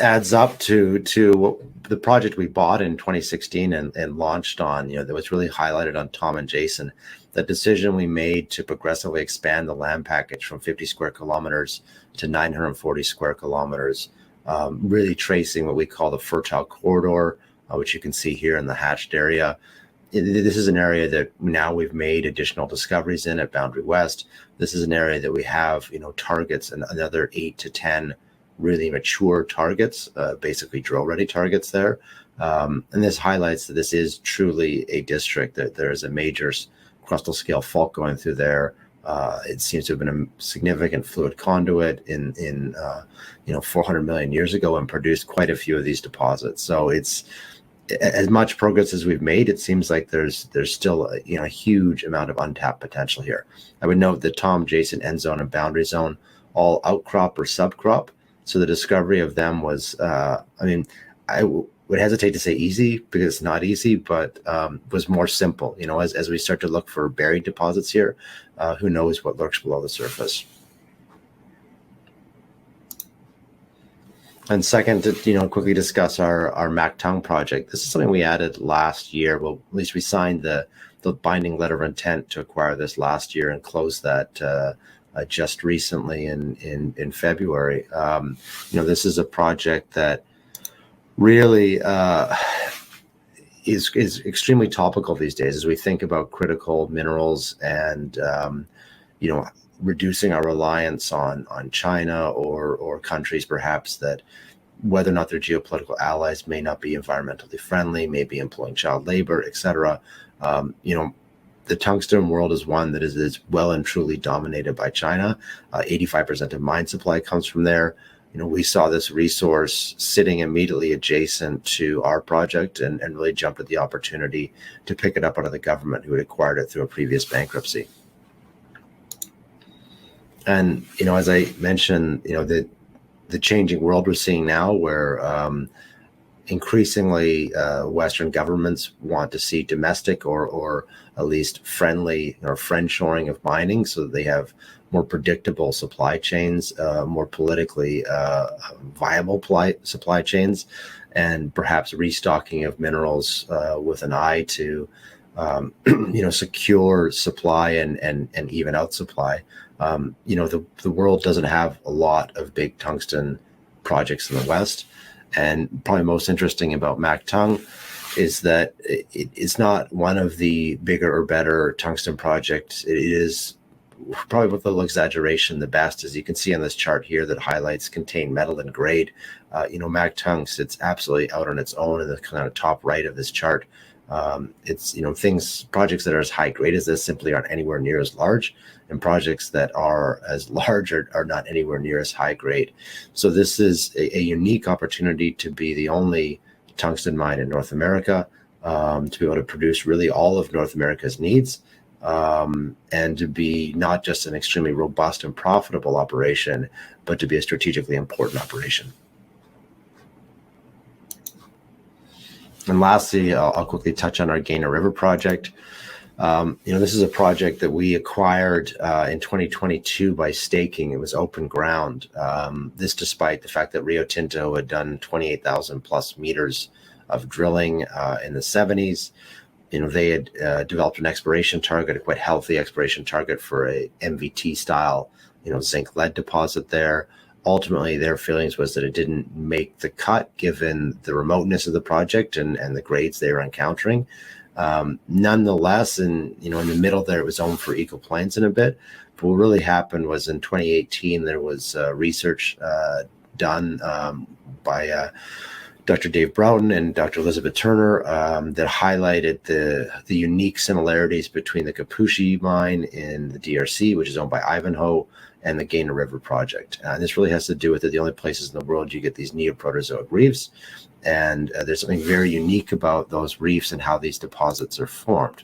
adds up to the project we bought in 2016 and launched on, that was really highlighted on Tom and Jason. That decision we made to progressively expand the land package from 50 square kilometers to 940 square kilometers really tracing what we call the fertile corridor, which you can see here in the hatched area. This is an area that now we've made additional discoveries in at Boundary West. This is an area that we have, targets and another 8 to 10 really mature targets, basically drill-ready targets there. And this highlights that this is truly a district, that there is a major crustal scale fault going through there. It seems to have been a significant fluid conduit in 400 million years ago, and produced quite a few of these deposits. So it's as much progress as we've made. It seems like there's still a huge amount of untapped potential here. I would note that Tom, Jason, End Zone, and Boundary Zone all outcrop or subcrop. So the discovery of them was, I would hesitate to say easy, because it's not easy, but was more simple. As we start to look for buried deposits here, who knows what lurks below the surface. And second, to quickly discuss our Mactung project. This is something we added last year. Well, at least we signed the binding letter of intent to acquire this last year and closed that just recently in February. This is a project that really is extremely topical these days as we think about critical minerals and reducing our reliance on China or countries perhaps that, whether or not they're geopolitical allies, may not be environmentally friendly, may be employing child labor, etc. The tungsten world is one that is well and truly dominated by China. 85% of mine supply comes from there. We saw this resource sitting immediately adjacent to our project and really jumped at the opportunity to pick it up out of the government, who had acquired it through a previous bankruptcy. And, as I mentioned, the changing world we're seeing now, where increasingly Western governments want to see domestic or at least friendly or friendshoring of mining, so that they have more predictable supply chains, more politically viable supply chains, and perhaps restocking of minerals with an eye to secure supply and even out supply. The world doesn't have a lot of big tungsten projects in the West. And probably most interesting about Mactung is that it's not one of the bigger or better tungsten projects. It is probably, with a little exaggeration, the best. As you can see on this chart here that highlights contained metal and grade, Mactung sits absolutely out on its own in the kind of top right of this chart. Projects that are as high grade as this simply aren't anywhere near as large, and projects that are as large are not anywhere near as high grade. So this is a unique opportunity to be the only tungsten mine in North America, to be able to produce really all of North America's needs, and to be not just an extremely robust and profitable operation, but to be a strategically important operation. And lastly, I'll quickly touch on our Gaina River project. This is a project that we acquired in 2022 by staking. It was open ground. This despite the fact that Rio Tinto had done 28,000 plus meters of drilling in the 70s. They had developed an exploration target, a quite healthy exploration target for a MVT style, zinc lead deposit there. Ultimately, their feelings was that it didn't make the cut given the remoteness of the project and the grades they were encountering. Nonetheless, in the middle there, it was owned for eco plans in a bit. But what really happened was in 2018, there was research done by Dr. Dave Broughton and Dr. Elizabeth Turner that highlighted the unique similarities between the Kipushi mine in the DRC, which is owned by Ivanhoe, and the Gaina River project. This really has to do with the only places in the world you get these neoproterozoic reefs. And there's something very unique about those reefs and how these deposits are formed.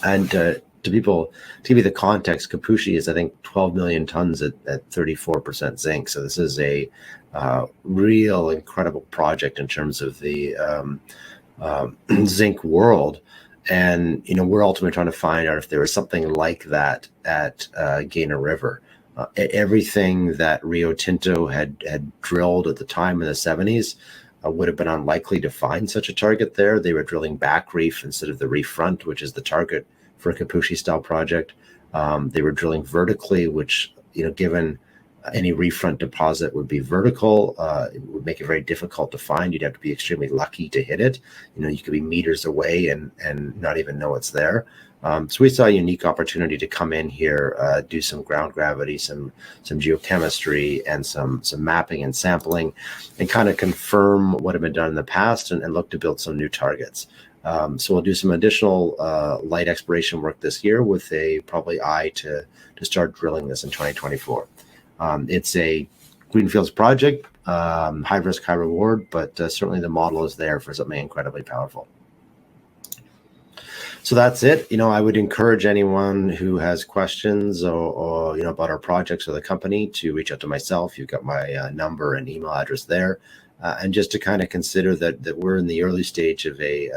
And to give you the context, Kipushi is, I think, 12 million tons at 34% zinc. So this is a real incredible project in terms of the zinc world. And, we're ultimately trying to find out if there was something like that at Gaina River. Everything that Rio Tinto had drilled at the time in the 70s would have been unlikely to find such a target there. They were drilling back reef instead of the reef front, which is the target for a Kipushi style project. They were drilling vertically, which, given Any reef front deposit would be vertical. It would make it very difficult to find. You'd have to be extremely lucky to hit it. You could be meters away and not even know it's there. So we saw a unique opportunity to come in here, do some ground gravity, some geochemistry, and some mapping and sampling, and kind of confirm what had been done in the past and look to build some new targets. So we'll do some additional light exploration work this year with a probably eye to start drilling this in 2024. It's a greenfields project, high risk, high reward, but certainly the model is there for something incredibly powerful. So that's it. I would encourage anyone who has questions or about our projects or the company to reach out to myself. You've got my number and email address there, and just to kind of consider that we're in the early stage of a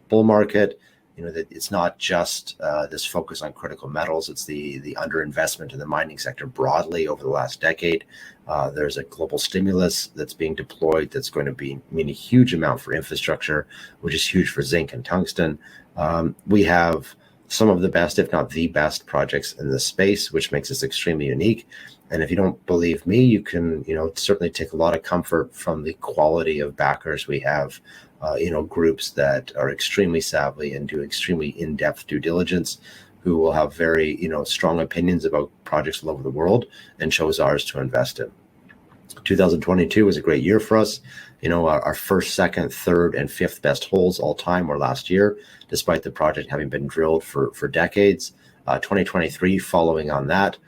bull market. That it's not just this focus on critical metals. It's the underinvestment in the mining sector broadly over the last decade. There's a global stimulus that's being deployed that's going to mean a huge amount for infrastructure, which is huge for zinc and tungsten. We have some of the best, if not the best, projects in this space, which makes us extremely unique. And if you don't believe me, you can, certainly take a lot of comfort from the quality of backers we have. Groups that are extremely savvy and do extremely in-depth due diligence, who will have very, strong opinions about projects all over the world and chose ours to invest in. 2022 was a great year for us. Our first, second, third, and fifth best holes all time were last year, despite the project having been drilled for decades. 2023, following on that,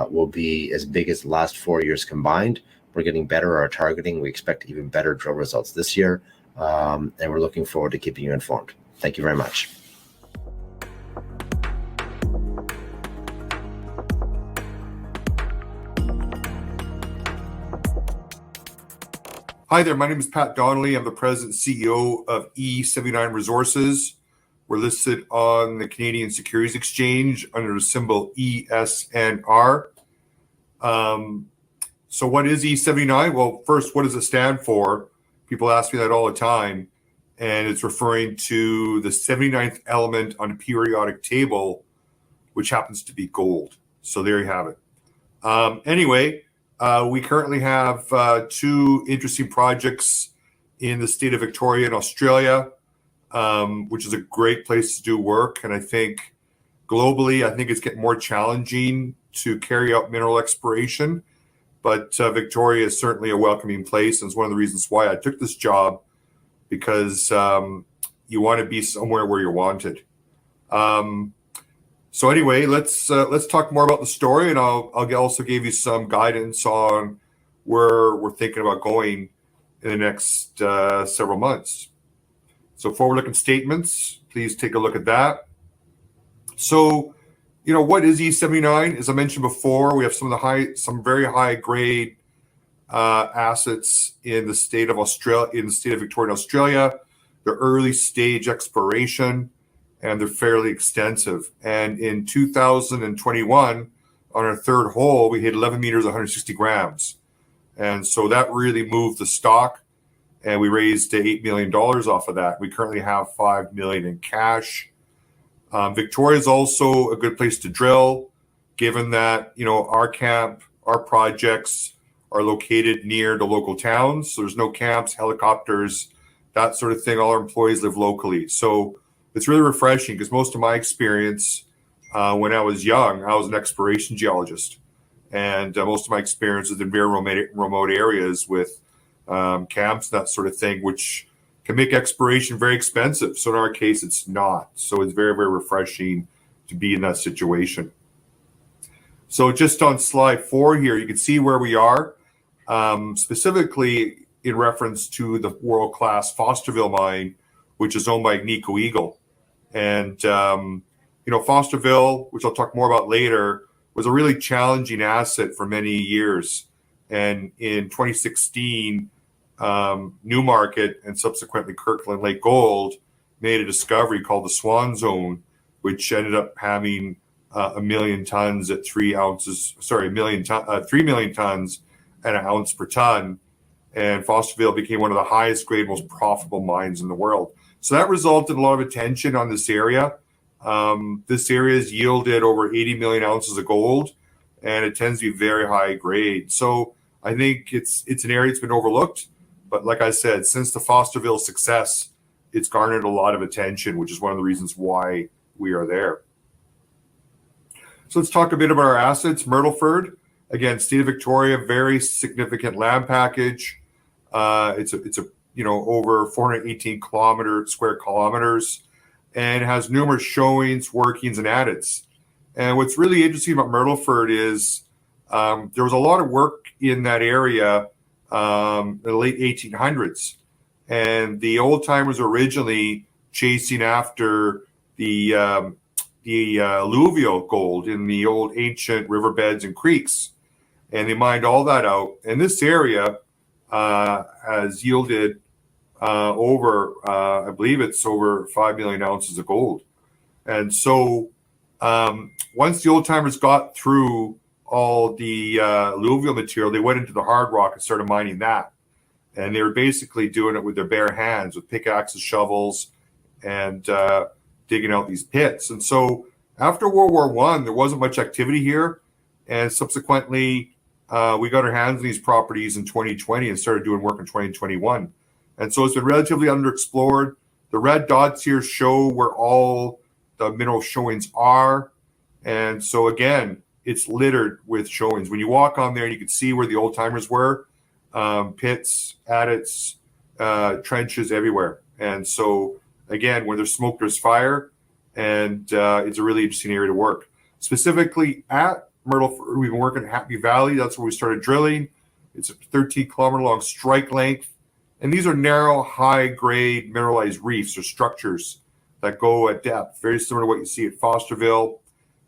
will be as big as the last 4 years combined. We're getting better at our targeting. We expect even better drill results this year. And we're looking forward to keeping you informed. Thank you very much.
Hi there, my name is Pat Donnelly. I'm the President and CEO of E79 Resources. We're listed on the Canadian Securities Exchange under the symbol ESNR. So what is E79? Well, first, what does it stand for? People ask me that all the time, and it's referring to the 79th element on the periodic table, which happens to be gold. So there you have it. Anyway, we currently have 2 interesting projects in the state of Victoria in Australia, which is a great place to do work. And I think globally, I think it's getting more challenging to carry out mineral exploration. But Victoria is certainly a welcoming place, and it's one of the reasons why I took this job, because you want to be somewhere where you're wanted. So anyway, let's talk more about the story, and I'll also give you some guidance on where we're thinking about going in the next several months. So forward-looking statements, please take a look at that. So, what is E79? As I mentioned before, we have some very high grade assets in the state of Australia, in the state of Victoria, Australia. They're early stage exploration, and they're fairly extensive. And in 2021, on our third hole, we hit 11 meters, 160 grams. And so that really moved the stock, and we raised $8 million off of that. We currently have $5 million in cash. Victoria is also a good place to drill, given that, our camp, our projects are located near the local towns. So there's no camps, helicopters, that sort of thing. All our employees live locally. So it's really refreshing, because most of my experience when I was young, I was an exploration geologist. And most of my experience is in very remote areas with camps, that sort of thing, which can make exploration very expensive. So in our case, it's not. So it's very, very refreshing to be in that situation. So just on slide 4 here, you can see where we are, specifically in reference to the world-class Fosterville mine, which is owned by Agnico Eagle. And, Fosterville, which I'll talk more about later, was a really challenging asset for many years. And in 2016, Newmarket and subsequently Kirkland Lake Gold made a discovery called the Swan Zone, which ended up having 1 million tons at 3 ounces. 3 million tons at an ounce per ton. And Fosterville became one of the highest grade, most profitable mines in the world. So that resulted in a lot of attention on this area. This area has yielded over 80 million ounces of gold and it tends to be very high grade. So I think it's an area that's been overlooked. But like I said, since the Fosterville success, it's garnered a lot of attention, which is one of the reasons why we are there. So let's talk a bit about our assets. Myrtleford, again, state of Victoria, very significant land package. It's a over 418 square kilometers, and has numerous showings, workings, and adits. And what's really interesting about Myrtleford is there was a lot of work in that area in the late 1800s. And the old timers originally chasing after the alluvial gold in the old ancient riverbeds and creeks. And they mined all that out. And this area has yielded I believe it's over 5 million ounces of gold. And so once the old timers got through all the alluvial material, they went into the hard rock and started mining that. And they were basically doing it with their bare hands, with pickaxes, shovels, and digging out these pits. And so after World War I, there wasn't much activity here. And subsequently, we got our hands on these properties in 2020 and started doing work in 2021. And so it's been relatively underexplored. The red dots here show where all the mineral showings are. And so again, it's littered with showings. When you walk on there, you can see where the old timers were. Pits, adits, trenches everywhere. And so again, where there's smoke, there's fire, and it's a really interesting area to work. Specifically at Myrtleford, we've been working at Happy Valley. That's where we started drilling. It's a 13-kilometer long strike length. And these are narrow, high-grade mineralized reefs or structures that go at depth, very similar to what you see at Fosterville.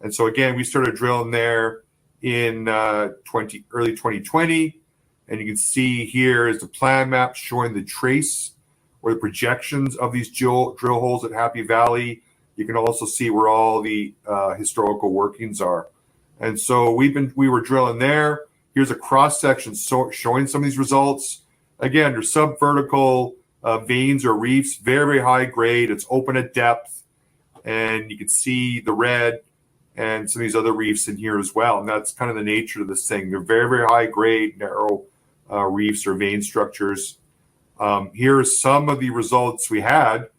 And so again, we started drilling there in early 2020. And you can see here is the plan map showing the trace or the projections of these drill holes at Happy Valley. You can also see where all the historical workings are. And so we were drilling there. Here's a cross section showing some of these results. Again, they're subvertical veins or reefs, very, very high grade. It's open at depth, and you can see the red and some of these other reefs in here as well. And that's kind of the nature of this thing. They're very, very high grade, narrow reefs or vein structures. Here are some of the results we had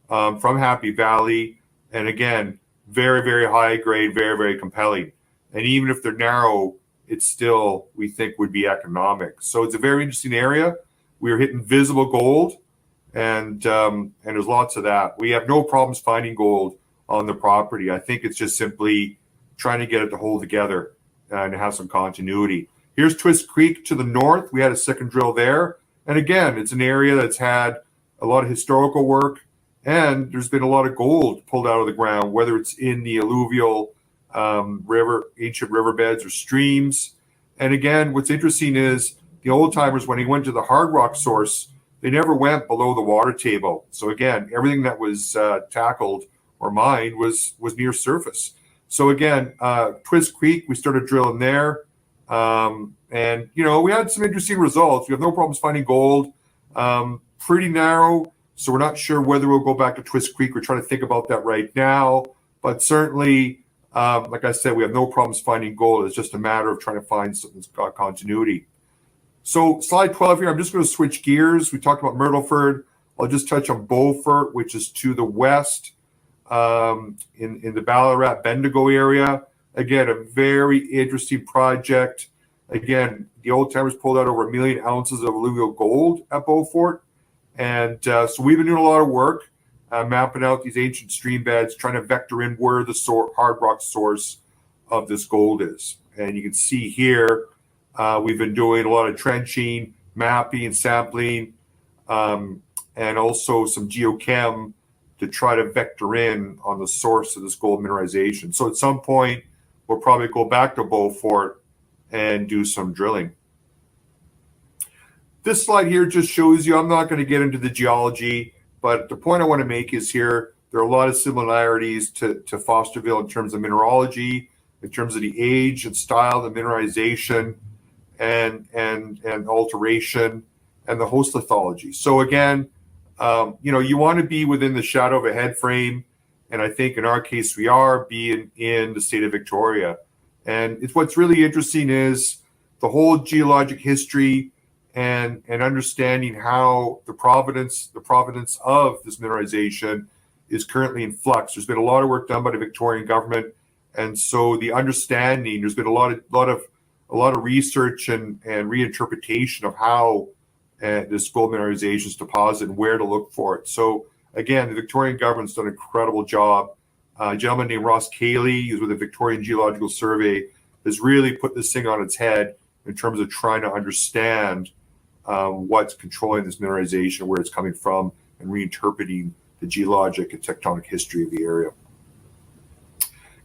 from Happy Valley. And again, very, very high grade, very, very compelling. And even if they're narrow, it's still, we think, would be economic. So it's a very interesting area. We are hitting visible gold, and there's lots of that. We have no problems finding gold on the property. I think it's just simply trying to get it to hold together and have some continuity. Here's Twist Creek to the north. We had a second drill there. And again, it's an area that's had a lot of historical work, and there's been a lot of gold pulled out of the ground, whether it's in the alluvial ancient riverbeds or streams. And again, what's interesting is the old timers, when they went to the hard rock source, they never went below the water table. So again, everything that was tackled or mined was near surface. So again, Twist Creek, we started drilling there. And, we had some interesting results. We have no problems finding gold. Pretty narrow, so we're not sure whether we'll go back to Twist Creek. We're trying to think about that right now. But certainly, like I said, we have no problems finding gold. It's just a matter of trying to find something that's got continuity. So slide 12 here, I'm just going to switch gears. We talked about Myrtleford. I'll just touch on Beaufort, which is to the west in the Ballarat Bendigo area. Again, a very interesting project. Again, the old timers pulled out over 1 million ounces of alluvial gold at Beaufort. And so we've been doing a lot of work mapping out these ancient stream beds, trying to vector in where the hard rock source of this gold is. And you can see here, we've been doing a lot of trenching, mapping, sampling, and also some geochem to try to vector in on the source of this gold mineralization. So at some point, we'll probably go back to Beaufort and do some drilling. This slide here just shows you, I'm not going to get into the geology, but the point I want to make is here, there are a lot of similarities to Fosterville in terms of mineralogy, in terms of the age and style, the mineralization, and alteration, and the host lithology. So again, you want to be within the shadow of a head frame, and I think in our case we are being in the state of Victoria. And it's what's really interesting is the whole geologic history and understanding how the provenance of this mineralization is currently in flux. There's been a lot of work done by the Victorian government, and so the understanding, there's been a lot of research and reinterpretation of how this gold mineralization is deposited and where to look for it. So again, the Victorian government's done an incredible job. A gentleman named Ross Cayley, who's with the Victorian Geological Survey, has really put this thing on its head in terms of trying to understand what's controlling this mineralization, where it's coming from, and reinterpreting the geologic and tectonic history of the area.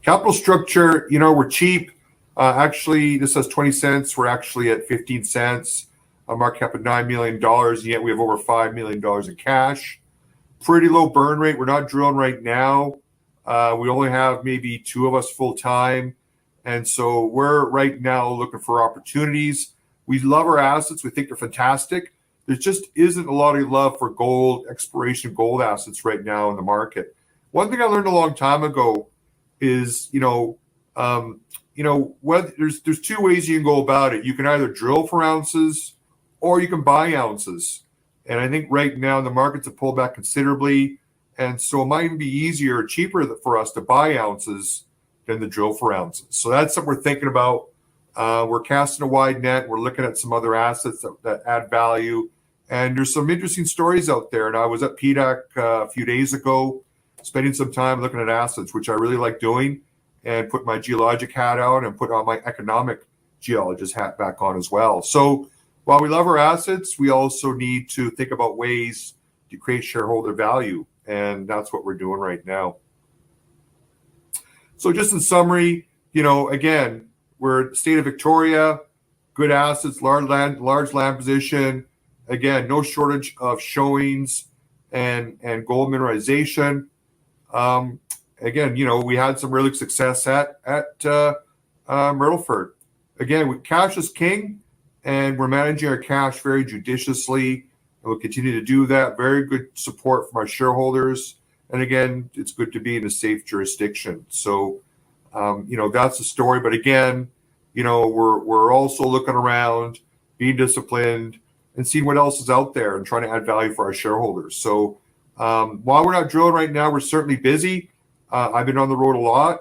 Capital structure, we're cheap. Actually, this says 20 cents. We're actually at 15 cents. A market cap of $9 million, and yet we have over $5 million in cash. Pretty low burn rate. We're not drilling right now. We only have maybe 2 of us full time. And so we're right now looking for opportunities. We love our assets. We think they're fantastic. There just isn't a lot of love for gold, exploration gold assets right now in the market. One thing I learned a long time ago is, whether there's 2 ways you can go about it. You can either drill for ounces or you can buy ounces. And I think right now the markets have pulled back considerably. And so it might even be easier or cheaper for us to buy ounces than to drill for ounces. So that's what we're thinking about. We're casting a wide net. We're looking at some other assets that add value. And there's some interesting stories out there. And I was at PDAC a few days ago, spending some time looking at assets, which I really like doing, and put my geologic hat out and put on my economic geologist hat back on as well. So while we love our assets, we also need to think about ways to create shareholder value. And that's what we're doing right now. So just in summary, again, we're state of Victoria, good assets, large land position. Again, no shortage of showings and gold mineralization. Again, we had some really success at Myrtleford. Again, cash is king, and we're managing our cash very judiciously, and we'll continue to do that. Very good support from our shareholders. And again, it's good to be in a safe jurisdiction. So, that's the story. But again, we're also looking around, being disciplined, and seeing what else is out there and trying to add value for our shareholders. So while we're not drilling right now, we're certainly busy. I've been on the road a lot,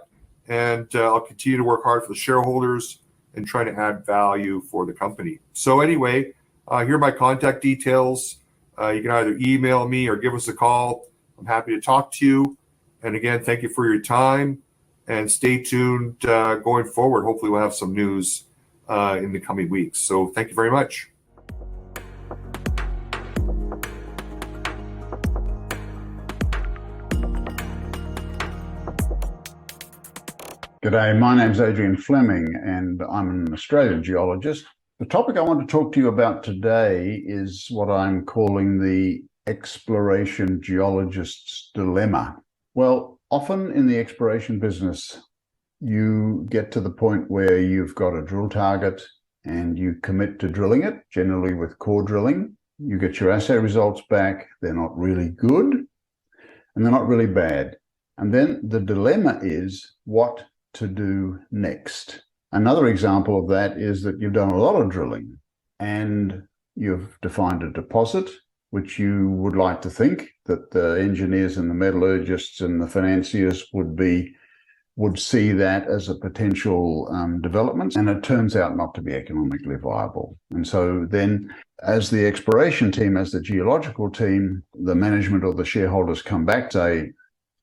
and I'll continue to work hard for the shareholders and trying to add value for the company. So anyway, here are my contact details. You can either email me or give us a call. I'm happy to talk to you. And again, thank you for your time, and stay tuned going forward. Hopefully we'll have some news in the coming weeks. So thank you very much.
G'day, my name's Adrian Fleming and I'm an Australian geologist. The topic I want to talk to you about today is what I'm calling the exploration geologist's dilemma. Well, often in the exploration business, you get to the point where you've got a drill target and you commit to drilling it, generally with core drilling. You get your assay results back. They're not really good and they're not really bad. And then the dilemma is what to do next. Another example of that is that you've done a lot of drilling and you've defined a deposit, which you would like to think that the engineers and the metallurgists and the financiers would see that as a potential development, and it turns out not to be economically viable. And so then as the exploration team, as the geological team, the management or the shareholders come back and say,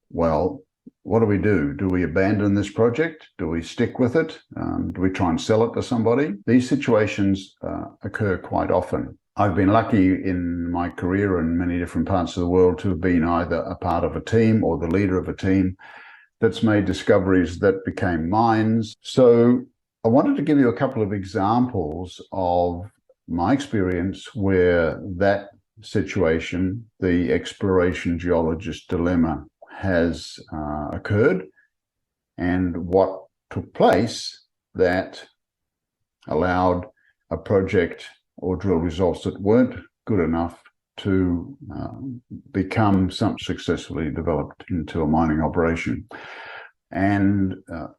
well, what do we do? Do we abandon this project? Do we stick with it? Do we try and sell it to somebody? These situations occur quite often. I've been lucky in my career in many different parts of the world to have been either a part of a team or the leader of a team that's made discoveries that became mines. So I wanted to give you a couple of examples of my experience where that situation, the exploration geologist dilemma, has occurred and what took place that allowed a project or drill results that weren't good enough to become something successfully developed into a mining operation. And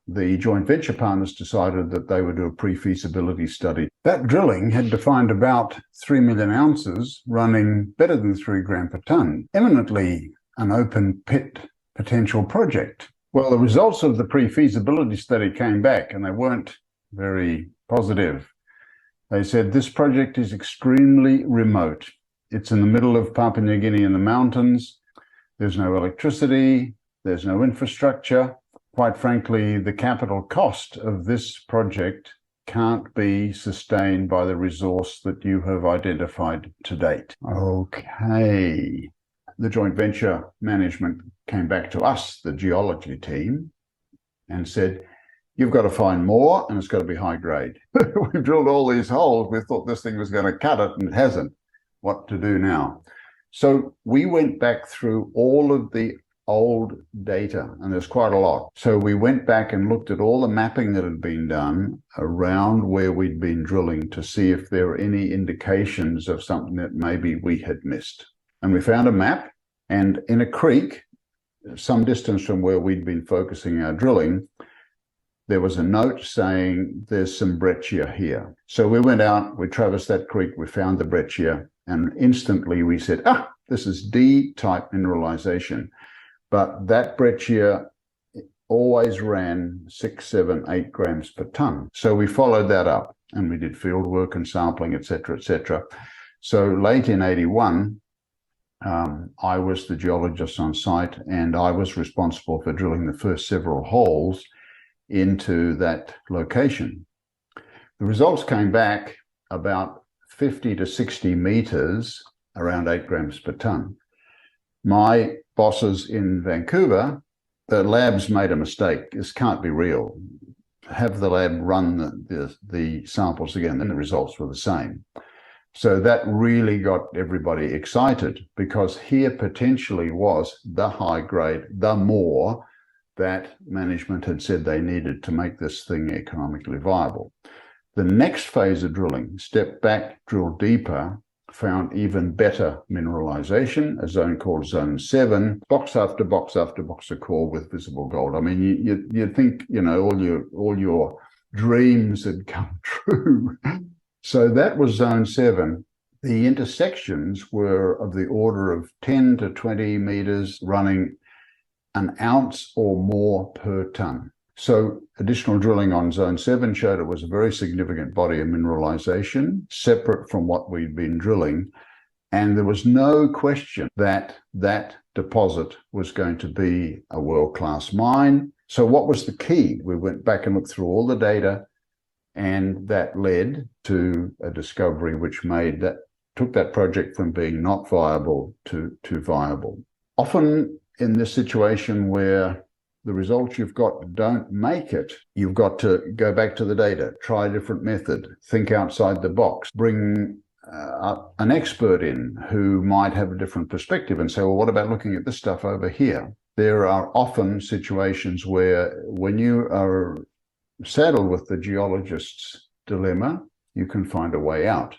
the joint venture partners decided that they would do a pre-feasibility study. That drilling had defined about 3 million ounces running better than 3 grams per ton, eminently an open pit potential project. Well, the results of the pre-feasibility study came back and they weren't very positive. They said this project is extremely remote. It's in the middle of Papua New Guinea in the mountains. There's no electricity. There's no infrastructure. Quite frankly, the capital cost of this project can't be sustained by the resource that you have identified to date. Okay. The joint venture management came back to us, the geology team, and said, you've got to find more and it's got to be high grade. We've drilled all these holes. We thought this thing was going to cut it and it hasn't. What to do now? So we went back through all of the old data, and there's quite a lot. So we went back and looked at all the mapping that had been done around where we'd been drilling to see if there were any indications of something that maybe we had missed. And we found a map, and in a creek, some distance from where we'd been focusing our drilling, there was a note saying there's some breccia here. So we went out, we traversed that creek, we found the breccia, and instantly we said, this is D-type mineralization. But that breccia always ran 6, 7, 8 grams per ton. So we followed that up and we did field work and sampling, et cetera, et cetera. So late in 81, I was the geologist on site and I was responsible for drilling the first several holes into that location. The results came back about 50 to 60 meters, around 8 grams per ton. My bosses in Vancouver, the labs made a mistake. This can't be real. Have the lab run the samples again, and the results were the same. So that really got everybody excited because here potentially was the high grade, the more that management had said they needed to make this thing economically viable. The next phase of drilling, step back, drill deeper, found even better mineralization, a zone called Zone 7, box after box after box of core with visible gold. I mean, you'd think, all your dreams had come true. So that was Zone 7. The intersections were of the order of 10 to 20 meters running an ounce or more per ton. So additional drilling on Zone 7 showed it was a very significant body of mineralization, separate from what we'd been drilling. And there was no question that that deposit was going to be a world-class mine. So what was the key? We went back and looked through all the data, and that led to a discovery which took that project from being not viable to viable. Often in this situation where the results you've got don't make it, you've got to go back to the data, try a different method, think outside the box, bring an expert in who might have a different perspective and say, well, what about looking at this stuff over here? There are often situations where when you are saddled with the geologist's dilemma, you can find a way out.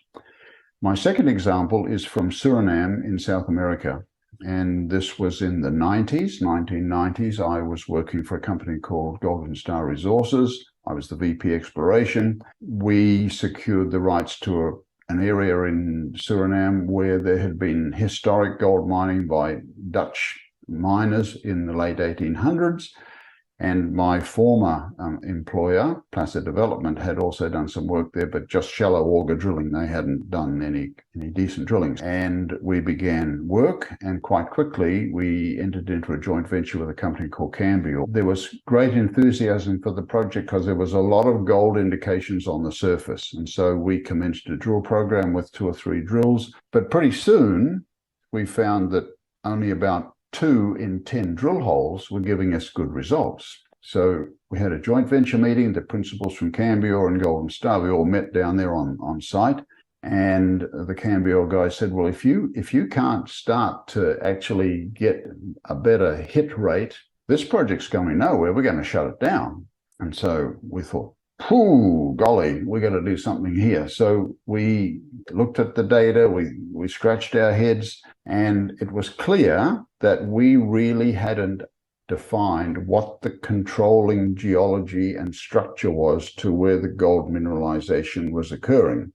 My second example is from Suriname in South America. And this was in the 1990s. I was working for a company called Golden Star Resources. I was the VP Exploration. We secured the rights to an area in Suriname where there had been historic gold mining by Dutch miners in the late 1800s. And my former employer, Placer Development, had also done some work there, but just shallow auger drilling. They hadn't done any decent drilling. And we began work, and quite quickly we entered into a joint venture with a company called Cambio. There was great enthusiasm for the project because there was a lot of gold indications on the surface. And so we commenced a drill program with 2 or 3 drills. But pretty soon we found that only about 2 in 10 drill holes were giving us good results. So we had a joint venture meeting, the principals from Cambio and Golden Star, we all met down there on site. And the Cambio guy said, well, if you can't start to actually get a better hit rate, this project's going nowhere, we're going to shut it down. And so we thought, golly, we're going to do something here. So we looked at the data, we scratched our heads, and it was clear that we really hadn't defined what the controlling geology and structure was to where the gold mineralization was occurring.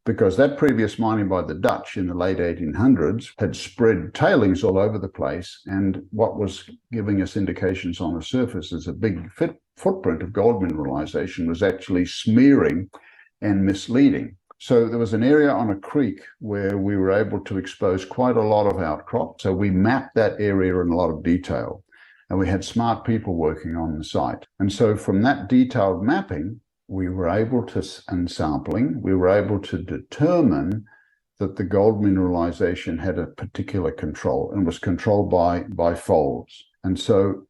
Because that previous mining by the Dutch in the late 1800s had spread tailings all over the place, and what was giving us indications on the surface as a big footprint of gold mineralization was actually smearing and misleading. So there was an area on a creek where we were able to expose quite a lot of outcrop. So we mapped that area in a lot of detail, and we had smart people working on the site. And so from that detailed mapping, we were able to, and sampling, we were able to determine that the gold mineralization had a particular control and was controlled by folds. And so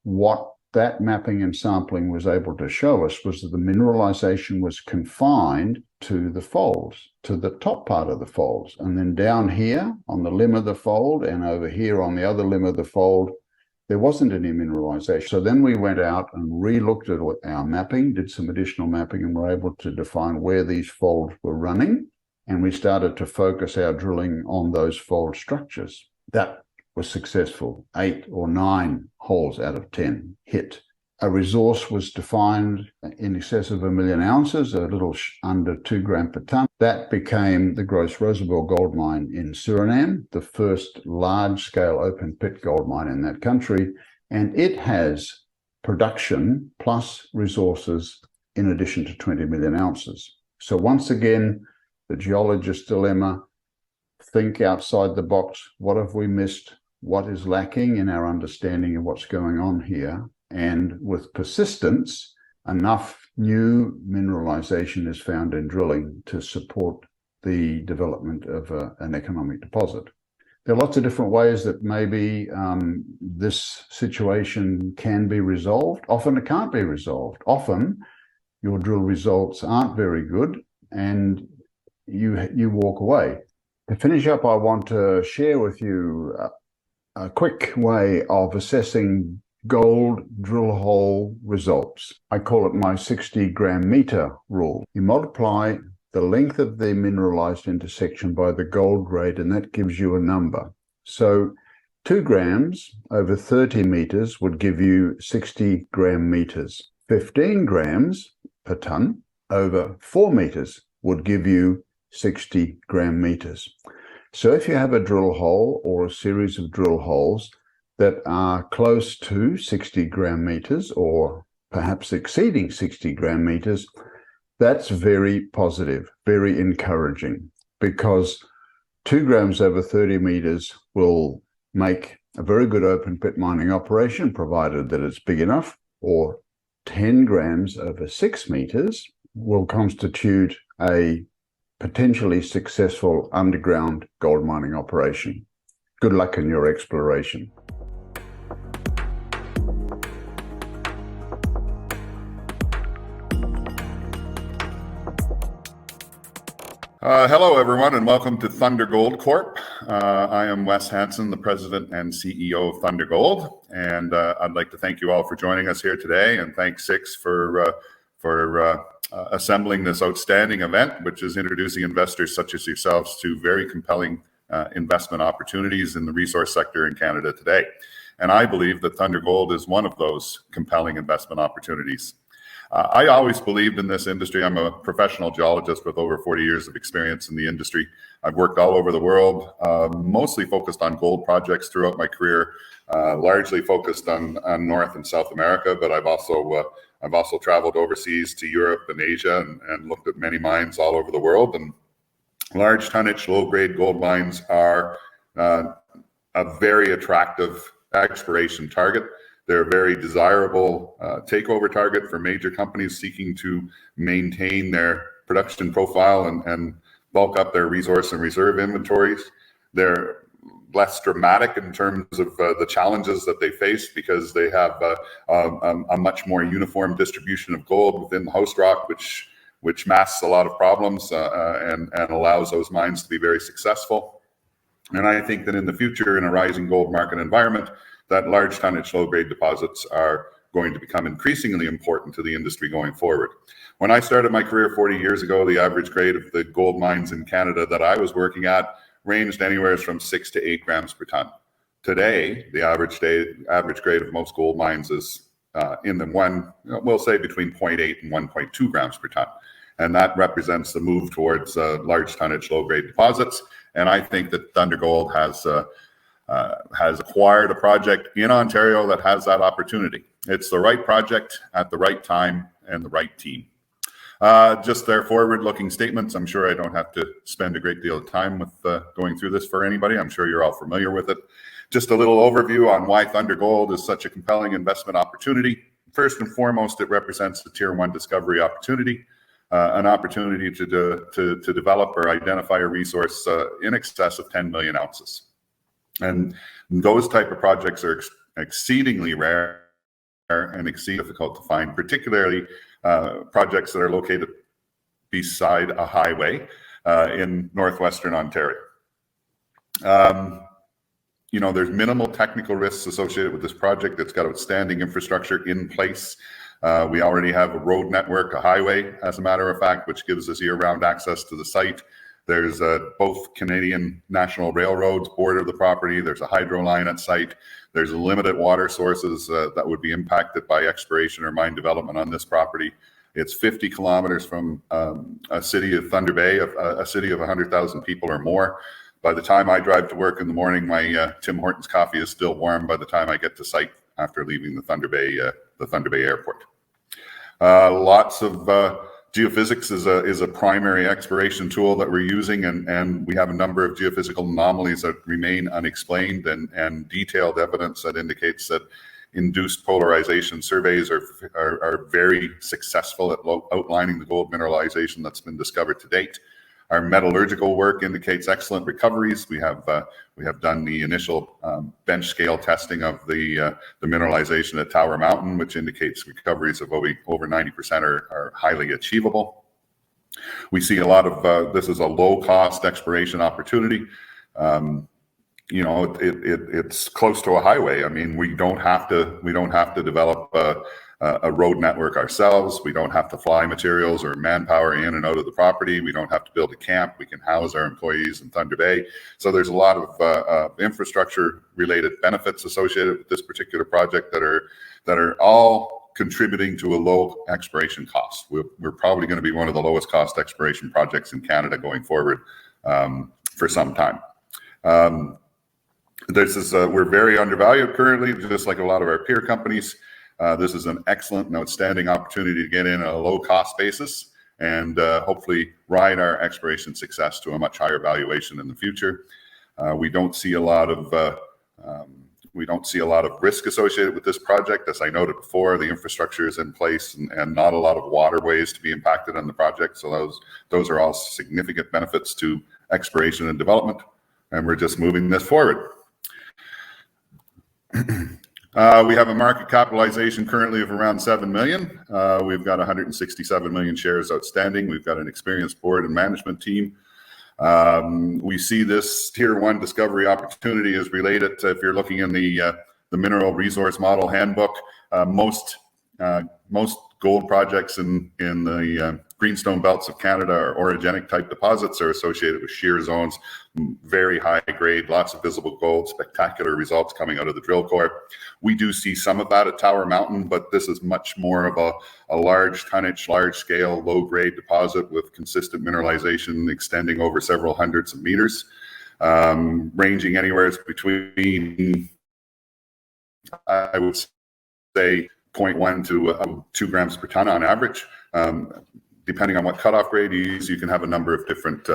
what that mapping and sampling was able to show us was that the mineralization was confined to the folds, to the top part of the folds. And then down here on the limb of the fold and over here on the other limb of the fold, there wasn't any mineralization. So then we went out and re-looked at our mapping, did some additional mapping, and were able to define where these folds were running. And we started to focus our drilling on those fold structures. That was successful. 8 or 9 holes out of 10 hit. A resource was defined in excess of 1 million ounces, a little under 2 grams per ton. That became the Gross Roosevelt gold mine in Suriname, the first large-scale open-pit gold mine in that country. And it has production plus resources in addition to 20 million ounces. So once again, the geologist's dilemma, think outside the box. What have we missed? What is lacking in our understanding of what's going on here? And with persistence, enough new mineralization is found in drilling to support the development of an economic deposit. There are lots of different ways that maybe this situation can be resolved. Often it can't be resolved. Often your drill results aren't very good and you walk away. To finish up, I want to share with you a quick way of assessing gold drill hole results. I call it my 60 gram meter rule. You multiply the length of the mineralized intersection by the gold grade, and that gives you a number. So 2 grams over 30 meters would give you 60 gram meters. 15 grams per ton over 4 meters would give you 60 gram meters. So if you have a drill hole or a series of drill holes that are close to 60 gram meters or perhaps exceeding 60 gram meters, that's very positive, very encouraging, because 2 grams over 30 meters will make a very good open pit mining operation, provided that it's big enough, or 10 grams over 6 meters will constitute a potentially successful underground gold mining operation. Good luck in your exploration.
Hello, everyone, and welcome to Thunder Gold Corp. I am Wes Hansen, the president and CEO of Thunder Gold, and I'd like to thank you all for joining us here today, and thank SIX for assembling this outstanding event, which is introducing investors such as yourselves to very compelling investment opportunities in the resource sector in Canada today. And I believe that Thunder Gold is one of those compelling investment opportunities. I always believed in this industry. I'm a professional geologist with over 40 years of experience in the industry. I've worked all over the world, mostly focused on gold projects throughout my career, largely focused on North and South America, but I've also traveled overseas to Europe and Asia and looked at many mines all over the world. And large tonnage, low-grade gold mines are a very attractive exploration target. They're a very desirable takeover target for major companies seeking to maintain their production profile and bulk up their resource and reserve inventories. They're less dramatic in terms of the challenges that they face because they have a much more uniform distribution of gold within the host rock, which masks a lot of problems and allows those mines to be very successful. And I think that in the future, in a rising gold market environment, that large tonnage, low-grade deposits are going to become increasingly important to the industry going forward. When I started my career 40 years ago, the average grade of the gold mines in Canada that I was working at ranged anywhere from 6 to 8 grams per ton. Today, the average grade of most gold mines is in the we'll say between 0.8 and 1.2 grams per ton. And that represents the move towards large tonnage, low grade deposits. And I think that Thunder Gold has acquired a project in Ontario that has that opportunity. It's the right project at the right time and the right team. Just their forward-looking statements. I'm sure I don't have to spend a great deal of time with going through this for anybody. I'm sure you're all familiar with it. Just a little overview on why Thunder Gold is such a compelling investment opportunity. First and foremost, it represents the Tier 1 discovery opportunity, an opportunity to develop or identify a resource in excess of 10 million ounces. And those type of projects are exceedingly rare and exceedingly difficult to find, particularly projects that are located beside a highway in northwestern Ontario. There's minimal technical risks associated with this project. It's got outstanding infrastructure in place. We already have a road network, a highway, as a matter of fact, which gives us year-round access to the site. There's both Canadian National Railroads border the property. There's a hydro line at site. There's limited water sources that would be impacted by exploration or mine development on this property. It's 50 kilometers from a city of Thunder Bay, a city of 100,000 people or more. By the time I drive to work in the morning, my Tim Hortons coffee is still warm by the time I get to site after leaving the Thunder Bay airport. Lots of geophysics is a primary exploration tool that we're using, and we have a number of geophysical anomalies that remain unexplained, and detailed evidence that indicates that induced polarization surveys are very successful at outlining the gold mineralization that's been discovered to date. Our metallurgical work indicates excellent recoveries. We have done the initial bench scale testing of the mineralization at Tower Mountain, which indicates recoveries of over 90% are highly achievable. We see a lot of this is a low cost exploration opportunity. It's close to a highway. I mean, we don't have to develop a road network ourselves. We don't have to fly materials or manpower in and out of the property. We don't have to build a camp. We can house our employees in Thunder Bay. So there's a lot of infrastructure related benefits associated with this particular project that are all contributing to a low exploration cost. We're probably going to be one of the lowest cost exploration projects in Canada going forward for some time. We're very undervalued currently, just like a lot of our peer companies. This is an excellent and outstanding opportunity to get in at a low cost basis and hopefully ride our exploration success to a much higher valuation in the future. We don't see a lot of risk associated with this project. As I noted before, the infrastructure is in place and not a lot of waterways to be impacted on the project. So those are all significant benefits to exploration and development, and we're just moving this forward. We have a market capitalization currently of around 7 million. We've got 167 million shares outstanding. We've got an experienced board and management team. We see this Tier 1 discovery opportunity is related to, if you're looking in the Mineral Resource Model Handbook, most gold projects in the greenstone belts of Canada or orogenic type deposits are associated with shear zones, very high grade, lots of visible gold, spectacular results coming out of the drill core. We do see some of that at Tower Mountain, but this is much more of a large tonnage, large scale, low grade deposit with consistent mineralization extending over several hundreds of meters, ranging anywhere between, I would say, 0.1 to 2 grams per ton on average. Depending on what cutoff grade you use, you can have a number of different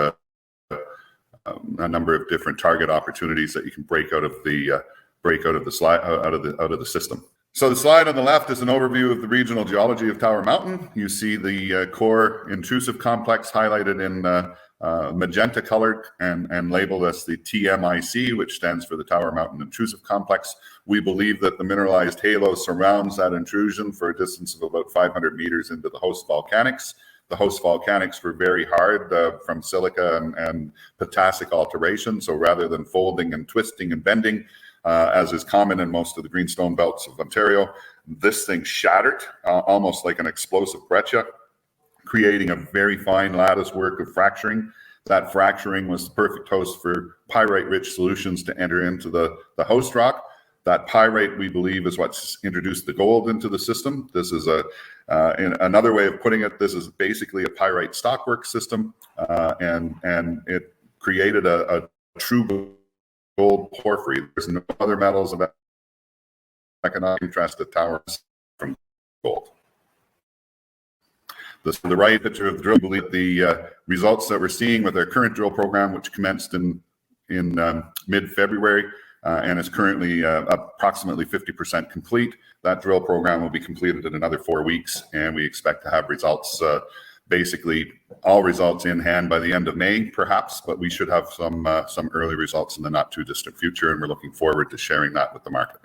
target opportunities that you can break out of the system. So the slide on the left is an overview of the regional geology of Tower Mountain. You see the core intrusive complex highlighted in magenta colored and labeled as the TMIC, which stands for the Tower Mountain Intrusive Complex. We believe that the mineralized halo surrounds that intrusion for a distance of about 500 meters into the host volcanics. The host volcanics were very hard from silica and potassic alteration. So rather than folding and twisting and bending, as is common in most of the greenstone belts of Ontario, this thing shattered almost like an explosive breccia, creating a very fine lattice work of fracturing That fracturing was the perfect host for pyrite-rich solutions to enter into the host rock. That pyrite, we believe, is what's introduced the gold into the system. This is in another way of putting it, this is basically a pyrite stockwork system, and it created a true gold porphyry. There's no other metals of economic interest that towers from gold. The right picture of the drill, believe the results that we're seeing with our current drill program, which commenced in mid-February, and is currently approximately 50% complete. That drill program will be completed in another 4 weeks, and we expect to have results, basically all results in hand by the end of May, perhaps, but we should have some early results in the not too distant future, and we're looking forward to sharing that with the market.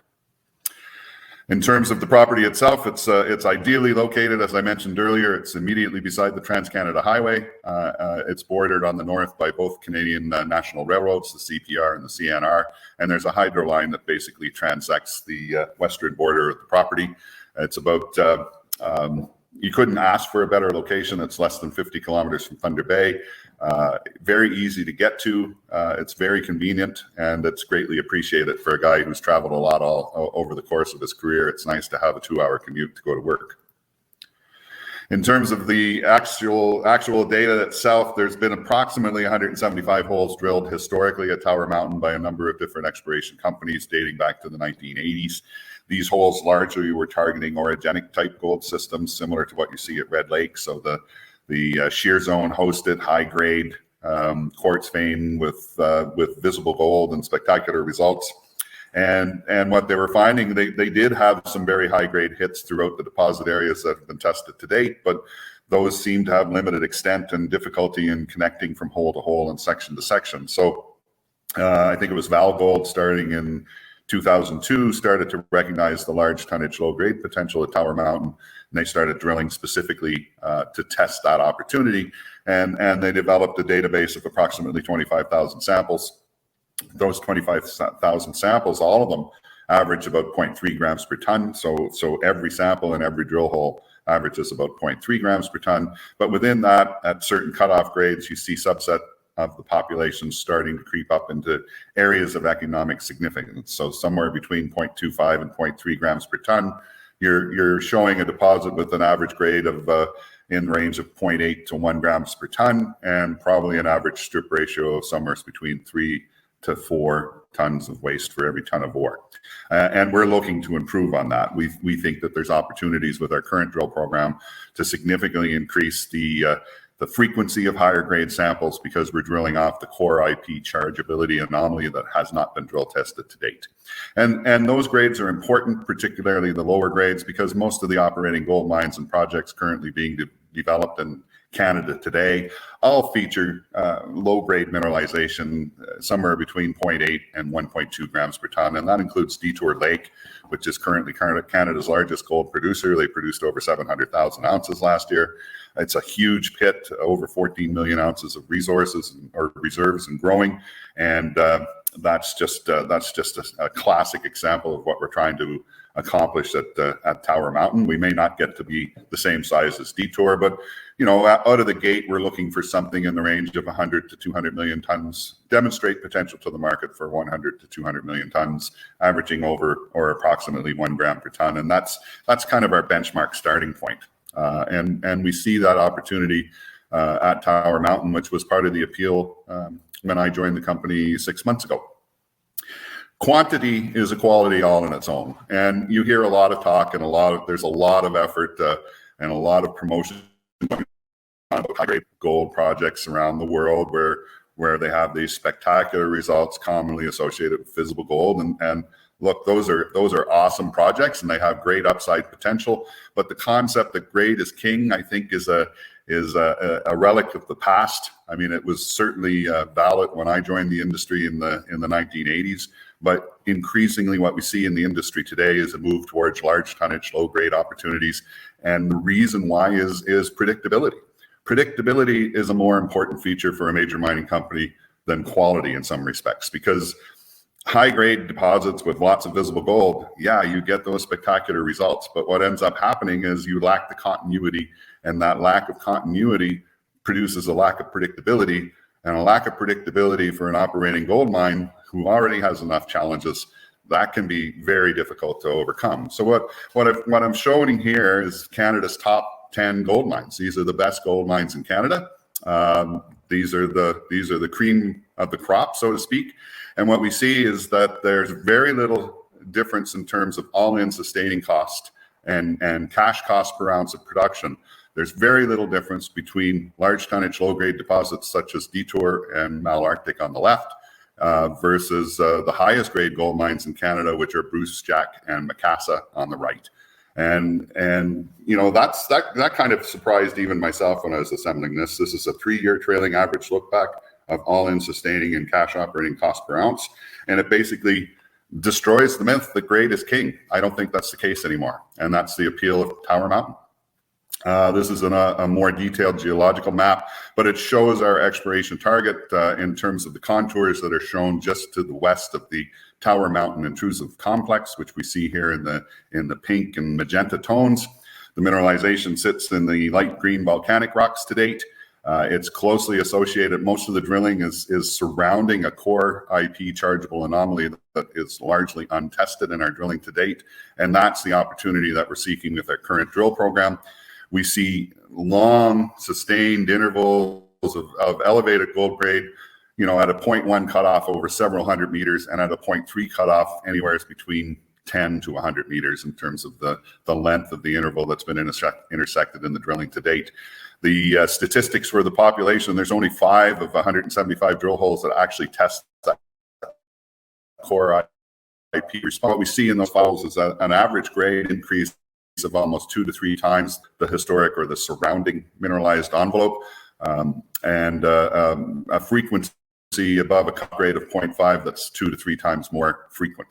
In terms of the property itself, it's ideally located, as I mentioned earlier. It's immediately beside the Trans-Canada Highway. It's bordered on the north by both Canadian national railroads, the CPR and the CNR, and there's a hydro line that basically transects the western border of the property. It's about, you couldn't ask for a better location. It's less than 50 kilometers from Thunder Bay. Very easy to get to. It's very convenient, and it's greatly appreciated for a guy who's traveled a lot all over the course of his career. It's nice to have a 2-hour commute to go to work. In terms of the actual data itself, there's been approximately 175 holes drilled historically at Tower Mountain by a number of different exploration companies dating back to the 1980s. These holes largely were targeting orogenic type gold systems, similar to what you see at Red Lake. So the shear zone hosted high grade quartz vein with visible gold and spectacular results. And what they were finding, they did have some very high grade hits throughout the deposit areas that have been tested to date, but those seem to have limited extent and difficulty in connecting from hole to hole and section to section. So I think it was Val Gold starting in 2002 started to recognize the large tonnage low grade potential at Tower Mountain, and they started drilling specifically to test that opportunity, and they developed a database of approximately 25,000 samples. Those 25,000 samples, all of them average about 0.3 grams per ton. So every sample in every drill hole averages about 0.3 grams per ton. But within that, at certain cutoff grades, you see subset of the population starting to creep up into areas of economic significance. So somewhere between 0.25 and 0.3 grams per ton, you're showing a deposit with an average grade of in the range of 0.8 to 1 grams per ton, and probably an average strip ratio of somewhere between 3 to 4 tons of waste for every ton of ore. And we're looking to improve on that. We think that there's opportunities with our current drill program to significantly increase the frequency of higher grade samples, because we're drilling off the core IP chargeability anomaly that has not been drill tested to date. And those grades are important, particularly the lower grades, because most of the operating gold mines and projects currently being developed in Canada today all feature low-grade mineralization somewhere between 0.8 and 1.2 grams per ton, and that includes Detour Lake, which is currently Canada's largest gold producer. They produced over 700,000 ounces last year. It's a huge pit, over 14 million ounces of resources or reserves and growing, and that's just a classic example of what we're trying to accomplish at Tower Mountain. We may not get to be the same size as Detour, but you know, out of the gate, we're looking for something in the range of 100 to 200 million tons, demonstrate potential to the market for 100 to 200 million tons, averaging over or approximately 1 gram per ton. And that's kind of our benchmark starting point. And we see that opportunity at Tower Mountain, which was part of the appeal when I joined the company 6 months ago. Quantity is a quality all in its own, and you hear a lot of talk and there's a lot of effort and a lot of promotion about high-grade gold projects around the world where they have these spectacular results commonly associated with visible gold. And look, those are awesome projects and they have great upside potential. But the concept that grade is king, I think, is a relic of the past. I mean, it was certainly valid when I joined the industry in the 1980s. But increasingly what we see in the industry today is a move towards large tonnage, low grade opportunities. And the reason why is predictability. Predictability is a more important feature for a major mining company than quality in some respects, because high grade deposits with lots of visible gold, yeah, you get those spectacular results. But what ends up happening is you lack the continuity, and that lack of continuity produces a lack of predictability, and a lack of predictability for an operating gold mine who already has enough challenges, that can be very difficult to overcome. So what I'm showing here is Canada's top 10 gold mines. These are the best gold mines in Canada. These are the cream of the crop, so to speak. And what we see is that there's very little difference in terms of all-in sustaining cost and cash cost per ounce of production. There's very little difference between large tonnage, low-grade deposits such as Detour and Malarctic on the left versus the highest grade gold mines in Canada, which are Bruce, Jack, and Macassa on the right. And you know, that kind of surprised even myself when I was assembling this. This is a 3-year trailing average look back of all-in sustaining and cash operating cost per ounce, and it basically destroys the myth that grade is king. I don't think that's the case anymore, and that's the appeal of Tower Mountain. This is a more detailed geological map, but it shows our exploration target in terms of the contours that are shown just to the west of the Tower Mountain intrusive complex, which we see here in the pink and magenta tones. The mineralization sits in the light green volcanic rocks to date. It's closely associated. Most of the drilling is surrounding a core IP chargeable anomaly that is largely untested in our drilling to date, and that's the opportunity that we're seeking with our current drill program. We see long, sustained intervals of elevated gold grade, you know, at a 0.1 cutoff over several hundred meters, and at a 0.3 cutoff anywhere between 10 to 100 meters in terms of the length of the interval that's been intersected in the drilling to date. The statistics for the population, there's only 5 of 175 drill holes that actually test that core IP response. What we see in those files is an average grade increase of almost 2 to 3 times the historic or the surrounding mineralized envelope, and a frequency above a cut grade of 0.5 that's 2 to 3 times more frequent.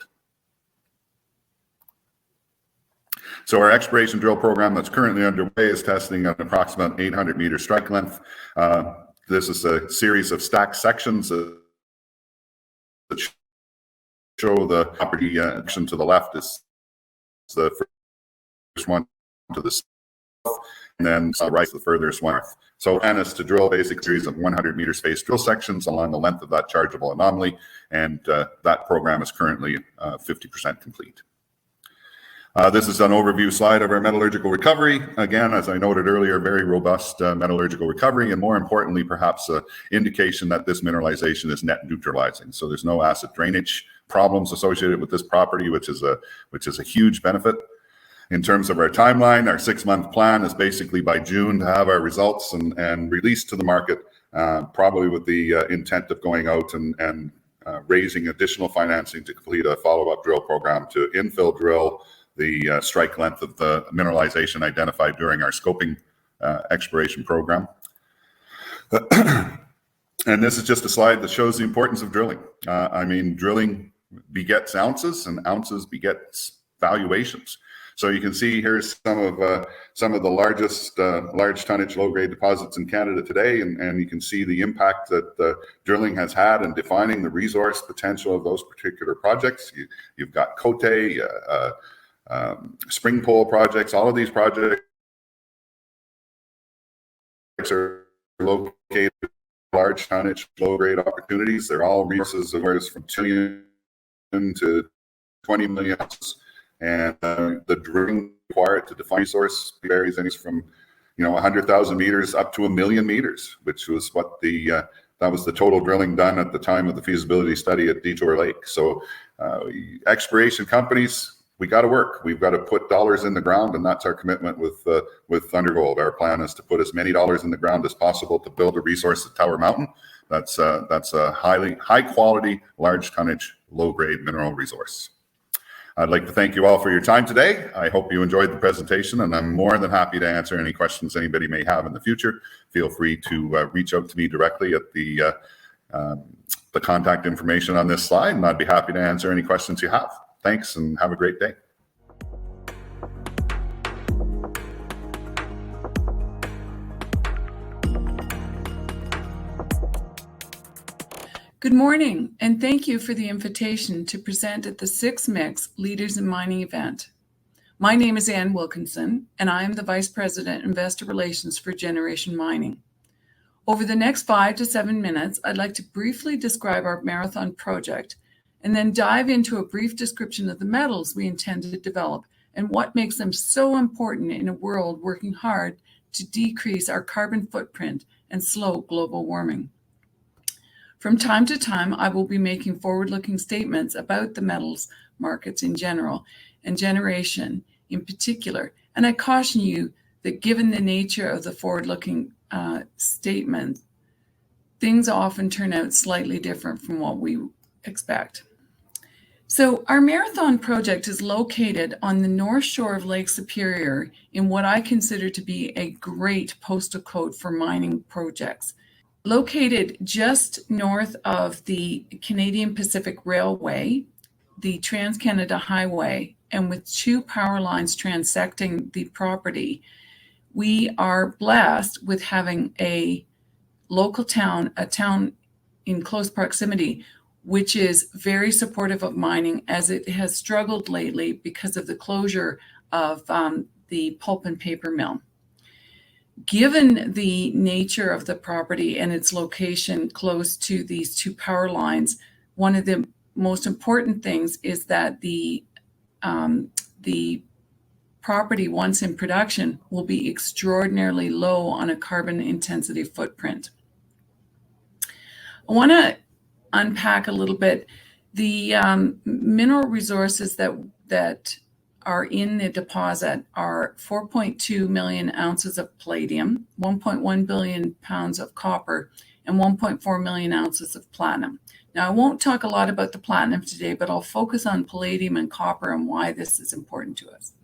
So our exploration drill program that's currently underway is testing an approximate 800 meter strike length. This is a series of stacked sections that show the property section to the left is the first one to the south, and then to the right is the furthest one north. So plan is to drill basic series of 100 meter spaced drill sections along the length of that chargeable anomaly, and that program is currently 50% complete. This is an overview slide of our metallurgical recovery. Again, as I noted earlier, very robust metallurgical recovery, and more importantly, perhaps an indication that this mineralization is net neutralizing. So there's no acid drainage problems associated with this property, which is a huge benefit. In terms of our timeline, our 6-month plan is basically by June to have our results and released to the market, probably with the intent of going out and raising additional financing to complete a follow-up drill program to infill drill the strike length of the mineralization identified during our scoping exploration program. And this is just a slide that shows the importance of drilling. I mean, drilling begets ounces, and ounces begets valuations. So you can see here's some of the largest large tonnage, low grade deposits in Canada today, and you can see the impact that the drilling has had in defining the resource potential of those particular projects. You've got Cote, Spring Pole projects. All of these projects are located large tonnage, low grade opportunities. They're all resources of from 2 million to 20 million ounces. And the drilling required to define resource varies from 100,000 meters up to 1 million meters, which was what that was the total drilling done at the time of the feasibility study at Detour Lake. So exploration companies, we got to work. We've got to put dollars in the ground, and that's our commitment with Thunder Gold. Our plan is to put as many dollars in the ground as possible to build a resource at Tower Mountain. That's a high quality, large tonnage, low grade mineral resource. I'd like to thank you all for your time today. I hope you enjoyed the presentation, and I'm more than happy to answer any questions anybody may have in the future. Feel free to reach out to me directly at the contact information on this slide, and I'd be happy to answer any questions you have. Thanks, and have a great day.
Good morning, and thank you for the invitation to present at the 6 Mix Leaders in Mining event. My name is Ann Wilkinson, and I am the Vice President, Investor Relations for Generation Mining. Over the next 5 to 7 minutes, I'd like to briefly describe our marathon project and then dive into a brief description of the metals we intend to develop and what makes them so important in a world working hard to decrease our carbon footprint and slow global warming. From time to time, I will be making forward-looking statements about the metals markets in general and generation in particular, and I caution you that given the nature of the forward-looking statement, things often turn out slightly different from what we expect. So our marathon project is located on the north shore of Lake Superior in what I consider to be a great postal code for mining projects. Located just north of the Canadian Pacific Railway, the Trans-Canada Highway, and with 2 power lines transecting the property, we are blessed with having a local town, a town in close proximity, which is very supportive of mining as it has struggled lately because of the closure of the pulp and paper mill. Given the nature of the property and its location close to these 2 power lines, one of the most important things is that the property, once in production, will be extraordinarily low on a carbon intensity footprint. I want to unpack a little bit the mineral resources that are in the deposit are 4.2 million ounces of palladium, 1.1 billion pounds of copper, and 1.4 million ounces of platinum. Now, I won't talk a lot about the platinum today, but I'll focus on palladium and copper and why this is important to us.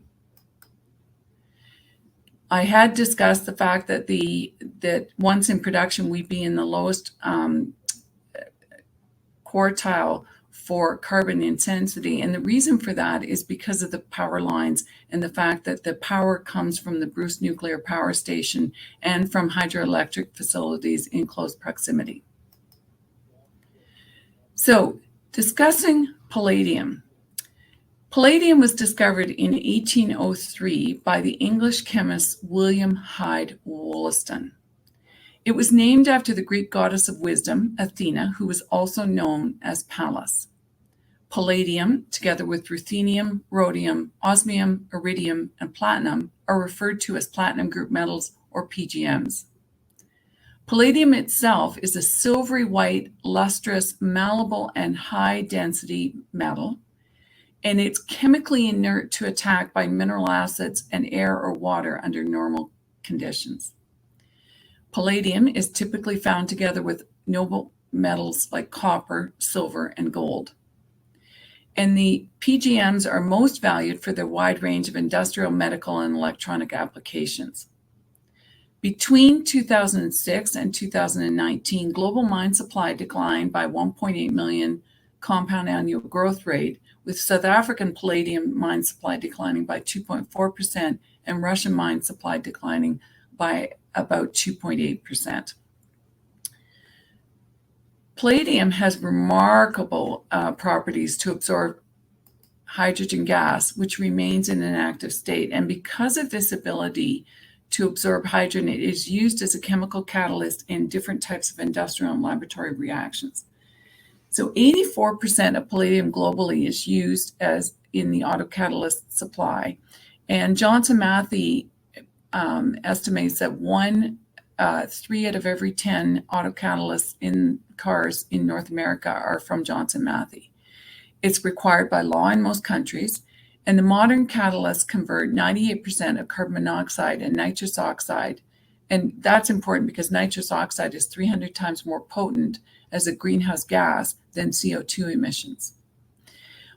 I had discussed the fact that that once in production, we'd be in the lowest quartile for carbon intensity. And the reason for that is because of the power lines and the fact that the power comes from the Bruce Nuclear Power Station and from hydroelectric facilities in close proximity. So, discussing palladium. Palladium was discovered in 1803 by the English chemist William Hyde Wollaston. It was named after the Greek goddess of wisdom, Athena, who was also known as Pallas. Palladium, together with ruthenium, rhodium, osmium, iridium, and platinum, are referred to as platinum group metals or PGMs. Palladium itself is a silvery white, lustrous, malleable, and high-density metal, and it's chemically inert to attack by mineral acids and air or water under normal conditions. Palladium is typically found together with noble metals like copper, silver, and gold. And the PGMs are most valued for their wide range of industrial, medical, and electronic applications. Between 2006 and 2019, global mine supply declined by 1.8 million compound annual growth rate, with South African palladium mine supply declining by 2.4% and Russian mine supply declining by about 2.8%. Palladium has remarkable properties to absorb hydrogen gas, which remains in an active state. And because of this ability to absorb hydrogen, it is used as a chemical catalyst in different types of industrial and laboratory reactions. So 84% of palladium globally is used as in the autocatalyst supply. And Johnson Matthey estimates that 3 out of every 10 autocatalysts in cars in North America are from Johnson Matthey. It's required by law in most countries, and the modern catalysts convert 98% of carbon monoxide and nitrous oxide. And that's important because nitrous oxide is 300 times more potent as a greenhouse gas than CO2 emissions.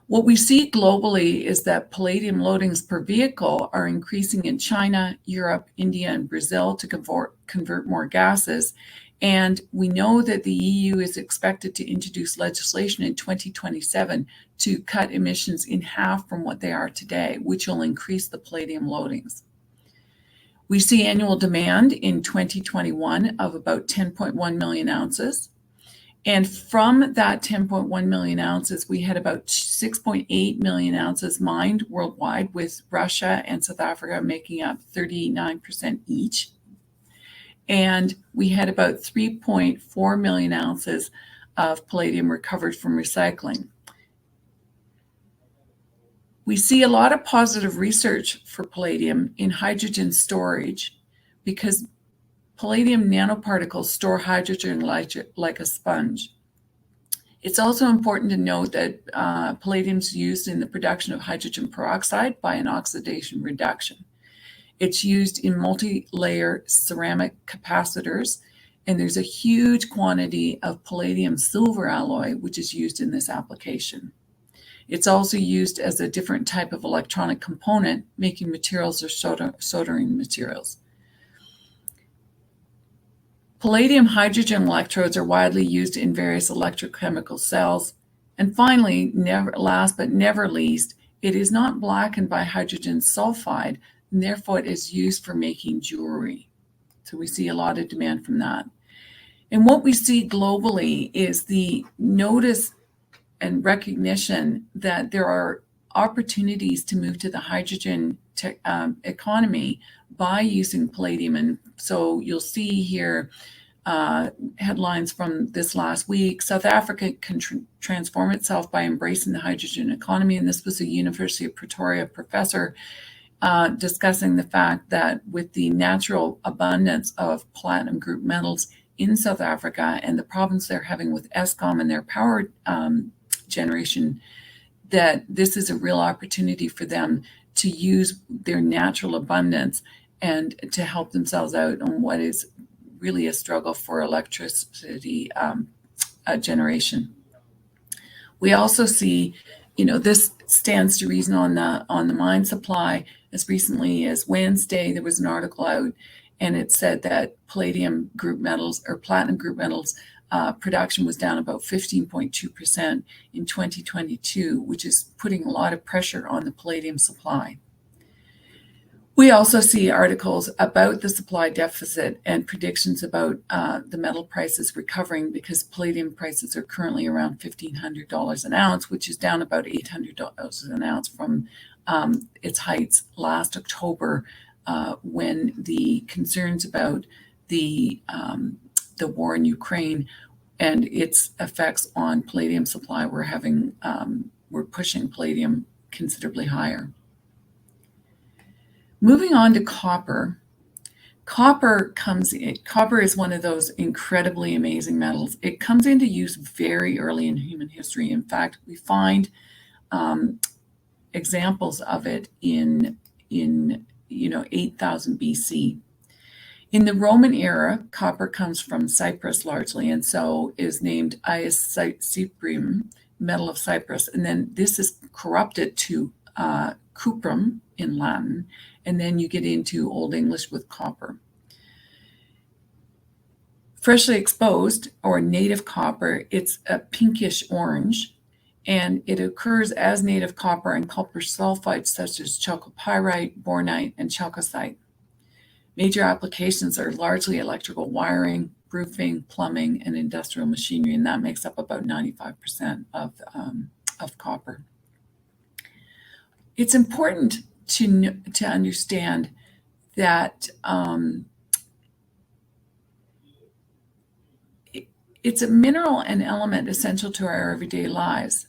What we see globally is that palladium loadings per vehicle are increasing in China, Europe, India, and Brazil to convert more gases. And we know that the EU is expected to introduce legislation in 2027 to cut emissions in half from what they are today, which will increase the palladium loadings. We see annual demand in 2021 of about 10.1 million ounces. And from that 10.1 million ounces, we had about 6.8 million ounces mined worldwide, with Russia and South Africa making up 39% each. And we had about 3.4 million ounces of palladium recovered from recycling. We see a lot of positive research for palladium in hydrogen storage because palladium nanoparticles store hydrogen like a sponge. It's also important to note that palladium is used in the production of hydrogen peroxide by an oxidation reduction. It's used in multi-layer ceramic capacitors, and there's a huge quantity of palladium silver alloy, which is used in this application. It's also used as a different type of electronic component, making materials or soldering materials. Palladium hydrogen electrodes are widely used in various electrochemical cells. And finally, last but never least, it is not blackened by hydrogen sulfide, and therefore it is used for making jewelry. So we see a lot of demand from that. And what we see globally is the notice and recognition that there are opportunities to move to the hydrogen economy by using palladium. And so you'll see here headlines from this last week. South Africa can transform itself by embracing the hydrogen economy. And this was a University of Pretoria professor discussing the fact that with the natural abundance of platinum group metals in South Africa and the problems they're having with Eskom and their power generation, that this is a real opportunity for them to use their natural abundance and to help themselves out on what is really a struggle for electricity generation. We also see, this stands to reason on the mine supply. As recently as Wednesday, there was an article out, and it said that palladium group metals or platinum group metals production was down about 15.2% in 2022, which is putting a lot of pressure on the palladium supply. We also see articles about the supply deficit and predictions about the metal prices recovering because palladium prices are currently around $1,500 an ounce, which is down about $800 an ounce from its heights last October when the concerns about the war in Ukraine and its effects on palladium supply were pushing palladium considerably higher. Moving on to copper. Copper is one of those incredibly amazing metals. It comes into use very early in human history. In fact, we find examples of it in 8000 BC. In the Roman era, copper comes from Cyprus largely, and so is named Cyprium, metal of Cyprus. And then this is corrupted to cuprum in Latin, and then you get into Old English with copper. Freshly exposed or native copper, it's a pinkish orange, and it occurs as native copper and copper sulfides such as chalcopyrite, bornite, and chalcocite. Major applications are largely electrical wiring, roofing, plumbing, and industrial machinery, and that makes up about 95% of copper. It's important to understand that it's a mineral and element essential to our everyday lives.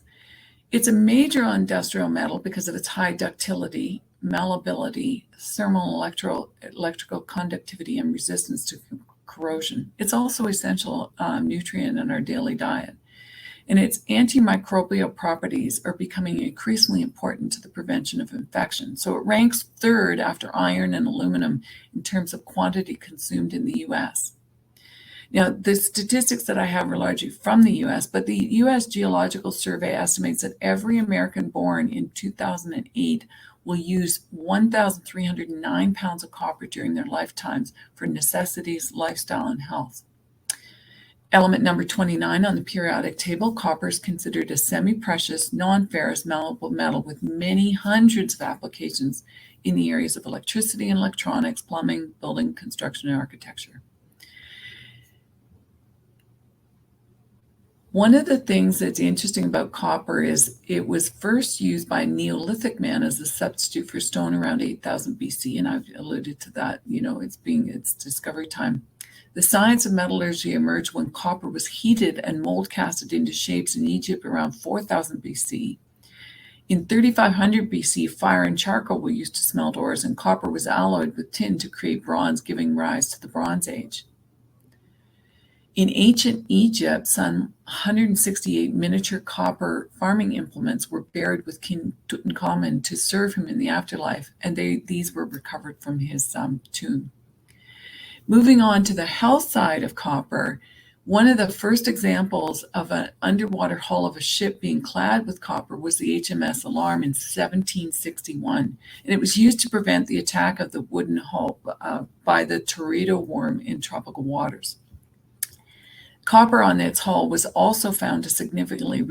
It's a major industrial metal because of its high ductility, malleability, thermal electrical conductivity, and resistance to corrosion. It's also essential nutrient in our daily diet. And its antimicrobial properties are becoming increasingly important to the prevention of infection. So it ranks third after iron and aluminum in terms of quantity consumed in the US. Now, the statistics that I have are largely from the US, but the US Geological Survey estimates that every American born in 2008 will use 1,309 pounds of copper during their lifetimes for necessities, lifestyle, and health. Element number 29 on the periodic table, copper is considered a semi-precious, non-ferrous, malleable metal with many hundreds of applications in the areas of electricity and electronics, plumbing, building, construction, and architecture. One of the things that's interesting about copper is it was first used by Neolithic man as a substitute for stone around 8000 BC, and I've alluded to that, its discovery time. The science of metallurgy emerged when copper was heated and mold casted into shapes in Egypt around 4000 BC. In 3500 BC, fire and charcoal were used to smelt ores, and copper was alloyed with tin to create bronze, giving rise to the Bronze Age. In ancient Egypt, some 168 miniature copper farming implements were buried with King Tutankhamun to serve him in the afterlife, and these were recovered from his tomb. Moving on to the health side of copper, one of the first examples of an underwater hull of a ship being clad with copper was the HMS Alarm in 1761, and it was used to prevent the attack of the wooden hull by the teredo worm in tropical waters. Copper on its hull was also found to significantly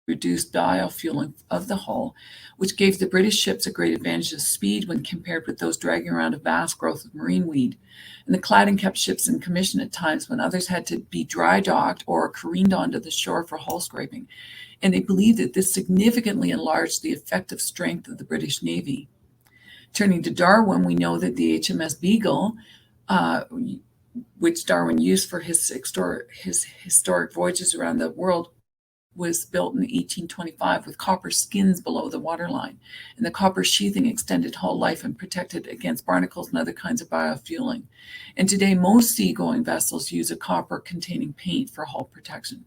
reduce dial fueling of the hull, which gave the British ships a great advantage of speed when compared with those dragging around a vast growth of marine weed. And the cladding kept ships in commission at times when others had to be dry docked or careened onto the shore for hull scraping. And they believed that this significantly enlarged the effective strength of the British Navy. Turning to Darwin, we know that the HMS Beagle, which Darwin used for his historic voyages around the world, was built in 1825 with copper skins below the waterline. And the copper sheathing extended hull life and protected against barnacles and other kinds of biofueling. And today, most seagoing vessels use a copper-containing paint for hull protection.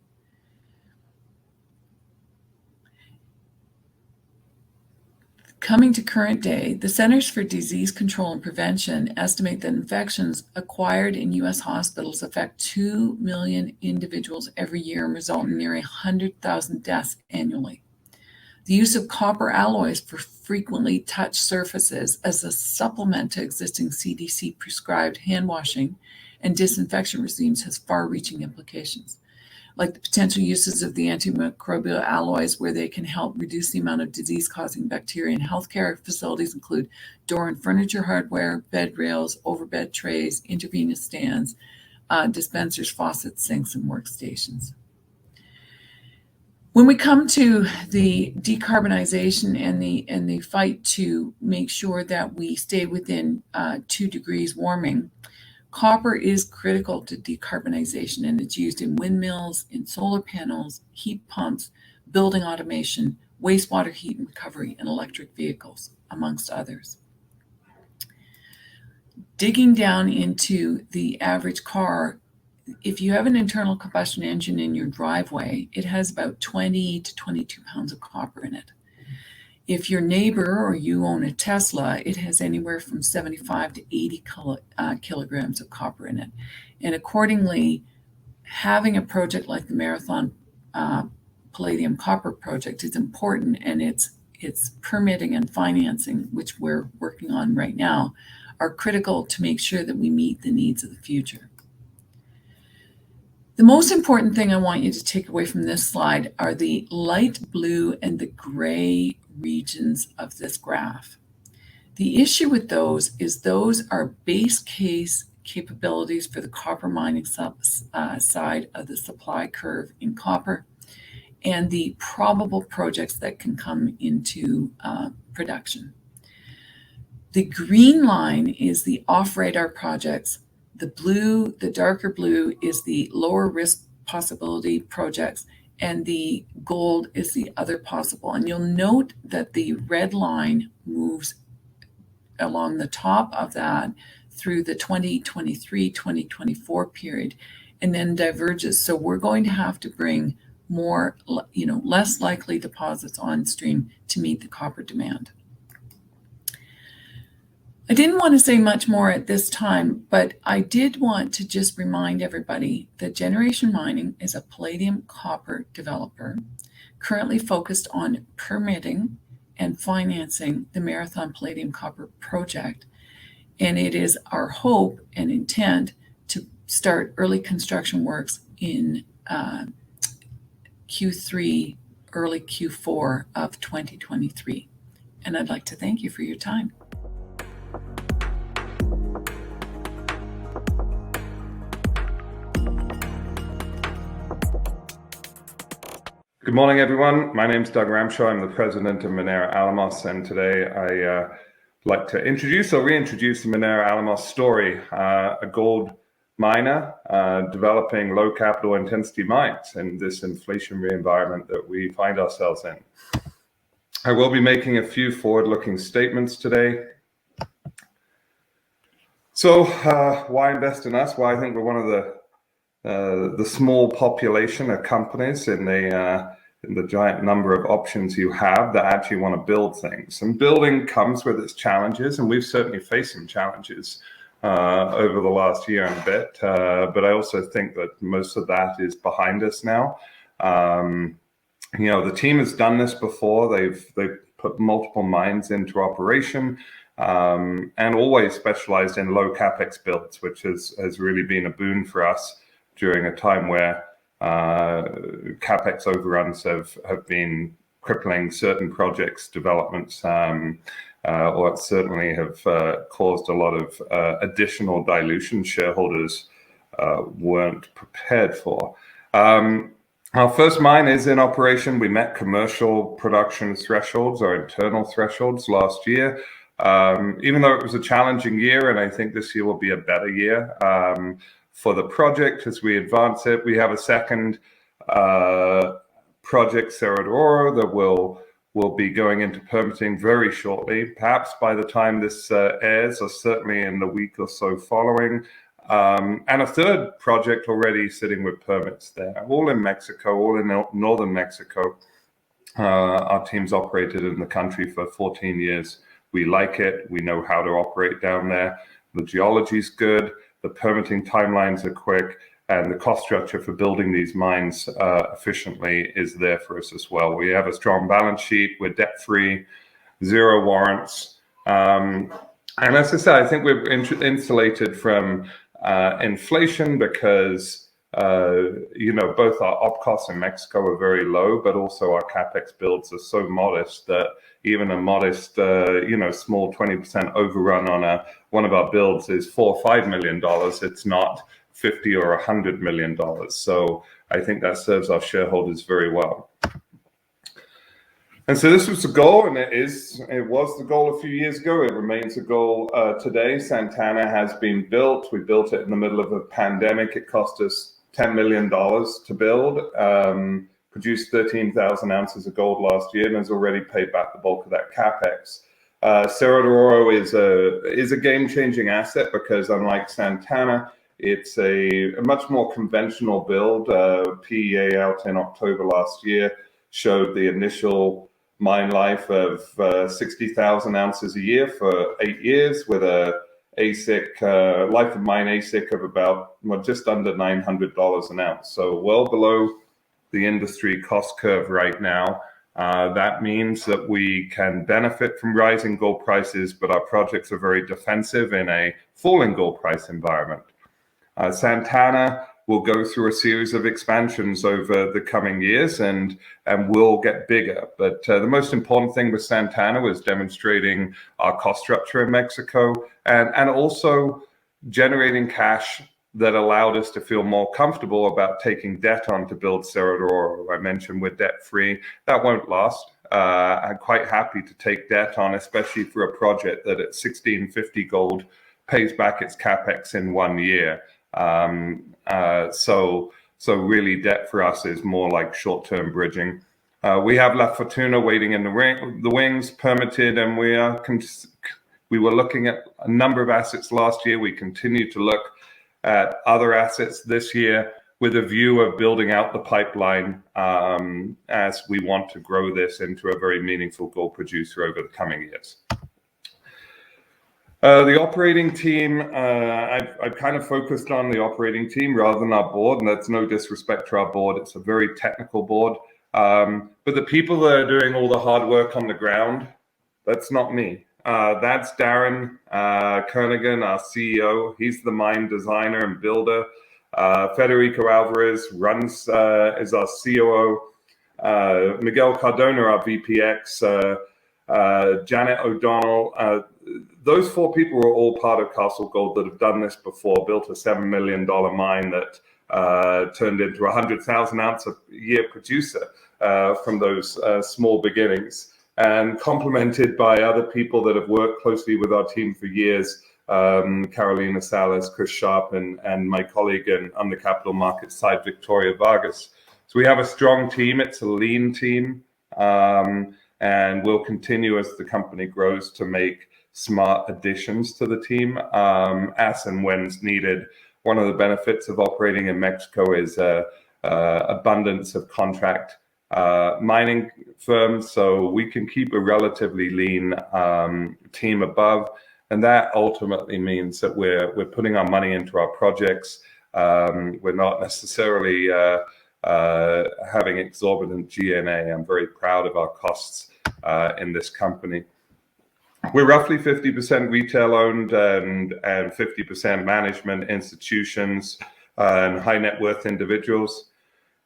Coming to current day, the Centers for Disease Control and Prevention estimate that infections acquired in U.S. hospitals affect 2 million individuals every year and result in nearly 100,000 deaths annually. The use of copper alloys for frequently touched surfaces as a supplement to existing CDC-prescribed hand washing and disinfection regimes has far-reaching implications, like the potential uses of the antimicrobial alloys where they can help reduce the amount of disease-causing bacteria in healthcare facilities include door and furniture hardware, bed rails, overbed trays, intravenous stands, dispensers, faucets, sinks, and workstations. When we come to the decarbonization and the fight to make sure that we stay within 2 degrees warming, copper is critical to decarbonization, and it's used in windmills, in solar panels, heat pumps, building automation, wastewater heat and recovery, and electric vehicles, amongst others. Digging down into the average car, if you have an internal combustion engine in your driveway, it has about 20 to 22 pounds of copper in it. If your neighbor or you own a Tesla, it has anywhere from 75 to 80 kilograms of copper in it. And accordingly, having a project like the Marathon Palladium Copper Project is important, and its permitting and financing, which we're working on right now, are critical to make sure that we meet the needs of the future. The most important thing I want you to take away from this slide are the light blue and the gray regions of this graph. The issue with those is those are base case capabilities for the copper mining side of the supply curve in copper, and the probable projects that can come into production. The green line is the off-radar projects. The blue, the darker blue, is the lower risk possibility projects, and the gold is the other possible. And you'll note that the red line moves along the top of that through the 2023-2024 period and then diverges. So we're going to have to bring more, less likely deposits on stream to meet the copper demand. I didn't want to say much more at this time, but I did want to just remind everybody that Generation Mining is a palladium copper developer currently focused on permitting and financing the Marathon Palladium Copper Project. And it is our hope and intent to start early construction works in Q3, early Q4 of 2023. And I'd like to thank you for your time.
Good morning, everyone. My name is Doug Ramshaw. I'm the president of Minera Alamos, and today I like to introduce or reintroduce the Minera Alamos story, a gold
miner developing low capital intensity mines in this inflationary environment that we find ourselves in. I will be making a few forward-looking statements today. So why invest in us? Well, I think we're one of the small population of companies in the giant number of options you have that actually want to build things. And building comes with its challenges, and we've certainly faced some challenges over the last year and a bit. But I also think that most of that is behind us now. You know, the team has done this before. They've put multiple mines into operation, and always specialized in low capex builds, which has really been a boon for us during a time where capex overruns have been crippling certain projects' developments, or certainly have caused a lot of additional dilution shareholders weren't prepared for. Our first mine is in operation. We met commercial production thresholds, our internal thresholds, last year. Even though it was a challenging year, and I think this year will be a better year for the project as we advance it. We have a second project, Cerro de Oro, that will be going into permitting very shortly, perhaps by the time this airs, or certainly in the week or so following. And a third project already sitting with permits there, all in Mexico, all in northern Mexico. Our team's operated in the country for 14 years. We like it. We know how to operate down there. The geology's good. The permitting timelines are quick. And the cost structure for building these mines efficiently is there for us as well. We have a strong balance sheet. We're debt-free, 0 warrants. And as I said, I think we're insulated from inflation because, you know, both our op costs in Mexico are very low, but also our capex builds are so modest that even a modest, you know, small 20% overrun on one of our builds is $4 or $5 million. It's not $50 or $100 million. So I think that serves our shareholders very well. And so this was the goal, and it was the goal a few years ago. It remains a goal today. Santana has been built. We built it in the middle of a pandemic. It cost us $10 million to build, produced 13,000 ounces of gold last year, and has already paid back the bulk of that capex. Cerro de Oro is a game-changing asset because, unlike Santana, it's a much more conventional build. PEA out in October last year showed the initial mine life of 60,000 ounces a year for 8 years, with a AISC, life of mine AISC of about, well, just under $900 an ounce. So well below the industry cost curve right now. That means that we can benefit from rising gold prices, but our projects are very defensive in a falling gold price environment. Santana will go through a series of expansions over the coming years and will get bigger. But the most important thing with Santana was demonstrating our cost structure in Mexico and also generating cash that allowed us to feel more comfortable about taking debt on to build Cerro de Oro. I mentioned we're debt-free. That won't last. I'm quite happy to take debt on, especially for a project that at $1,650 gold pays back its capex in 1 year. So really debt for us is more like short-term bridging. We have La Fortuna waiting in the wings, permitted, and we were looking at a number of assets last year. We continue to look at other assets this year with a view of building out the pipeline as we want to grow this into a very meaningful gold producer over the coming years. The operating team, I've kind of focused on the operating team rather than our board, and that's no disrespect to our board. It's a very technical board. But the people that are doing all the hard work on the ground, that's not me. That's Darren Kernigan, our CEO. He's the mine designer and builder. Federico Alvarez is our COO. Miguel Cardona, our VPX. Janet O'Donnell. Those 4 people were all part of Castle Gold that have done this before, built a $7 million mine that turned into a 100,000 ounce a year producer from those small beginnings, and complemented by other people that have worked closely with our team for years Carolina Salas, Chris Sharp, and my colleague on the capital markets side, Victoria Vargas. So we have a strong team. It's a lean team, and we'll continue as the company grows to make smart additions to the team as and when needed. One of the benefits of operating in Mexico is abundance of contract mining firms, so we can keep a relatively lean team above, and that ultimately means that we're putting our money into our projects. We're not necessarily having exorbitant G&A. I'm very proud of our costs in this company. We're roughly 50% retail owned and 50% management institutions and high net worth individuals.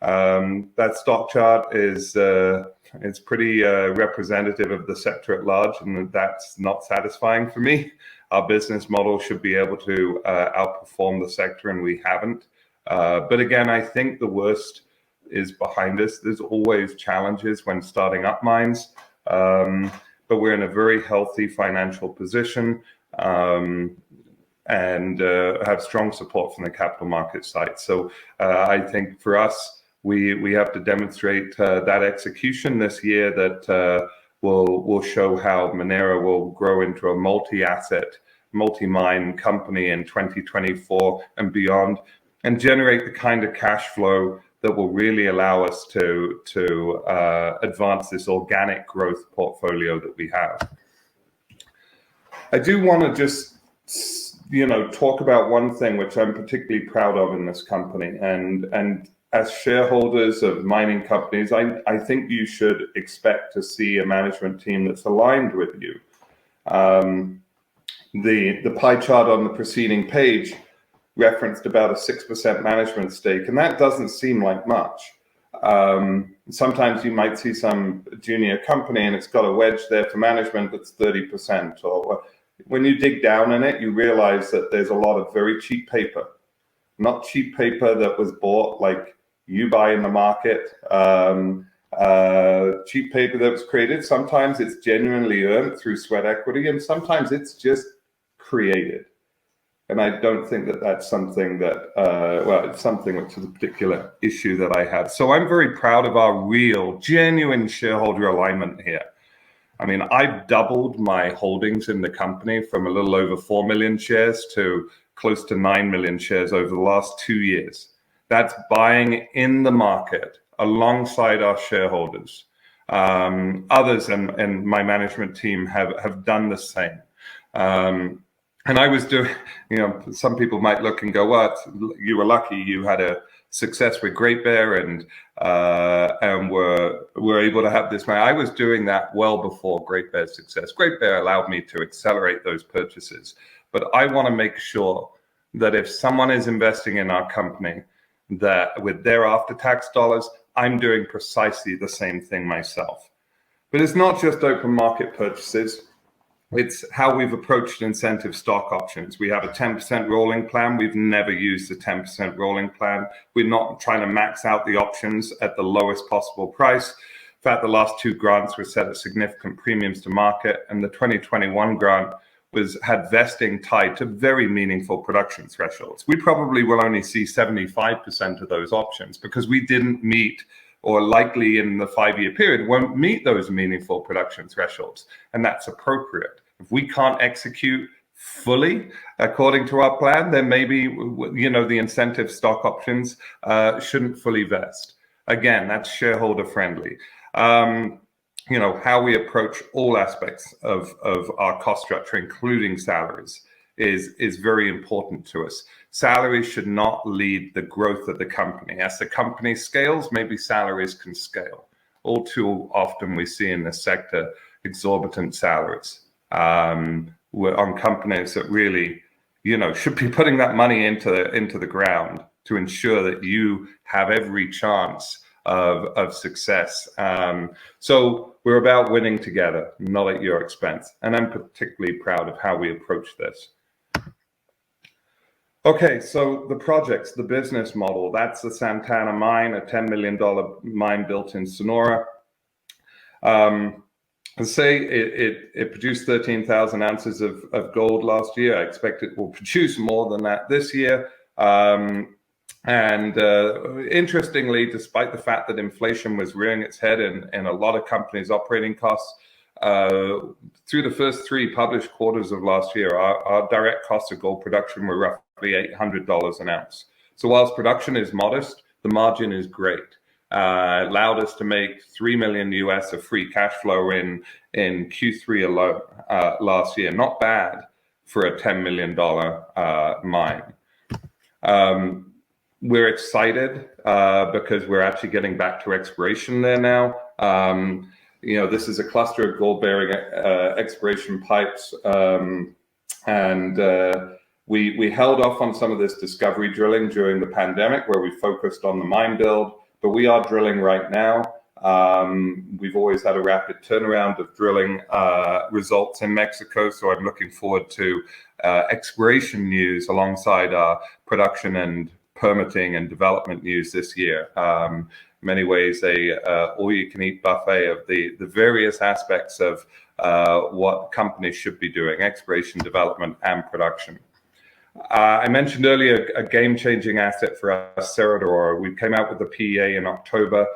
That stock chart is it's pretty representative of the sector at large, and that's not satisfying for me. Our business model should be able to outperform the sector, and we haven't. But again, I think the worst is behind us. There's always challenges when starting up mines, but we're in a very healthy financial position and have strong support from the capital market side. So I think for us, we have to demonstrate that execution this year that will show how Minera will grow into a multi-asset, multi-mine company in 2024 and beyond, and generate the kind of cash flow that will really allow us to advance this organic growth portfolio that we have. I do want to just, talk about one thing which I'm particularly proud of in this company, and as shareholders of mining companies, I think you should expect to see a management team that's aligned with you. The pie chart on the preceding page referenced about a 6% management stake, and that doesn't seem like much. Sometimes you might see some junior company and it's got a wedge there for management that's 30%. Or when you dig down in it, you realize that there's a lot of very cheap paper, not cheap paper that was bought like you buy in the market, cheap paper that was created. Sometimes it's genuinely earned through sweat equity, and sometimes it's just created. And I don't think that that's something that, it's something which is a particular issue that I have. So I'm very proud of our real, genuine shareholder alignment here. I mean, I've doubled my holdings in the company from a little over 4 million shares to close to 9 million shares over the last 2 years. That's buying in the market alongside our shareholders. Others and my management team have done the same. And I was doing, some people might look and go, "What? You were lucky. You had a success with Great Bear and were able to have this." I was doing that well before Great Bear's success. Great Bear allowed me to accelerate those purchases, but I want to make sure that if someone is investing in our company, that with their after-tax dollars, I'm doing precisely the same thing myself. But it's not just open market purchases. It's how we've approached incentive stock options. We have a 10% rolling plan. We've never used a 10% rolling plan. We're not trying to max out the options at the lowest possible price. In fact, the last 2 grants were set at significant premiums to market, and the 2021 grant had vesting tied to very meaningful production thresholds. We probably will only see 75% of those options because we didn't meet, or likely in the 5-year period won't meet, those meaningful production thresholds. And that's appropriate. If we can't execute fully according to our plan, then maybe, the incentive stock options shouldn't fully vest. Again, that's shareholder friendly. How we approach all aspects of our cost structure, including salaries, is very important to us. Salaries should not lead the growth of the company. As the company scales, maybe salaries can scale. All too often we see in this sector exorbitant salaries on companies that really, should be putting that money into the ground to ensure that you have every chance of success. So we're about winning together, not at your expense. And I'm particularly proud of how we approach this. Okay, so the projects, the business model, that's the Santana mine, a $10 million mine built in Sonora. and say it produced 13,000 ounces of gold last year. I expect it will produce more than that this year. Interestingly, despite the fact that inflation was rearing its head in a lot of companies' operating costs, through the first 3 published quarters of last year, our direct costs of gold production were roughly $800 an ounce. So whilst production is modest, the margin is great. Allowed us to make $3 million US of free cash flow in Q3 alone last year. Not bad for a $10 million mine. We're excited because we're actually getting back to exploration there now. This is a cluster of gold-bearing exploration pipes, and we held off on some of this discovery drilling during the pandemic, where we focused on the mine build. But we are drilling right now. We've always had a rapid turnaround of drilling results in Mexico, so I'm looking forward to exploration news alongside our production and permitting and development news this year. In many ways, a all-you-can-eat buffet of the various aspects of what companies should be doing: exploration, development, and production. I mentioned earlier a game-changing asset for us, Cerro de Oro. We came out with the PEA in October.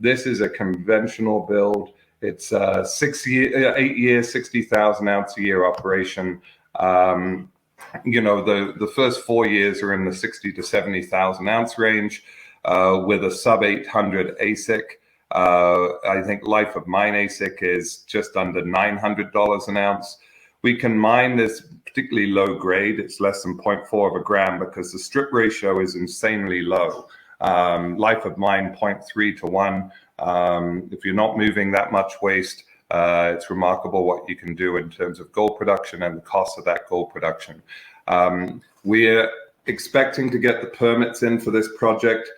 This is a conventional build. It's 8 years, 60,000 ounce a year operation. The first 4 years are in the 60 to 70,000 ounce range with a sub 800 AISC. I think life of mine AISC is just under $900 an ounce. We can mine this particularly low grade. It's less than 0.4 of a gram because the strip ratio is insanely low. Life of mine 0.3 to 1. If you're not moving that much waste, it's remarkable what you can do in terms of gold production and the cost of that gold production. We're expecting to get the permits in for this project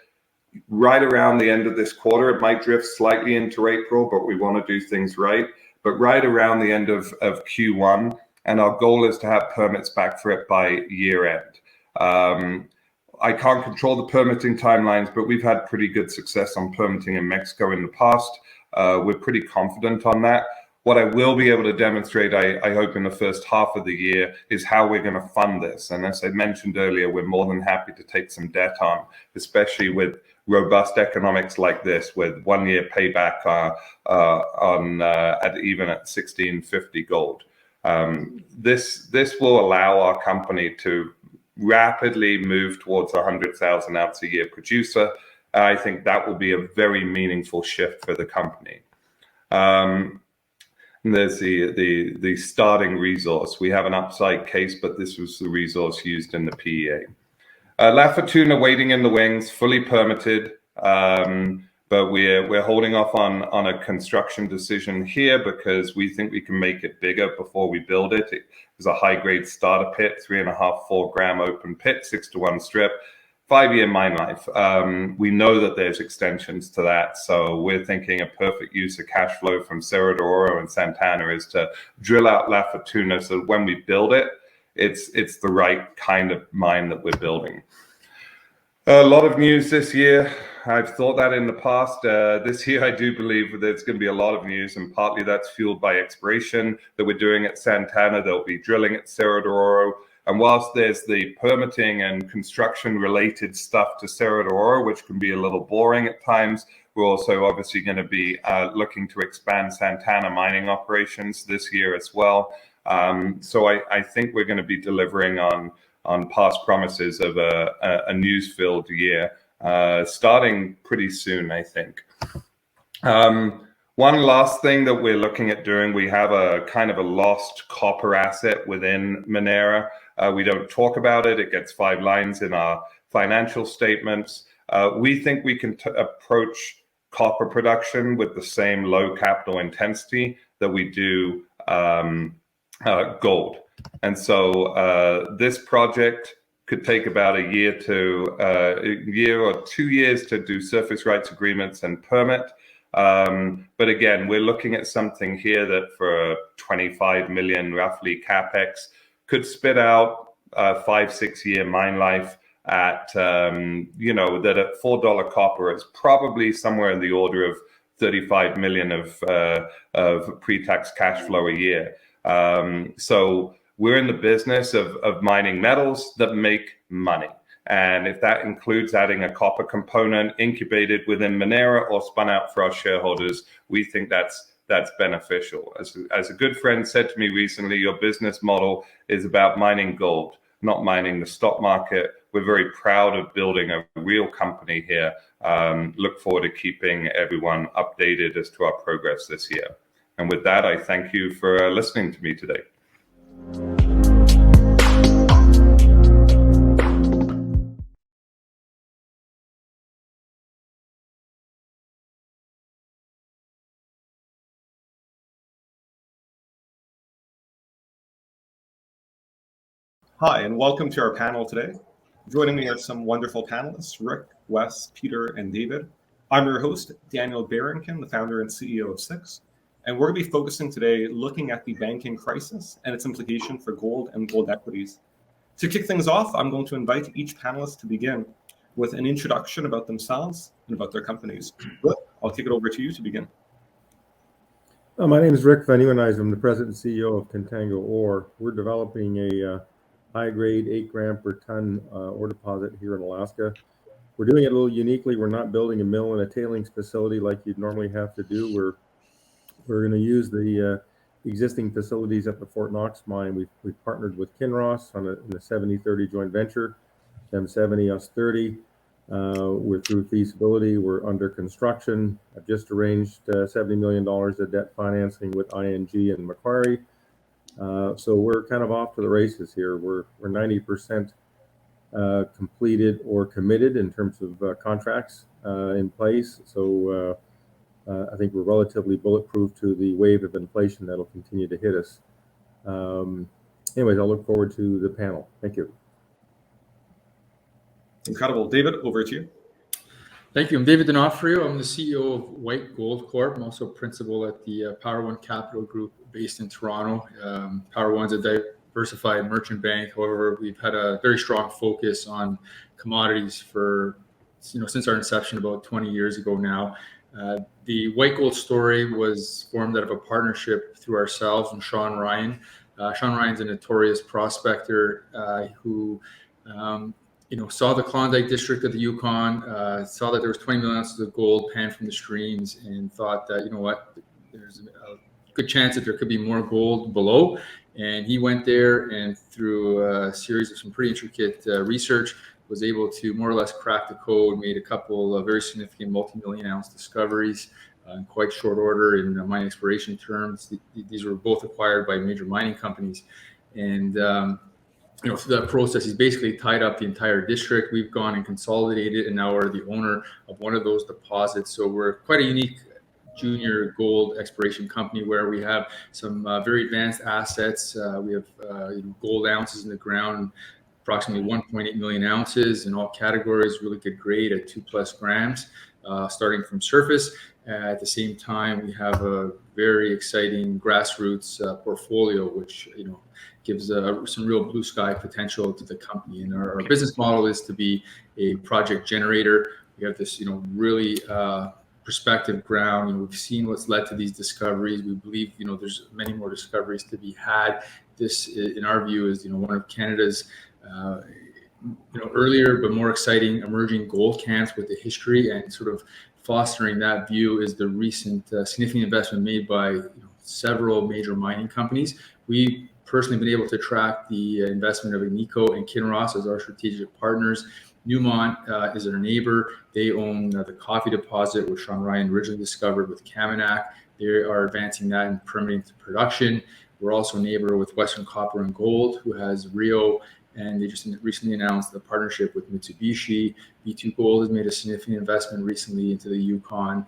right around the end of this quarter. It might drift slightly into April, but we want to do things right. But right around the end of Q1, and our goal is to have permits back for it by year end. I can't control the permitting timelines, but we've had pretty good success on permitting in Mexico in the past. We're pretty confident on that. What I will be able to demonstrate, I hope, in the first half of the year is how we're going to fund this. And as I mentioned earlier, we're more than happy to take some debt on, especially with robust economics like this, with 1 year payback at even at $1,650 gold. This will allow our company to rapidly move towards a 100,000 ounce a year producer. I think that will be a very meaningful shift for the company. There's the starting resource. We have an upside case, but this was the resource used in the PEA. La Fortuna waiting in the wings, fully permitted, but we're holding off on a construction decision here because we think we can make it bigger before we build it. It was a high-grade starter pit, 3.5, 4 gram open pit, 6-to-1 strip, 5-year mine life. We know that there's extensions to that, so we're thinking a perfect use of cash flow from Cerro de Oro and Santana is to drill out La Fortuna so that when we build it, it's the right kind of mine that we're building. A lot of news this year. I've thought that in the past. This year, I do believe there's going to be a lot of news, and partly that's fueled by exploration that we're doing at Santana. There'll be drilling at Cerro de Oro. And whilst there's the permitting and construction-related stuff to Cerro de Oro, which can be a little boring at times, we're also obviously going to be looking to expand Santana mining operations this year as well. So I think we're going to be delivering on past promises of a news-filled year, starting pretty soon, I think. One last thing that we're looking at doing, we have a kind of a lost copper asset within Minera. We don't talk about it. It gets 5 lines in our financial statements. We think we can approach copper production with the same low capital intensity that we do gold. And so this project could take about a year or 2 years to do surface rights agreements and permit. But again, we're looking at something here that for 25 million roughly capex could spit out a 5-6 year mine life at that at $4 copper is probably somewhere in the order of 35 million of pre-tax cash flow a year. So we're in the business of mining metals that make money. And if that includes adding a copper component incubated within Minera or spun out for our shareholders, we think that's beneficial. As a good friend said to me recently, your business model is about mining gold, not mining the stock market. We're very proud of building a real company here. Look forward to keeping everyone updated as to our progress this year. And with that, I thank you for listening to me today.
Hi, and welcome to our panel today. Joining me are some wonderful panelists, Rick, Wes, Peter, and David. I'm your host, Daniel Barankin, the founder and CEO of SIX, and we're going to be focusing today looking at the banking crisis and its implication for gold and gold equities. To kick things off, I'm going to invite each panelist to begin with an introduction about themselves and about their companies. Rick, I'll kick it over to you to begin.
My name is Rick Van Nieuwenhuizen. I'm the president and CEO of Contango Ore. We're developing a high-grade 8 gram per ton ore deposit here in Alaska. We're doing it a little uniquely. We're not building a mill and a tailings facility like you'd normally have to do. We're going to use the existing facilities at the Fort Knox mine. We've partnered with Kinross in a 70-30 joint venture, them 70, us 30. We're through feasibility. We're under construction. I've just arranged $70 million of debt financing with ING and Macquarie. So we're kind of off to the races here. We're 90% completed or committed in terms of contracts in place. So I think we're relatively bulletproof to the wave of inflation that'll continue to hit us. Anyways, I'll look forward to the panel. Thank you.
Incredible. David, over to you.
Thank you. I'm David D'Onofrio. I'm the CEO of White Gold Corp. I'm also principal at the Power One Capital Group based in Toronto. Power One's a diversified merchant bank. However, we've had a very strong focus on commodities for, since our inception about 20 years ago now. The White Gold story was formed out of a partnership through ourselves and Sean Ryan. Sean Ryan's a notorious prospector who saw the Klondike district of the Yukon, saw that there was 20 million ounces of gold panned from the streams, and thought that, there's a good chance that there could be more gold below. And he went there and through a series of some pretty intricate research, was able to more or less crack the code, made a couple of very significant multi-million ounce discoveries in quite short order in mining exploration terms. These were both acquired by major mining companies. And through that process, he's basically tied up the entire district. We've gone and consolidated, and now we're the owner of one of those deposits. So we're quite a unique junior gold exploration company where we have some very advanced assets. We have gold ounces in the ground, approximately 1.8 million ounces in all categories, really good grade at 2+ grams, starting from surface. At the same time, we have a very exciting grassroots portfolio, which gives some real blue sky potential to the company. And our business model is to be a project generator. We have this, really prospective ground. We've seen what's led to these discoveries. We believe, there's many more discoveries to be had. This, in our view, is, one of Canada's, earlier but more exciting emerging gold camps with the history, and sort of fostering that view is the recent significant investment made by several major mining companies. We personally been able to track the investment of Agnico and Kinross as our strategic partners. Newmont is our neighbor. They own the coffee deposit, which Sean Ryan originally discovered with Kaminak. They are advancing that and permitting to production. We're also a neighbor with Western Copper and Gold, who has Rio, and they just recently announced the partnership with Mitsubishi. B2 Gold has made a significant investment recently into the Yukon.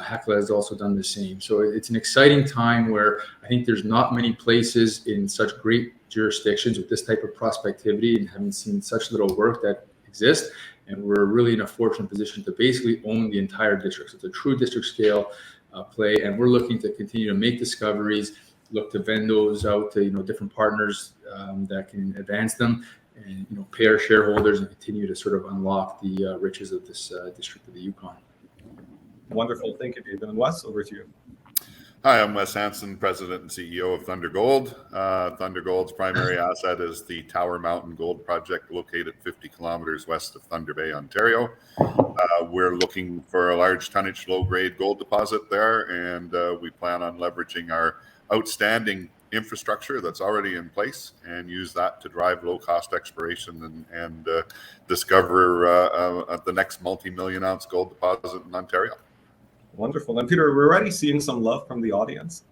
Hecla has also done the same. So it's an exciting time where I think there's not many places in such great jurisdictions with this type of prospectivity and having seen such little work that exist. And we're really in a fortunate position to basically own the entire district. So it's a true district scale play, and we're looking to continue to make discoveries, look to vend those out to different partners that can advance them, and pay our shareholders and continue to sort of unlock the riches of this district of the Yukon.
Wonderful. Thank you, David. And Wes, over to you.
Hi, I'm Wes Hansen, President and CEO of Thunder Gold. Thunder Gold's primary asset is the Tower Mountain Gold Project located 50 kilometers west of Thunder Bay, Ontario. We're looking for a large tonnage, low-grade gold deposit there, and we plan on leveraging our outstanding infrastructure that's already in place and use that to drive low-cost exploration and discover the next multi-million ounce gold deposit in Ontario.
Wonderful. And Peter, we're already seeing some love from the audience.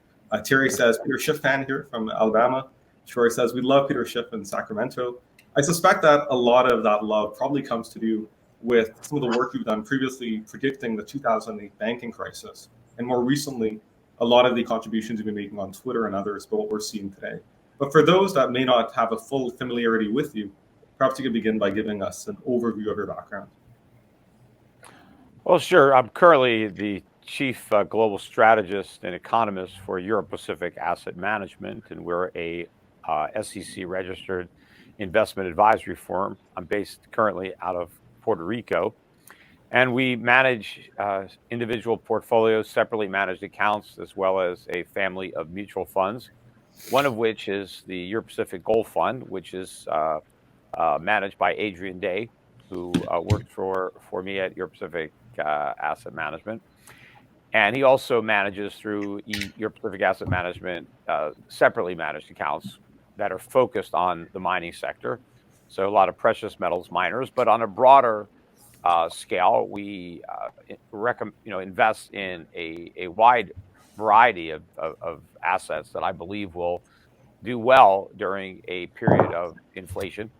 Terry says, Peter Schiff fan here from Alabama. Troy says, we love Peter Schiff in Sacramento. I suspect that a lot of that love probably comes to do with some of the work you've done previously predicting the 2008 banking crisis. And more recently, a lot of the contributions you've been making on Twitter and others, but what we're seeing today. But for those that may not have a full familiarity with you, perhaps you could begin by giving us an overview of your background.
Well, sure. I'm currently the Chief Global Strategist and Economist for Europe Pacific Asset Management, and we're a SEC registered investment advisory firm. I'm based currently out of Puerto Rico, and we manage individual portfolios, separately managed accounts, as well as a family of mutual funds, one of which is the Europe Pacific Gold Fund, which is managed by Adrian Day, who worked for me at Europe Pacific Asset Management. And he also manages through Europe Pacific Asset Management separately managed accounts that are focused on the mining sector. So a lot of precious metals miners, but on a broader scale, we invest in a wide variety of assets that I believe will do well during a period of inflation.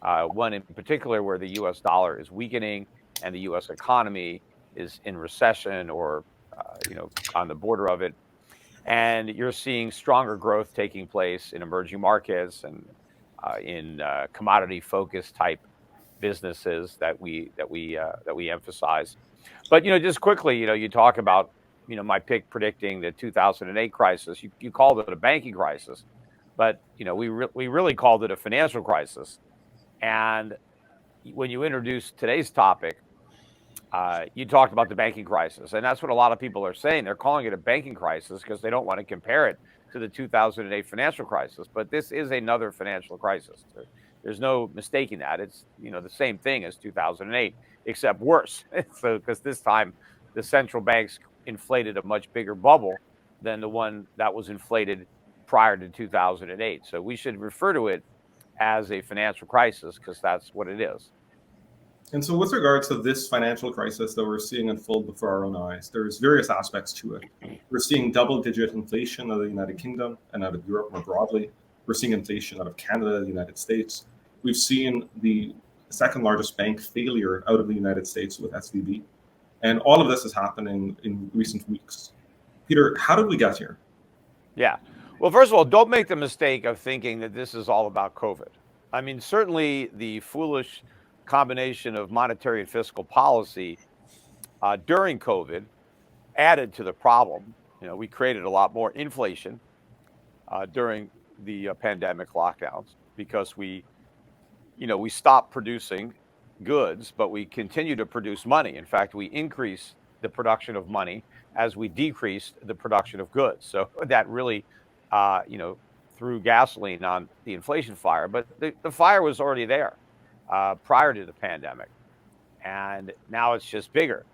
One in particular where the U.S. dollar is weakening and the U.S. economy is in recession or on the border of it, and you're seeing stronger growth taking place in emerging markets and in commodity-focused type businesses that we emphasize. But just quickly, you talk about my pick predicting the 2008 crisis. You called it a banking crisis, but we really called it a financial crisis. And when you introduced today's topic, you talked about the banking crisis, and that's what a lot of people are saying. They're calling it a banking crisis because they don't want to compare it to the 2008 financial crisis. But this is another financial crisis. There's no mistaking that. It's the same thing as 2008, except worse. So because this time the central banks inflated a much bigger bubble than the one that was inflated prior to 2008. So we should refer to it as a financial crisis because that's what it is.
And so with regards to this financial crisis that we're seeing unfold before our own eyes, there's various aspects to it. We're seeing double-digit inflation out of the United Kingdom and out of Europe more broadly. We're seeing inflation out of Canada, the United States. We've seen the second largest bank failure out of the United States with SVB. And all of this is happening in recent weeks. Peter, how did we get here?
Yeah. Well, first of all, don't make the mistake of thinking that this is all about COVID. I mean, certainly the foolish combination of monetary and fiscal policy during COVID added to the problem. We created a lot more inflation during the pandemic lockdowns because we stopped producing goods, but we continue to produce money. In fact, we increased the production of money as we decreased the production of goods. So that really, threw gasoline on the inflation fire. But the fire was already there prior to the pandemic, and now it's just bigger.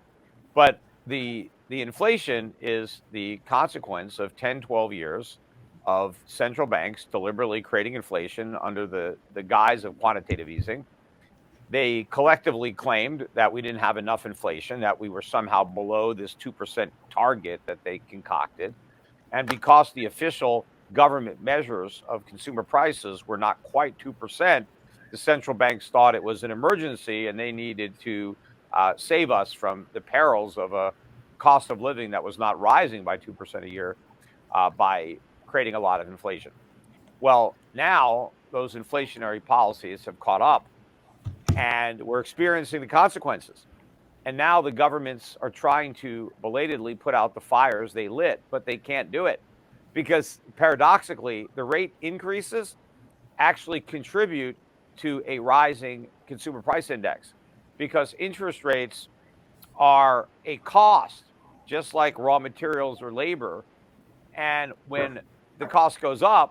But the inflation is the consequence of 10, 12 years of central banks deliberately creating inflation under the guise of quantitative easing. They collectively claimed that we didn't have enough inflation, that we were somehow below this 2% target that they concocted. And because the official government measures of consumer prices were not quite 2%, the central banks thought it was an emergency and they needed to save us from the perils of a cost of living that was not rising by 2% a year by creating a lot of inflation. Well, now those inflationary policies have caught up and we're experiencing the consequences. And now the governments are trying to belatedly put out the fires they lit, but they can't do it because paradoxically, the rate increases actually contribute to a rising consumer price index because interest rates are a cost just like raw materials or labor. And when the cost goes up,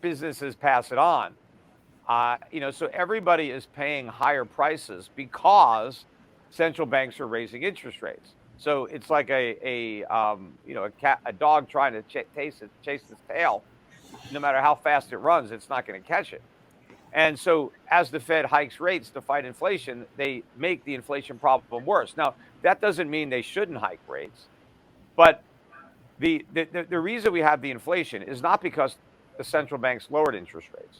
businesses pass it on. So everybody is paying higher prices because central banks are raising interest rates. So it's like a dog trying to chase its tail. No matter how fast it runs, it's not going to catch it. And so as the Fed hikes rates to fight inflation, they make the inflation problem worse. Now, that doesn't mean they shouldn't hike rates, but the reason we have the inflation is not because the central banks lowered interest rates.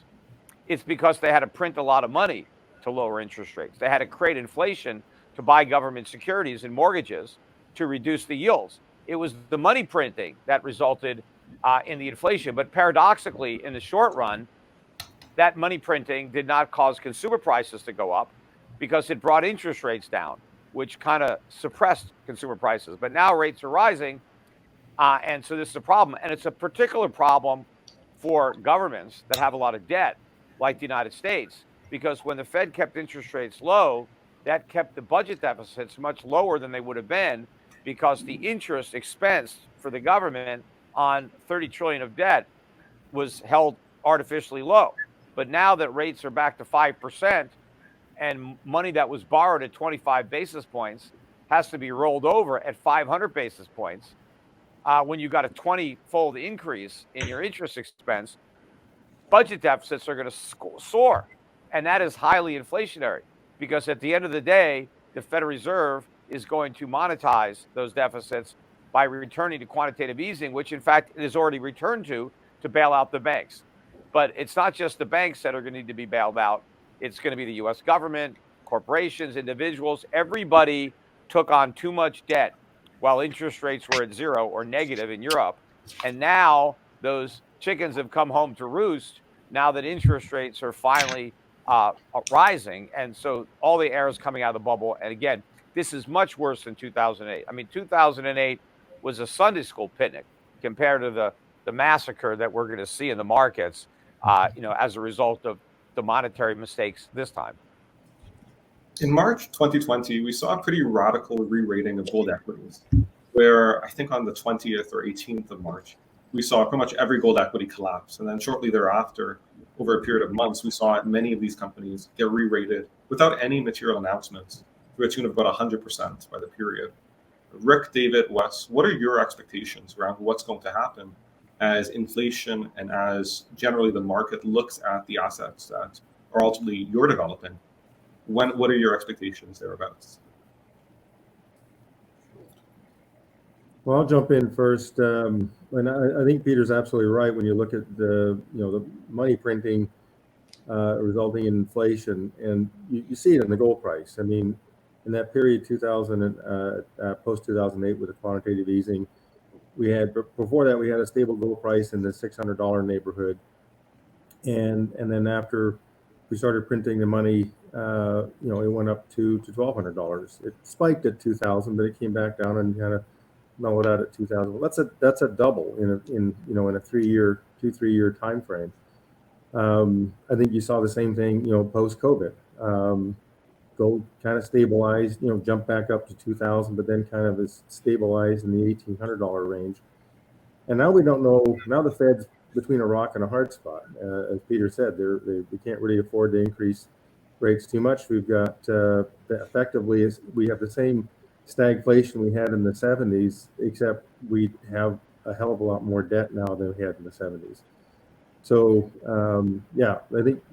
It's because they had to print a lot of money to lower interest rates. They had to create inflation to buy government securities and mortgages to reduce the yields. It was the money printing that resulted in the inflation. But paradoxically, in the short run, that money printing did not cause consumer prices to go up because it brought interest rates down, which kind of suppressed consumer prices. But now rates are rising, and so this is a problem. And it's a particular problem for governments that have a lot of debt, like the United States, because when the Fed kept interest rates low, that kept the budget deficits much lower than they would have been, because the interest expense for the government on 30 trillion of debt was held artificially low. But now that rates are back to 5% and money that was borrowed at 25 basis points has to be rolled over at 500 basis points, when you got a 20-fold increase in your interest expense, budget deficits are going to soar. And that is highly inflationary, because at the end of the day, the Federal Reserve is going to monetize those deficits by returning to quantitative easing, which in fact it has already returned to bail out the banks. But it's not just the banks that are going to need to be bailed out. It's going to be the US government, corporations, individuals. Everybody took on too much debt while interest rates were at zero or negative in Europe. And now those chickens have come home to roost now that interest rates are finally rising. And so all the air is coming out of the bubble. And again, this is much worse than 2008. I mean, 2008 was a Sunday school picnic compared to the massacre that we're going to see in the markets, as a result of the monetary mistakes this time.
In March 2020, we saw a pretty radical re-rating of gold equities, where I think on the 20th or 18th of March, we saw pretty much every gold equity collapse. And then shortly thereafter, over a period of months, we saw many of these companies get re-rated without any material announcements, to a tune of about 100% by the period. Rick, David, Wes, what are your expectations around what's going to happen as inflation and as generally the market looks at the assets that are ultimately you're developing? What are your expectations thereabouts?
Well, I'll jump in first. And I think Peter's absolutely right when you look at the money printing resulting in inflation, and you see it in the gold price. I mean, in that period, 2000 and post 2008 with the quantitative easing, before that we had a stable gold price in the $600 neighborhood, and then after we started printing the money, it went up to $1,200. It spiked at 2000, but it came back down and kind of mellowed out at 2000. Well, that's a double in a 3 year time frame. I think you saw the same thing, post COVID. Gold kind of stabilized, jumped back up to 2000, but then kind of is stabilized in the $1,800 range. And now we don't know. Now the Fed's between a rock and a hard spot. As Peter said, they can't really afford to increase rates too much. We've got effectively we have the same stagflation we had in the 70s, except we have a hell of a lot more debt now than we had in the 70s. So I think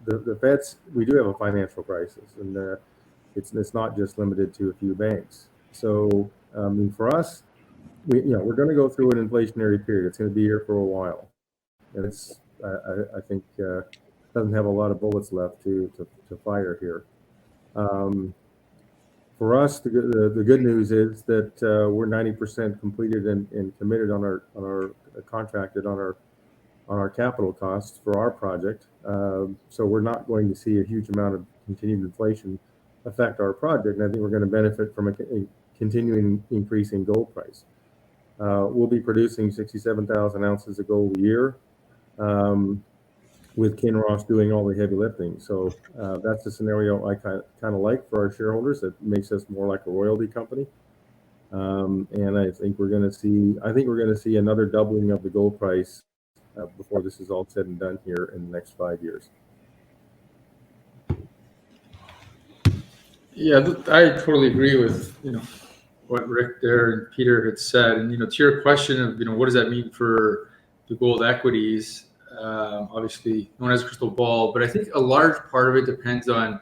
the Fed's, we do have a financial crisis, and it's not just limited to a few banks. So for us, we're going to go through an inflationary period. It's going to be here for a while, and it's I think doesn't have a lot of bullets left to fire here. For us, the good news is that we're 90% completed and committed on our contracted on our capital costs for our project. So we're not going to see a huge amount of continued inflation affect our project, and I think we're going to benefit from a continuing increase in gold price. We'll be producing 67,000 ounces of gold a year, with Kinross doing all the heavy lifting. So that's the scenario I kind of like for our shareholders. It makes us more like a royalty company. And I think we're going to see another doubling of the gold price before this is all said and done here in the next 5 years.
Yeah, I totally agree with what Rick there and Peter had said, and to your question of what does that mean for the gold equities? Obviously, no one has a crystal ball, but I think a large part of it depends on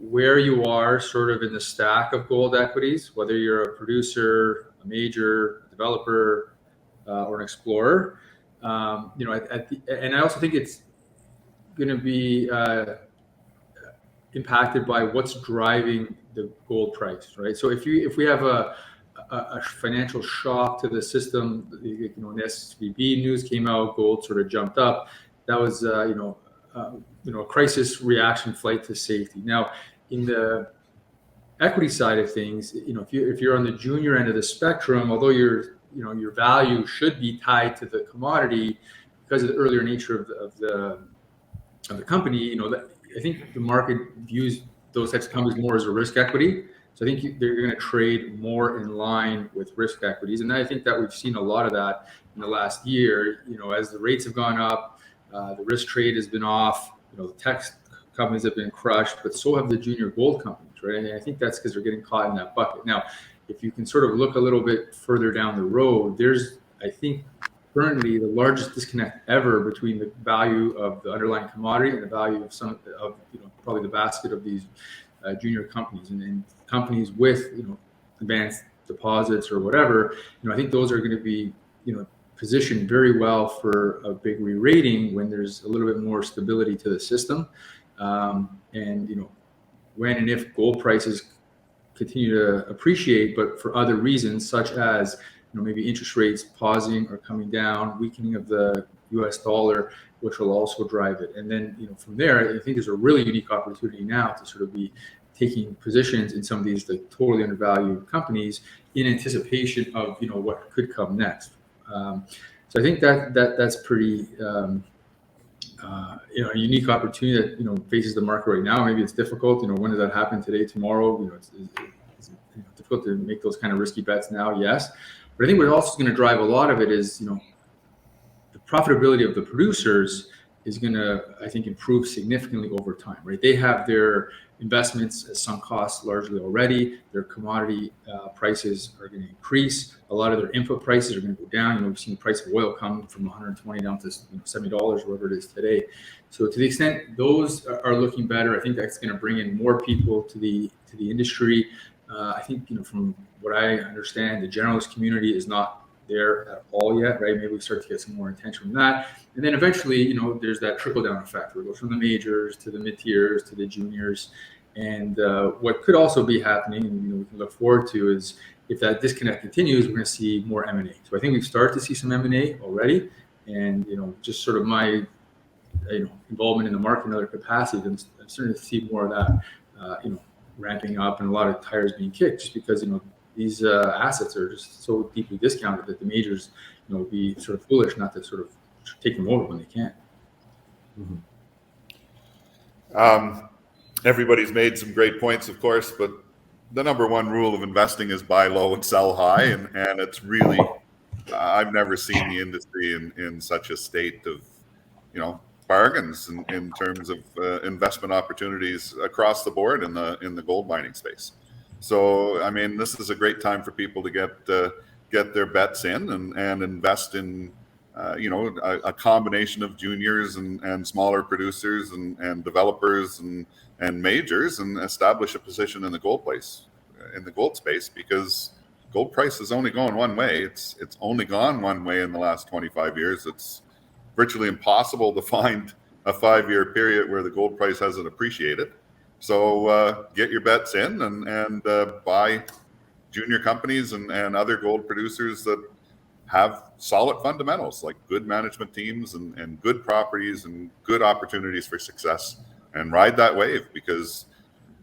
where you are sort of in the stack of gold equities, whether you're a producer, a major, a developer, or an explorer. And I also think it's going to be impacted by what's driving the gold price, right? So if we have a financial shock to the system, the SVB news came out, gold sort of jumped up. That was a crisis reaction flight to safety. Now, in the equity side of things, if you're on the junior end of the spectrum, although your value should be tied to the commodity because of the earlier nature of the company, I think the market views those types of companies more as a risk equity. So I think they're going to trade more in line with risk equities, and I think that we've seen a lot of that in the last year. As the rates have gone up, the risk trade has been off. The tech companies have been crushed, but so have the junior gold companies, right? And I think that's because they're getting caught in that bucket. Now, if you can sort of look a little bit further down the road, there's, I think, currently the largest disconnect ever between the value of the underlying commodity and the value of some of probably the basket of these junior companies and companies with advanced deposits or whatever. I think those are going to be positioned very well for a big re-rating when there's a little bit more stability to the system, and when and if gold prices continue to appreciate, but for other reasons such as maybe interest rates pausing or coming down, weakening of the US dollar, which will also drive it. And then, from there, I think there's a really unique opportunity now to sort of be taking positions in some of these totally undervalued companies in anticipation of, what could come next. So I think that's pretty, a unique opportunity that, faces the market right now. Maybe it's difficult, when does that happen? Today, tomorrow? It's difficult to make those kind of risky bets now, yes. But I think what also is going to drive a lot of it is, the profitability of the producers is going to, I think, improve significantly over time, right? They have their investments at sunk costs largely already. Their commodity prices are going to increase. A lot of their input prices are going to go down. We've seen the price of oil come from 120 down to $70, whatever it is today. So to the extent those are looking better, I think that's going to bring in more people to the industry. I think, from what I understand, the generalist community is not there at all yet, right? Maybe we start to get some more attention from that. And then eventually, there's that trickle down effect where it goes from the majors to the mid tiers to the juniors. And what could also be happening, and we can look forward to, is if that disconnect continues, we're going to see more M&A. So I think we've started to see some M&A already. And, just sort of my involvement in the market in other capacities, I'm starting to see more of that, ramping up and a lot of tires being kicked just because, these assets are just so deeply discounted that the majors, would be sort of foolish not to sort of take them over when they can.
Everybody's made some great points, of course, but the number one rule of investing is buy low and sell high. And it's really, I've never seen the industry in such a state of, bargains in terms of investment opportunities across the board in the gold mining space. So, I mean, this is a great time for people to get their bets in and invest in, a combination of juniors and smaller producers and developers and majors, and establish a position in the gold space, because gold price is only going one way. It's only gone one way in the last 25 years. It's virtually impossible to find a 5-year period where the gold price hasn't appreciated. So get your bets in and buy junior companies and other gold producers that have solid fundamentals, like good management teams and good properties and good opportunities for success, and ride that wave, because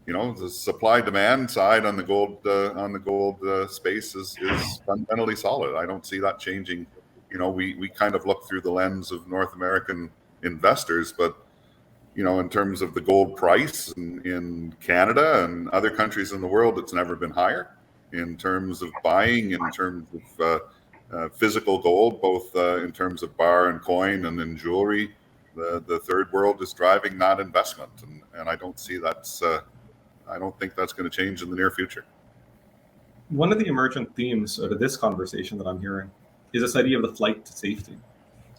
the supply demand side on the gold space is fundamentally solid. I don't see that changing. We kind of look through the lens of North American investors, but in terms of the gold price in Canada and other countries in the world, it's never been higher. in terms of buying, in terms of physical gold, both in terms of bar and coin and in jewelry. The third world is driving that investment, and I don't see that's. I don't think that's going to change in the near future.
One of the emergent themes out of this conversation that I'm hearing is this idea of the flight to safety.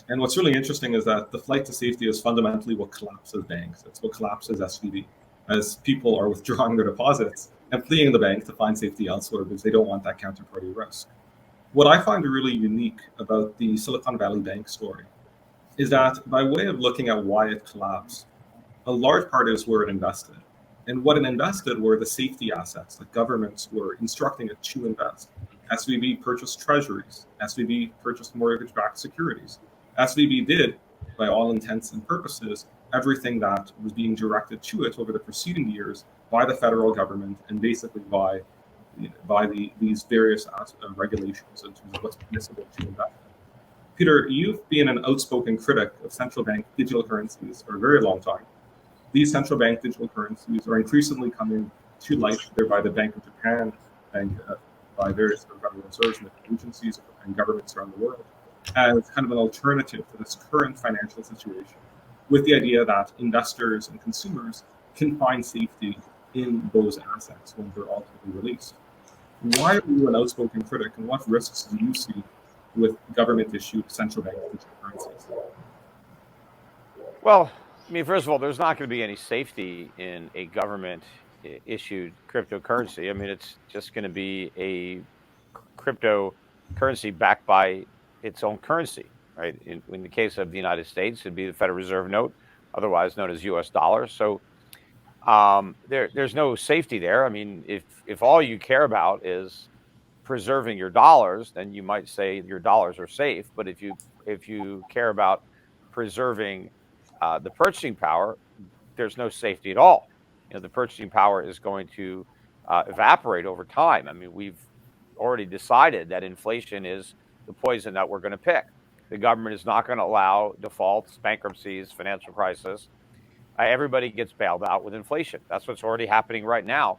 And what's really interesting is that the flight to safety is fundamentally what collapses banks. It's what collapses SVB, as people are withdrawing their deposits and fleeing the bank to find safety elsewhere because they don't want that counterparty risk. What I find really unique about the Silicon Valley Bank story is that by way of looking at why it collapsed, a large part is where it invested. And what it invested were the safety assets that governments were instructing it to invest. SVB purchased treasuries. SVB purchased mortgage-backed securities. SVB did, by all intents and purposes, everything that was being directed to it over the preceding years by the federal government and basically by these various regulations in terms of what's permissible to invest. Peter, you've been an outspoken critic of central bank digital currencies for a very long time. These central bank digital currencies are increasingly coming to light there by the Bank of Japan and by various government reserves and agencies and governments around the world as kind of an alternative to this current financial situation, with the idea that investors and consumers can find safety in those assets when they're ultimately released. Why are you an outspoken critic, and what risks do you see with government-issued central bank digital currencies?
Well, I mean, first of all, there's not going to be any safety in a government-issued cryptocurrency. I mean, it's just going to be a cryptocurrency backed by its own currency, right? In the case of the United States, it'd be the Federal Reserve note, otherwise known as U.S. dollars. So there's no safety there. I mean, if all you care about is preserving your dollars, then you might say your dollars are safe. But if you care about preserving the purchasing power, there's no safety at all. You know, the purchasing power is going to evaporate over time. I mean, we've already decided that inflation is the poison that we're going to pick. The government is not going to allow defaults, bankruptcies, financial crisis. Everybody gets bailed out with inflation. That's what's already happening right now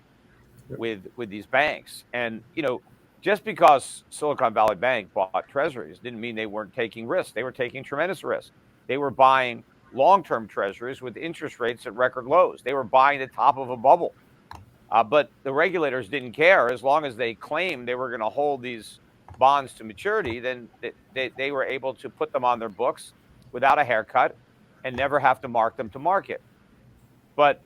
with these banks. And, you know, just because Silicon Valley Bank bought treasuries didn't mean they weren't taking risks. They were taking tremendous risk. They were buying long-term treasuries with interest rates at record lows. They were buying the top of a bubble. But the regulators didn't care. As long as they claimed they were going to hold these bonds to maturity, then they were able to put them on their books without a haircut and never have to mark them to market. But,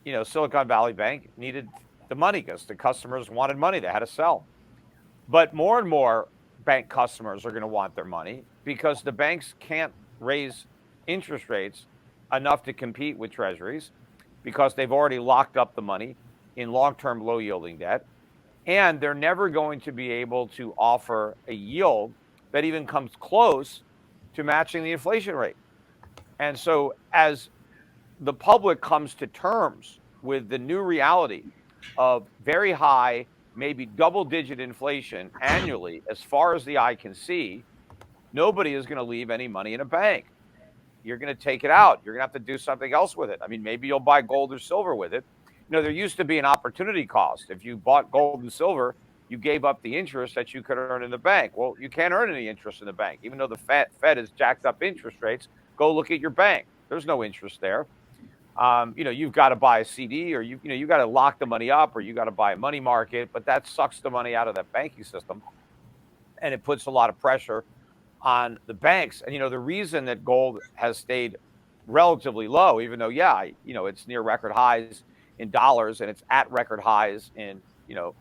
you know, Silicon Valley Bank needed the money because the customers wanted money. They had to sell. But more and more bank customers are going to want their money because the banks can't raise interest rates enough to compete with treasuries because they've already locked up the money in long-term low-yielding debt. And they're never going to be able to offer a yield that even comes close to matching the inflation rate. And so as the public comes to terms with the new reality of very high, maybe double-digit inflation annually, as far as the eye can see, nobody is going to leave any money in a bank. You're going to take it out. You're going to have to do something else with it. I mean, maybe you'll buy gold or silver with it. You know, there used to be an opportunity cost. If you bought gold and silver, you gave up the interest that you could earn in the bank. Well, you can't earn any interest in the bank. Even though the Fed has jacked up interest rates, go look at your bank. There's no interest there. You know, you've got to buy a CD, or you got to lock the money up, or you got to buy a money market, but that sucks the money out of that banking system. And it puts a lot of pressure on the banks. And, you know, the reason that gold has stayed relatively low, even though, it's near record highs in dollars and it's at record highs in,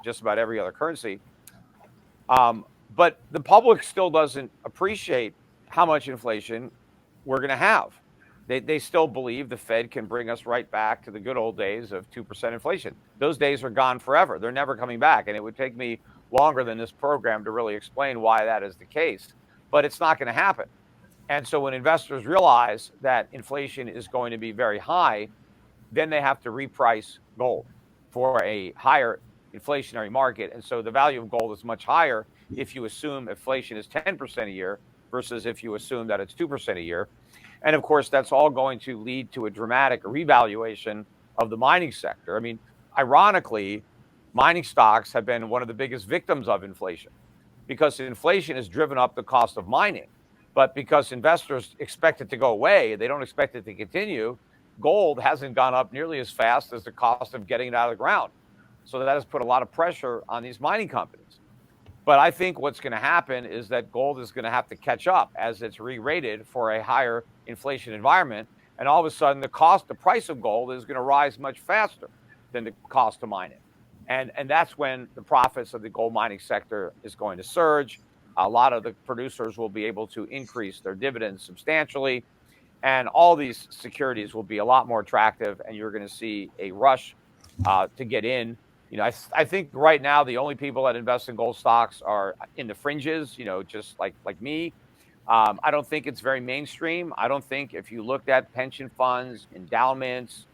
just about every other currency. But the public still doesn't appreciate how much inflation we're going to have. They still believe the Fed can bring us right back to the good old days of 2% inflation. Those days are gone forever. They're never coming back. And it would take me longer than this program to really explain why that is the case. But it's not going to happen. And so when investors realize that inflation is going to be very high, then they have to reprice gold for a higher inflationary market. And so the value of gold is much higher if you assume inflation is 10% a year versus if you assume that it's 2% a year. And of course, that's all going to lead to a dramatic revaluation of the mining sector. I mean, ironically, mining stocks have been one of the biggest victims of inflation, because inflation has driven up the cost of mining. But because investors expect it to go away, they don't expect it to continue, gold hasn't gone up nearly as fast as the cost of getting it out of the ground. So that has put a lot of pressure on these mining companies. But I think what's going to happen is that gold is going to have to catch up as it's re-rated for a higher inflation environment. And all of a sudden, the price of gold is going to rise much faster than the cost to mine it. And that's when the profits of the gold mining sector is going to surge. A lot of the producers will be able to increase their dividends substantially. And all these securities will be a lot more attractive. And you're going to see a rush to get in. You know, I think right now the only people that invest in gold stocks are in the fringes, you know, just like me. I don't think it's very mainstream. I don't think if you looked at pension funds, endowments,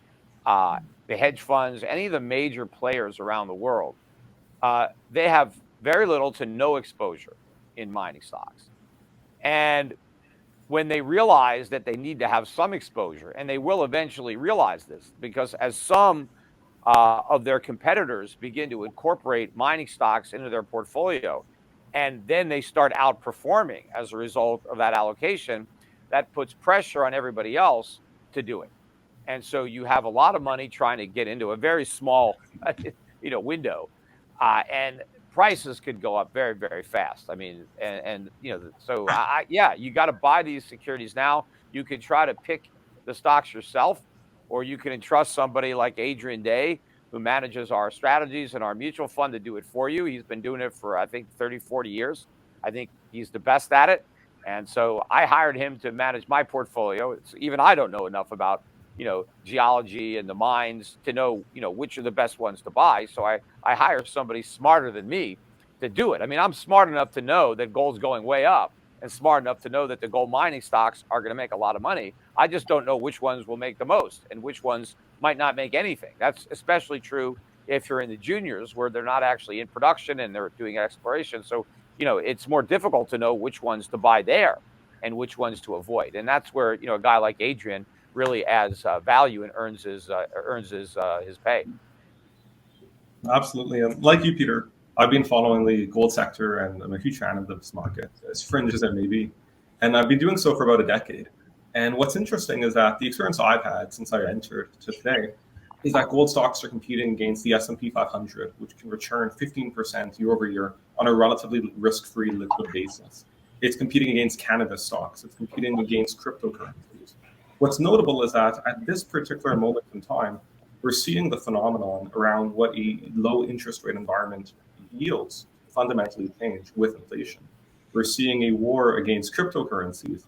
the hedge funds, any of the major players around the world, they have very little to no exposure in mining stocks. And when they realize that they need to have some exposure, and they will eventually realize this, because as some of their competitors begin to incorporate mining stocks into their portfolio, and then they start outperforming as a result of that allocation, that puts pressure on everybody else to do it. And so you have a lot of money trying to get into a very small, window, and prices could go up very, very fast. I mean, so you got to buy these securities now. You can try to pick the stocks yourself, or you can entrust somebody like Adrian Day, who manages our strategies and our mutual fund, to do it for you. He's been doing it for, I think, 30, 40 years. I think he's the best at it. And so I hired him to manage my portfolio. Even I don't know enough about, geology and the mines to know, which are the best ones to buy. So I hire somebody smarter than me to do it. I mean, I'm smart enough to know that gold's going way up, and smart enough to know that the gold mining stocks are going to make a lot of money. I just don't know which ones will make the most and which ones might not make anything. That's especially true if you're in the juniors, where they're not actually in production and they're doing exploration. So, it's more difficult to know which ones to buy there and which ones to avoid. And that's where, a guy like Adrian really adds value and earns his pay.
Absolutely. And like you, Peter, I've been following the gold sector, and I'm a huge fan of this market, as fringe as it may be. And I've been doing so for about a decade. And what's interesting is that the experience I've had since I entered to today is that gold stocks are competing against the S&P 500, which can return 15% year over year on a relatively risk-free liquid basis. It's competing against cannabis stocks. It's competing against cryptocurrencies. What's notable is that at this particular moment in time, we're seeing the phenomenon around what a low interest rate environment yields fundamentally change with inflation. We're seeing a war against cryptocurrencies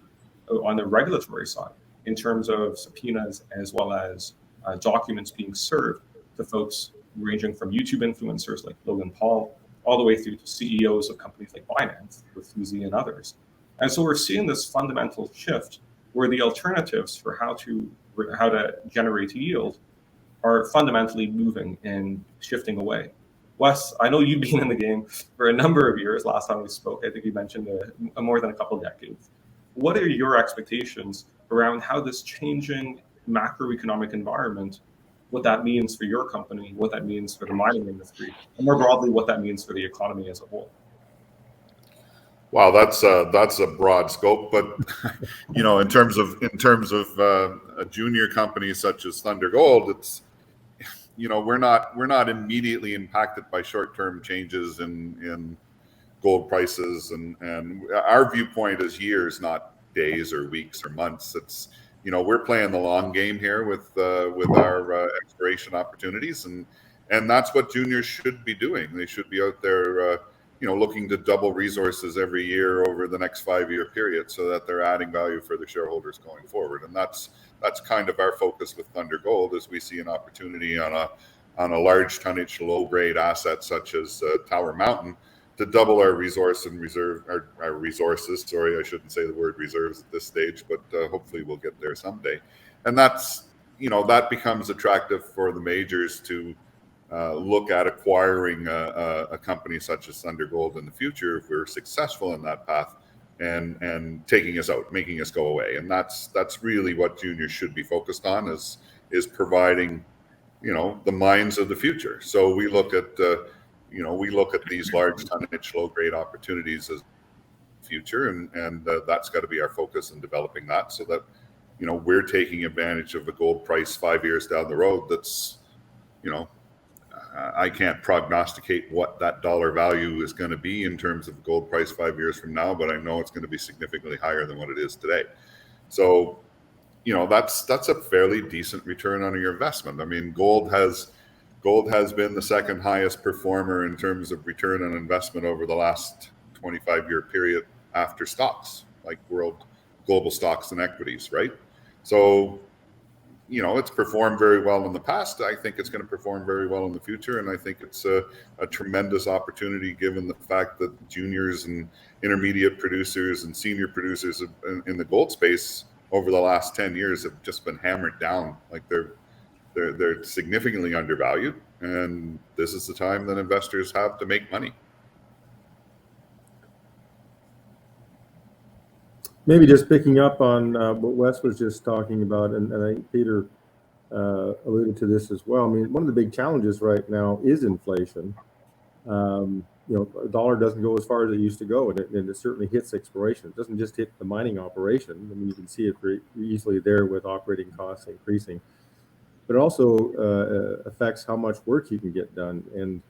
on the regulatory side in terms of subpoenas, as well as documents being served to folks ranging from YouTube influencers like Logan Paul all the way through to CEOs of companies like Binance, with Suzy and others. And so we're seeing this fundamental shift where the alternatives for how to generate yield are fundamentally moving and shifting away. Wes, I know you've been in the game for a number of years. Last time we spoke, I think you mentioned more than a couple of decades. What are your expectations around how this changing macroeconomic environment, what that means for your company, what that means for the mining industry, and more broadly, what that means for the economy as a whole?
Wow, that's a broad scope, but in terms of a junior company such as Thunder Gold, it's we're not immediately impacted by short-term changes in gold prices, and our viewpoint is years, not days or weeks or months. It's we're playing the long game here with our exploration opportunities, and that's what juniors should be doing. They should be out there looking to double resources every year over the next 5-year period, so that they're adding value for the shareholders going forward. And that's kind of our focus with Thunder Gold, as we see an opportunity on a large tonnage, low grade asset such as Tower Mountain to double our resource and reserve our resources. Sorry, I shouldn't say the word reserves at this stage, but hopefully we'll get there someday. And that's that becomes attractive for the majors to look at acquiring a company such as Thunder Gold in the future if we're successful in that path, and taking us out, making us go away. And that's really what juniors should be focused on, is providing the mines of the future. So we look at these large tonnage, low grade opportunities as future, and that's got to be our focus in developing that, so that we're taking advantage of the gold price 5 years down the road. That's I can't prognosticate what that dollar value is going to be in terms of gold price 5 years from now, but I know it's going to be significantly higher than what it is today. So that's a fairly decent return on your investment. I mean, gold has been the second highest performer in terms of return on investment over the last 25-year period after stocks, like global stocks and equities, right? So, it's performed very well in the past. I think it's going to perform very well in the future. And I think it's a tremendous opportunity, given the fact that juniors and intermediate producers and senior producers in the gold space over the last 10 years have just been hammered down. Like they're significantly undervalued. And this is the time that investors have to make money.
Maybe just picking up on what Wes was just talking about, and I think Peter alluded to this as well. I mean, one of the big challenges right now is inflation. A dollar doesn't go as far as it used to go, and it certainly hits exploration. It doesn't just hit the mining operation. I mean, you can see it very easily there with operating costs increasing, but it also affects how much work you can get done. And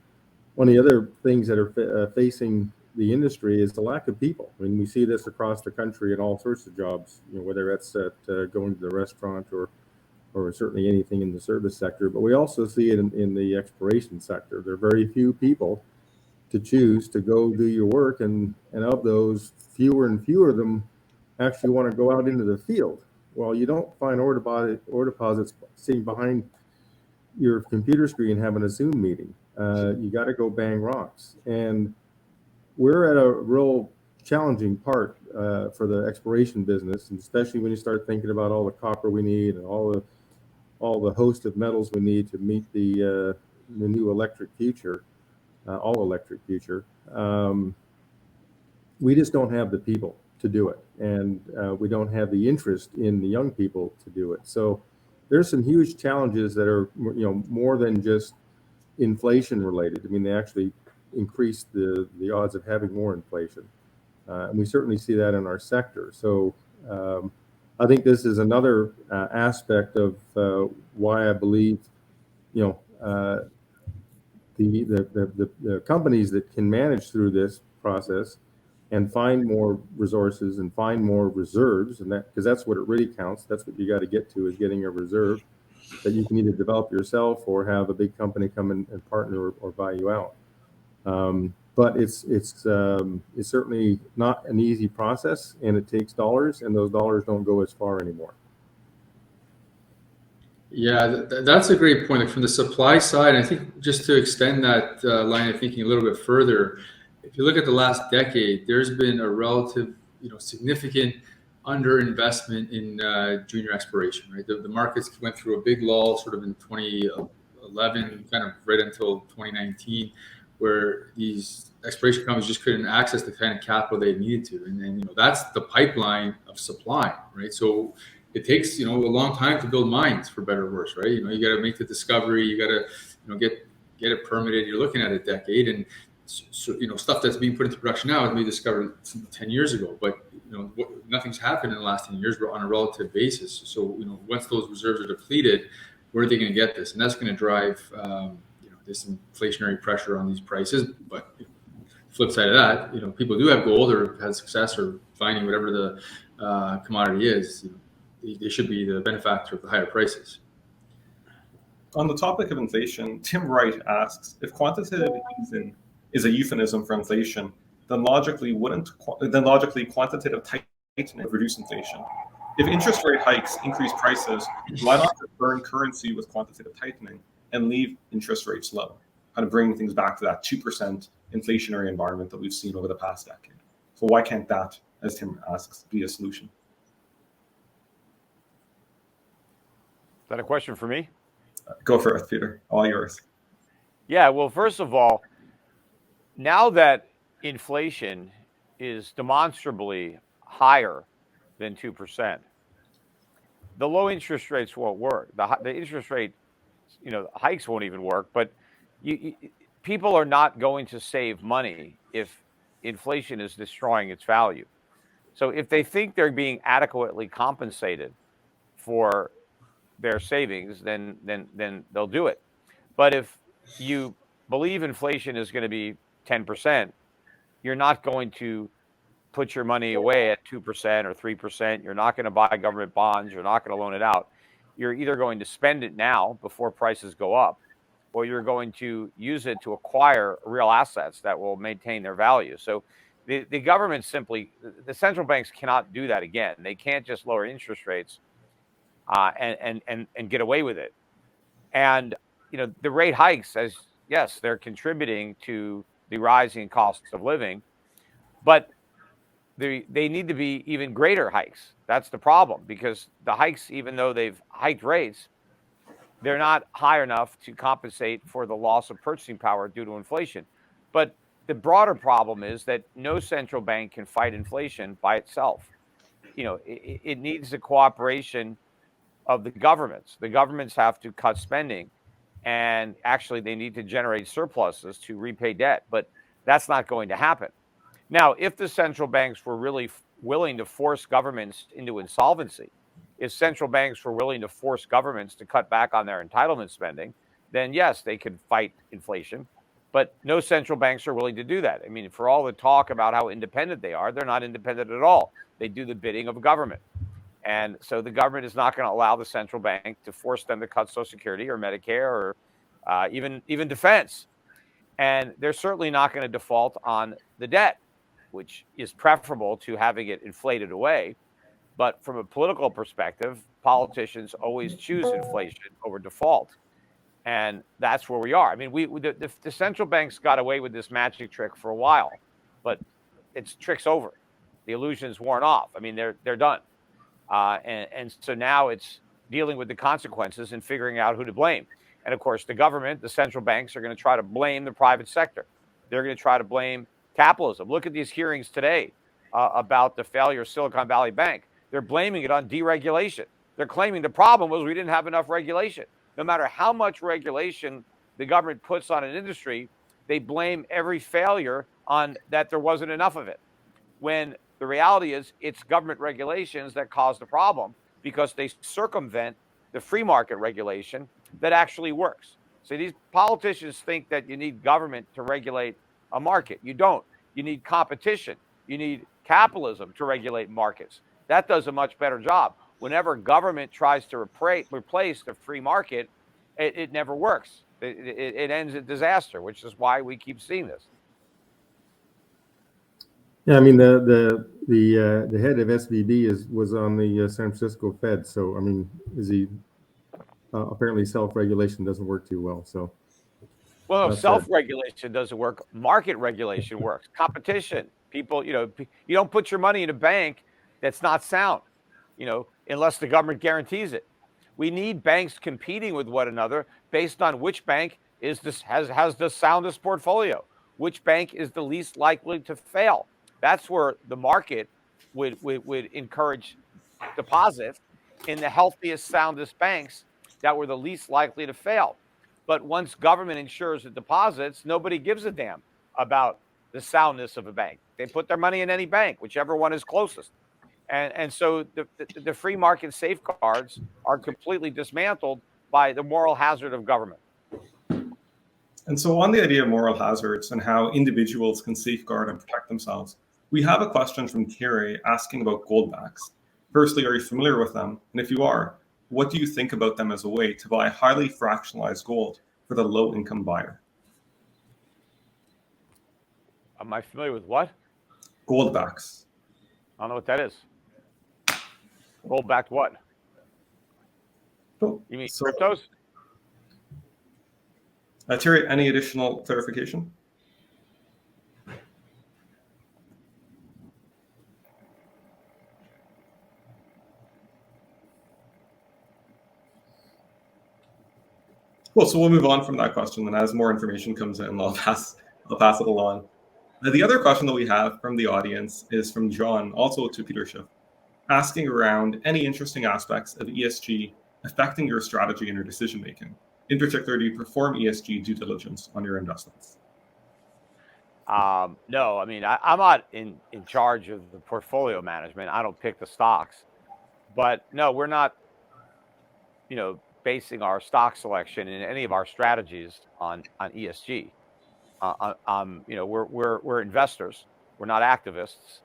one of the other things that are facing the industry is the lack of people. I mean, we see this across the country in all sorts of jobs, whether it's at going to the restaurant or certainly anything in the service sector. But we also see it in the exploration sector. There are very few people to choose to go do your work, and of those, fewer and fewer of them actually want to go out into the field. Well, you don't find ore deposits sitting behind your computer screen having a Zoom meeting. You got to go bang rocks. And we're at a real challenging part for the exploration business, and especially when you start thinking about all the copper we need and all the host of metals we need to meet the new electric future, all electric future. We just don't have the people to do it, and we don't have the interest in the young people to do it. So there's some huge challenges that are more than just inflation related. I mean, they actually increase the odds of having more inflation. And we certainly see that in our sector. So I think this is another aspect of why I believe, the companies that can manage through this process and find more resources and find more reserves, and because that's what it really counts. That's what you got to get to, is getting a reserve that you can either develop yourself or have a big company come in and partner or buy you out. But it's certainly not an easy process, and it takes dollars, and those dollars don't go as far anymore.
Yeah, that's a great point. Like from the supply side, I think just to extend that line of thinking a little bit further, if you look at the last decade, there's been a relative, significant underinvestment in junior exploration. Right, the markets went through a big lull, sort of in 2011, kind of right until 2019. Where these exploration companies just couldn't access the kind of capital they needed to, and that's the pipeline of supply, right? So it takes a long time to build mines, for better or worse, right? You got to make the discovery, you got to get it permitted. You're looking at a decade, and so stuff that's being put into production now has been discovered 10 years ago, but nothing's happened in the last 10 years on a relative basis. So once those reserves are depleted, where are they going to get this? And that's going to drive this inflationary pressure on these prices. But flip side of that, people do have gold or had success or finding whatever the commodity is. They should be the benefactor of the higher prices.
On the topic of inflation, Tim Wright asks, if quantitative easing is a euphemism for inflation, then logically quantitative tightening would reduce inflation. If interest rate hikes increase prices, why not burn currency with quantitative tightening and leave interest rates low, kind of bringing things back to that 2% inflationary environment that we've seen over the past decade? So why can't that, as Tim asks, be a solution?
Is that a question for me?
Go for it, Peter. All yours.
Yeah, well, first of all, now that inflation is demonstrably higher than 2%, the low interest rates won't work. The interest rate hikes won't even work. But people are not going to save money if inflation is destroying its value. So if they think they're being adequately compensated for their savings, then they'll do it. But if you believe inflation is going to be 10%, you're not going to put your money away at 2% or 3%. You're not going to buy government bonds. You're not going to loan it out. You're either going to spend it now before prices go up, or you're going to use it to acquire real assets that will maintain their value. So the government the central banks cannot do that again. They can't just lower interest rates and get away with it. And the rate hikes, yes, they're contributing to the rising costs of living, but they need to be even greater hikes. That's the problem, because the hikes, even though they've hiked rates, they're not high enough to compensate for the loss of purchasing power due to inflation. But the broader problem is that no central bank can fight inflation by itself. It needs the cooperation of the governments. The governments have to cut spending, and actually they need to generate surpluses to repay debt, but that's not going to happen. Now, if the central banks were really willing to force governments into insolvency, if central banks were willing to force governments to cut back on their entitlement spending, then yes, they could fight inflation. But no central banks are willing to do that. I mean, for all the talk about how independent they are, they're not independent at all. They do the bidding of government. And so the government is not going to allow the central bank to force them to cut Social Security or Medicare or even defense. And they're certainly not going to default on the debt, which is preferable to having it inflated away. But from a political perspective, politicians always choose inflation over default. And that's where we are. I mean, the central banks got away with this magic trick for a while, but its trick's over. The illusion's worn off. I mean, they're done. And so now it's dealing with the consequences and figuring out who to blame. And of course, the government, the central banks are going to try to blame the private sector. They're going to try to blame capitalism. Look at these hearings today about the failure of Silicon Valley Bank. They're blaming it on deregulation. They're claiming the problem was we didn't have enough regulation. No matter how much regulation the government puts on an industry, they blame every failure on that there wasn't enough of it. When the reality is it's government regulations that cause the problem, because they circumvent the free market regulation that actually works. So these politicians think that you need government to regulate a market. You don't. You need competition. You need capitalism to regulate markets. That does a much better job. Whenever government tries to replace the free market, it never works. It ends in disaster, which is why we keep seeing this.
Yeah, I mean the head of SVB was on the San Francisco Fed, so I mean, is he apparently self-regulation doesn't work too well? So,
well, no, self-regulation doesn't work. Market regulation works. Competition. People, you don't put your money in a bank that's not sound, unless the government guarantees it. We need banks competing with one another based on which bank has the soundest portfolio, which bank is the least likely to fail. That's where the market would encourage deposits in the healthiest, soundest banks that were the least likely to fail. But once government insures the deposits, nobody gives a damn about the soundness of a bank. They put their money in any bank, whichever one is closest. And so the free market safeguards are completely dismantled by the moral hazard of government.
And so on the idea of moral hazards and how individuals can safeguard and protect themselves, we have a question from Thierry asking about goldbacks. Firstly, are you familiar with them? And if you are, what do you think about them as a way to buy highly fractionalized gold for the low-income buyer?
Am I familiar with what?
Goldbacks.
I don't know what that is. Gold-backed what?
Oh,
you mean cryptos?
Thierry, any additional clarification? Well, so we'll move on from that question, and as more information comes in, I'll pass it along. The other question that we have from the audience is from John, also to Peter Schiff, asking around any interesting aspects of ESG affecting your strategy and your decision making. In particular, do you perform ESG due diligence on your investments?
No, I mean, I'm not in charge of the portfolio management. I don't pick the stocks. But no, we're not, basing our stock selection in any of our strategies on ESG. We're investors. We're not activists,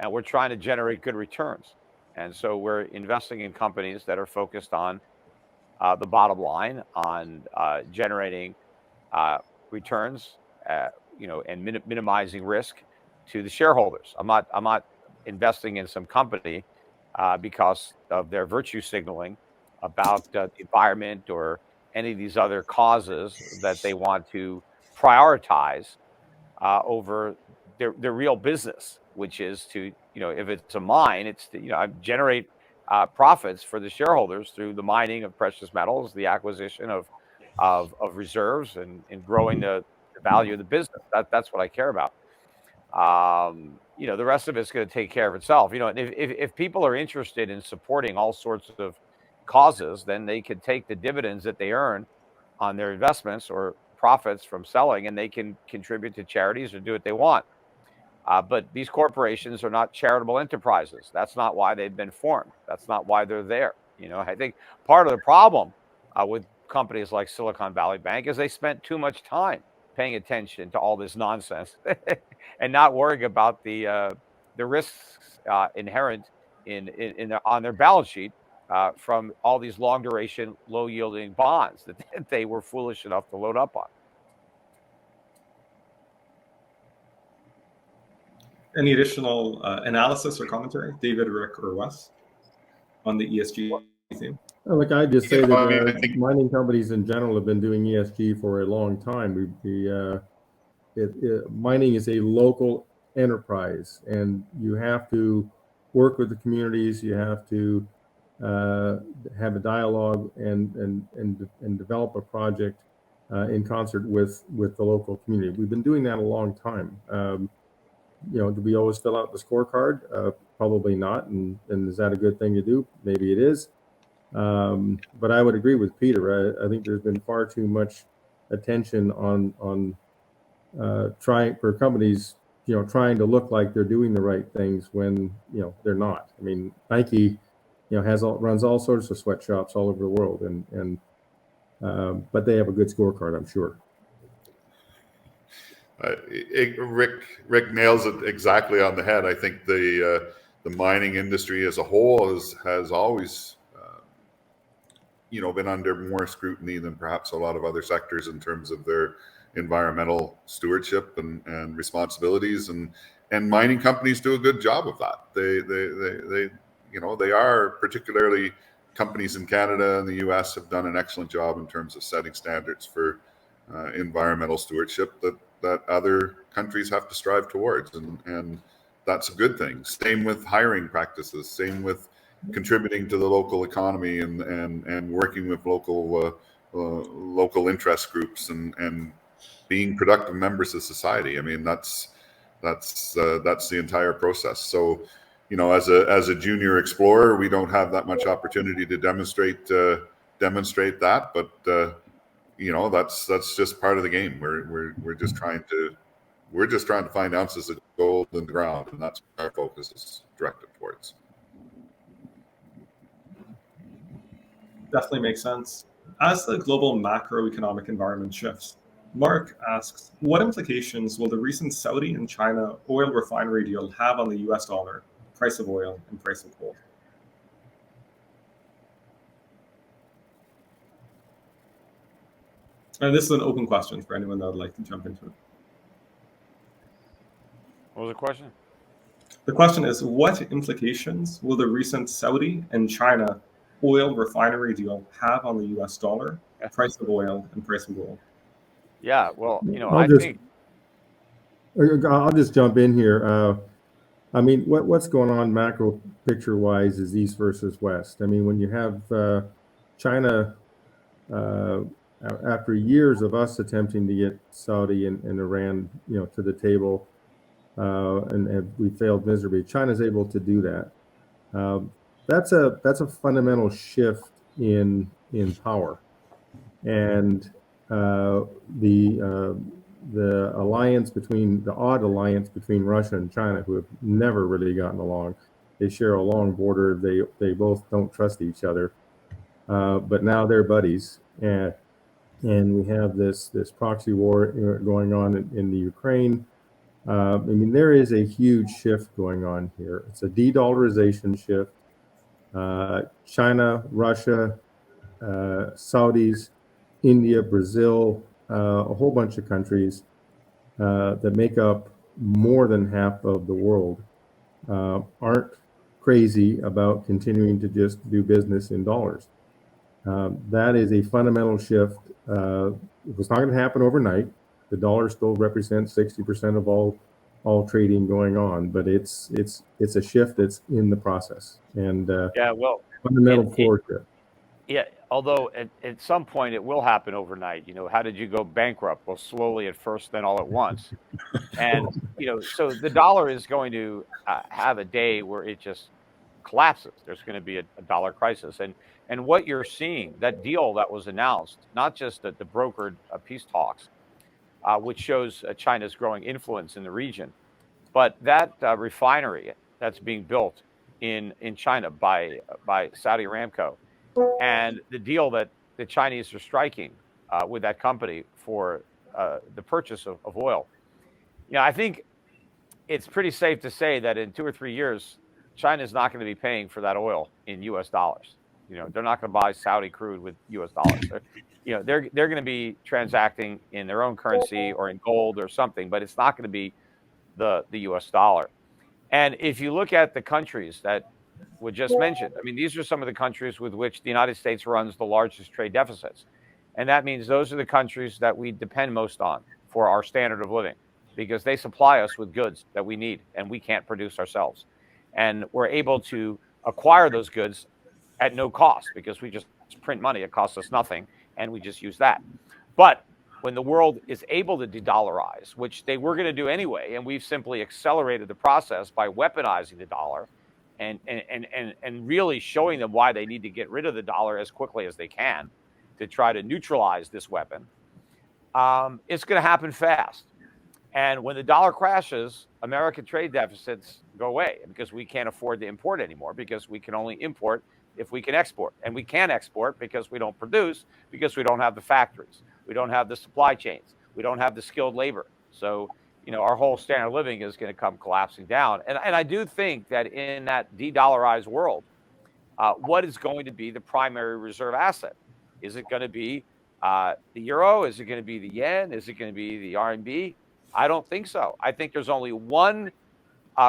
and we're trying to generate good returns. And so we're investing in companies that are focused on the bottom line, on generating returns, and minimizing risk to the shareholders. I'm not investing in some company because of their virtue signaling about the environment or any of these other causes that they want to prioritize over their real business, which is to, if it's a mine, it's to, generate profits for the shareholders through the mining of precious metals, the acquisition of reserves, and growing the value of the business. That's what I care about. The rest of it's going to take care of itself. If people are interested in supporting all sorts of causes, then they could take the dividends that they earn on their investments or profits from selling, and they can contribute to charities or do what they want. But these corporations are not charitable enterprises. That's not why they've been formed. That's not why they're there. I think part of the problem with companies like Silicon Valley Bank is they spent too much time paying attention to all this nonsense and not worrying about the risks inherent on their balance sheet from all these long duration, low yielding bonds that they were foolish enough to load up on.
Any additional analysis or commentary, David, Rick, or Wes, on the ESG theme?
Look, I'd just say that mining companies in general have been doing ESG for a long time. Mining is a local enterprise, and you have to work with the communities. You have to have a dialogue and develop a project in concert with the local community. We've been doing that a long time. Do we always fill out the scorecard? Probably not. And is that a good thing to do? Maybe it is. But I would agree with Peter. I think there's been far too much attention on trying for companies, trying to look like they're doing the right things when they're not. I mean, Nike, runs all sorts of sweatshops all over the world, but they have a good scorecard, I'm sure.
Rick nails it exactly on the head. I think the mining industry as a whole has always been under more scrutiny than perhaps a lot of other sectors in terms of their environmental stewardship and responsibilities, and mining companies do a good job of that. They are, particularly companies in Canada and the US, have done an excellent job in terms of setting standards for environmental stewardship that other countries have to strive towards, and that's a good thing. Same with hiring practices, same with contributing to the local economy and working with local interest groups and being productive members of society. I mean, that's the entire process. So, as a junior explorer, we don't have that much opportunity to demonstrate that, but that's just part of the game. We're just trying to find ounces of gold in the ground, and that's what our focus is directed towards.
Definitely makes sense. As the global macroeconomic environment shifts, Mark asks, what implications will the recent Saudi and China oil refinery deal have on the US dollar, price of oil, and price of gold? And this is an open question for anyone that would like to jump into it.
What was the question?
The question is, what implications will the recent Saudi and China oil refinery deal have on the US dollar, price of oil, and price of gold?
Yeah, well,
I'll just jump in here. I mean, what's going on macro picture wise is East versus West. I mean, when you have China, after years of us attempting to get Saudi and Iran, to the table, and we failed miserably, China's able to do that. That's a fundamental shift in power. and the alliance between the odd alliance between Russia and China, who have never really gotten along. They share a long border. They both don't trust each other, but now they're buddies. And we have this proxy war going on in the Ukraine. I mean, there is a huge shift going on here. It's a de-dollarization shift. China, Russia, Saudis, India, Brazil, a whole bunch of countries that make up more than half of the world aren't crazy about continuing to just do business in dollars. That is a fundamental shift. It was not going to happen overnight. The dollar still represents 60% of all trading going on, but it's a shift that's in the process, and fundamental core shift.
Yeah, although at some point it will happen overnight. How did you go bankrupt? Well, slowly at first, then all at once. And, so the dollar is going to have a day where it just collapses. There's going to be a dollar crisis. And what you're seeing, that deal that was announced, not just at the brokered peace talks, which shows China's growing influence in the region, but that refinery that's being built in China by Saudi Aramco, and the deal that the Chinese are striking with that company for the purchase of oil. I think it's pretty safe to say that in 2 or 3 years, China is not going to be paying for that oil in U.S. dollars. They're not going to buy Saudi crude with U.S. dollars. They're going to be transacting in their own currency or in gold or something, but it's not going to be the U.S. dollar. And if you look at the countries that were just mentioned, I mean, these are some of the countries with which the United States runs the largest trade deficits. And that means those are the countries that we depend most on for our standard of living, because they supply us with goods that we need and we can't produce ourselves. And we're able to acquire those goods at no cost because we just print money. It costs us nothing, and we just use that. But when the world is able to de-dollarize, which they were going to do anyway, and we've simply accelerated the process by weaponizing the dollar and really showing them why they need to get rid of the dollar as quickly as they can to try to neutralize this weapon, it's going to happen fast. And when the dollar crashes, American trade deficits go away because we can't afford to import anymore, because we can only import if we can export. And we can't export because we don't produce, because we don't have the factories. We don't have the supply chains. We don't have the skilled labor. So, our whole standard of living is going to come collapsing down. And I do think that in that de-dollarized world, what is going to be the primary reserve asset? Is it going to be the euro? Is it going to be the yen? Is it going to be the RMB? I don't think so. I think there's only one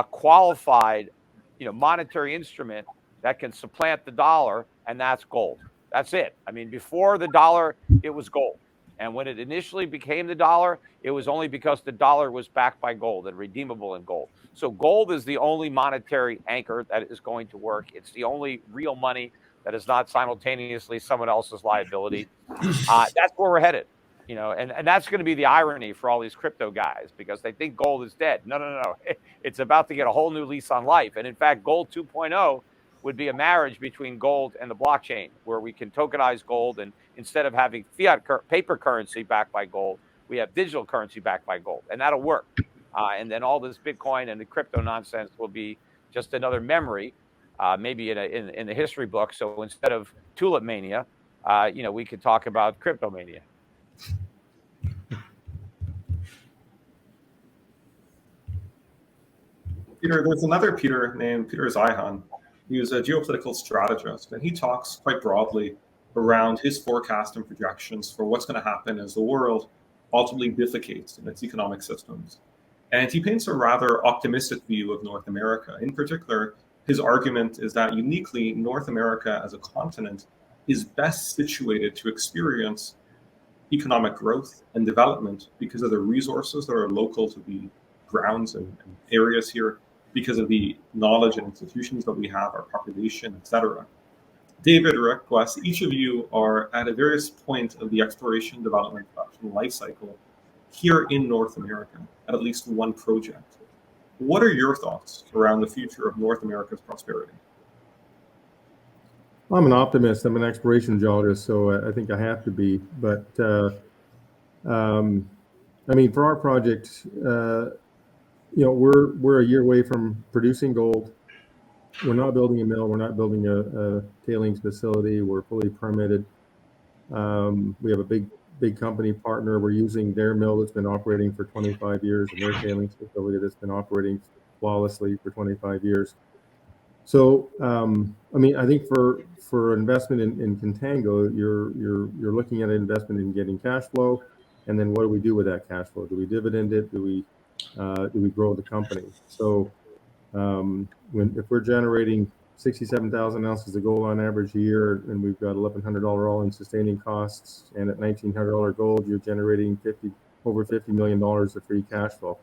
qualified, monetary instrument that can supplant the dollar, and that's gold. That's it. I mean, before the dollar, it was gold. And when it initially became the dollar, it was only because the dollar was backed by gold and redeemable in gold. So gold is the only monetary anchor that is going to work. It's the only real money that is not simultaneously someone else's liability. That's where we're headed. And that's going to be the irony for all these crypto guys, because they think gold is dead. No. It's about to get a whole new lease on life. And in fact, gold 2.0 would be a marriage between gold and the blockchain, where we can tokenize gold, and instead of having fiat paper currency backed by gold, we have digital currency backed by gold, and that'll work. And then all this Bitcoin and the crypto nonsense will be just another memory, maybe in the history book. So instead of tulip mania, we could talk about crypto mania.
Peter, there's another Peter named Peter Zeihan. He was a geopolitical strategist, and he talks quite broadly around his forecast and projections for what's going to happen as the world ultimately bifurcates in its economic systems. And he paints a rather optimistic view of North America. In particular, his argument is that uniquely North America as a continent is best situated to experience economic growth and development because of the resources that are local to the grounds and areas here, because of the knowledge and institutions that we have, our population, etc. David, Rick, Wes, each of you are at a various point of the exploration, development, production life cycle here in North America at least one project. What are your thoughts around the future of North America's prosperity?
I'm an optimist. I'm an exploration geologist, so I think I have to be. But I mean, for our project, we're a year away from producing gold. We're not building a mill. We're not building a tailings facility. We're fully permitted. We have a big company partner. We're using their mill that's been operating for 25 years and their tailings facility that's been operating flawlessly for 25 years. So, I mean, I think for investment in Contango, you're looking at an investment in getting cash flow, and then what do we do with that cash flow? Do we dividend it? Do we grow the company? So, if we're generating 67,000 ounces of gold on average a year, and we've got $1,100 all-in sustaining costs, and at $1,900 gold, you're generating over $50 million of free cash flow.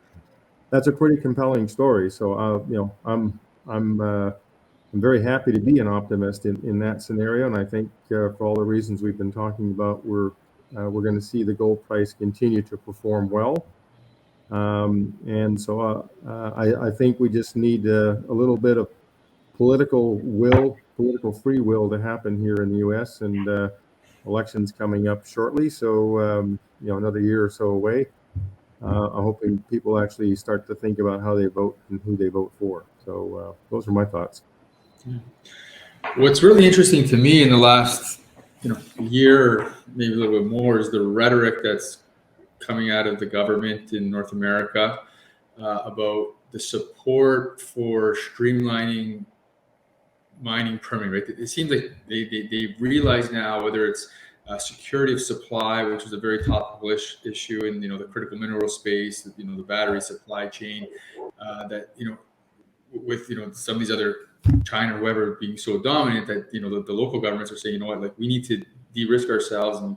That's a pretty compelling story. So, I'm very happy to be an optimist in that scenario, and I think for all the reasons we've been talking about, we're going to see the gold price continue to perform well. And so I think we just need a little bit of political free will to happen here in the U.S. and elections coming up shortly. So another year or so away. I'm hoping people actually start to think about how they vote and who they vote for. So those are my thoughts.
What's really interesting to me in the last year, maybe a little bit more, is the rhetoric that's coming out of the government in North America about the support for streamlining mining permitting. Right, it seems like they realize now, whether it's security of supply, which is a very topical issue in the critical mineral space, the battery supply chain, that with some of these other, China or whoever, being so dominant, that the local governments are saying, like, we need to de-risk ourselves and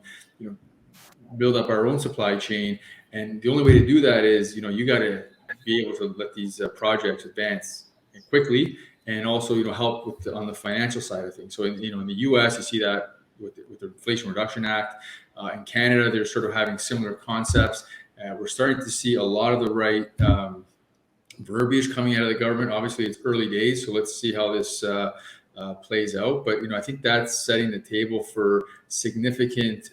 build up our own supply chain. And the only way to do that is you got to be able to let these projects advance quickly, and also help with on the financial side of things. So in the U.S. you see that with the Inflation Reduction Act. In Canada they're sort of having similar concepts. We're starting to see a lot of the right verbiage coming out of the government. Obviously it's early days, so let's see how this plays out. But I think that's setting the table for significant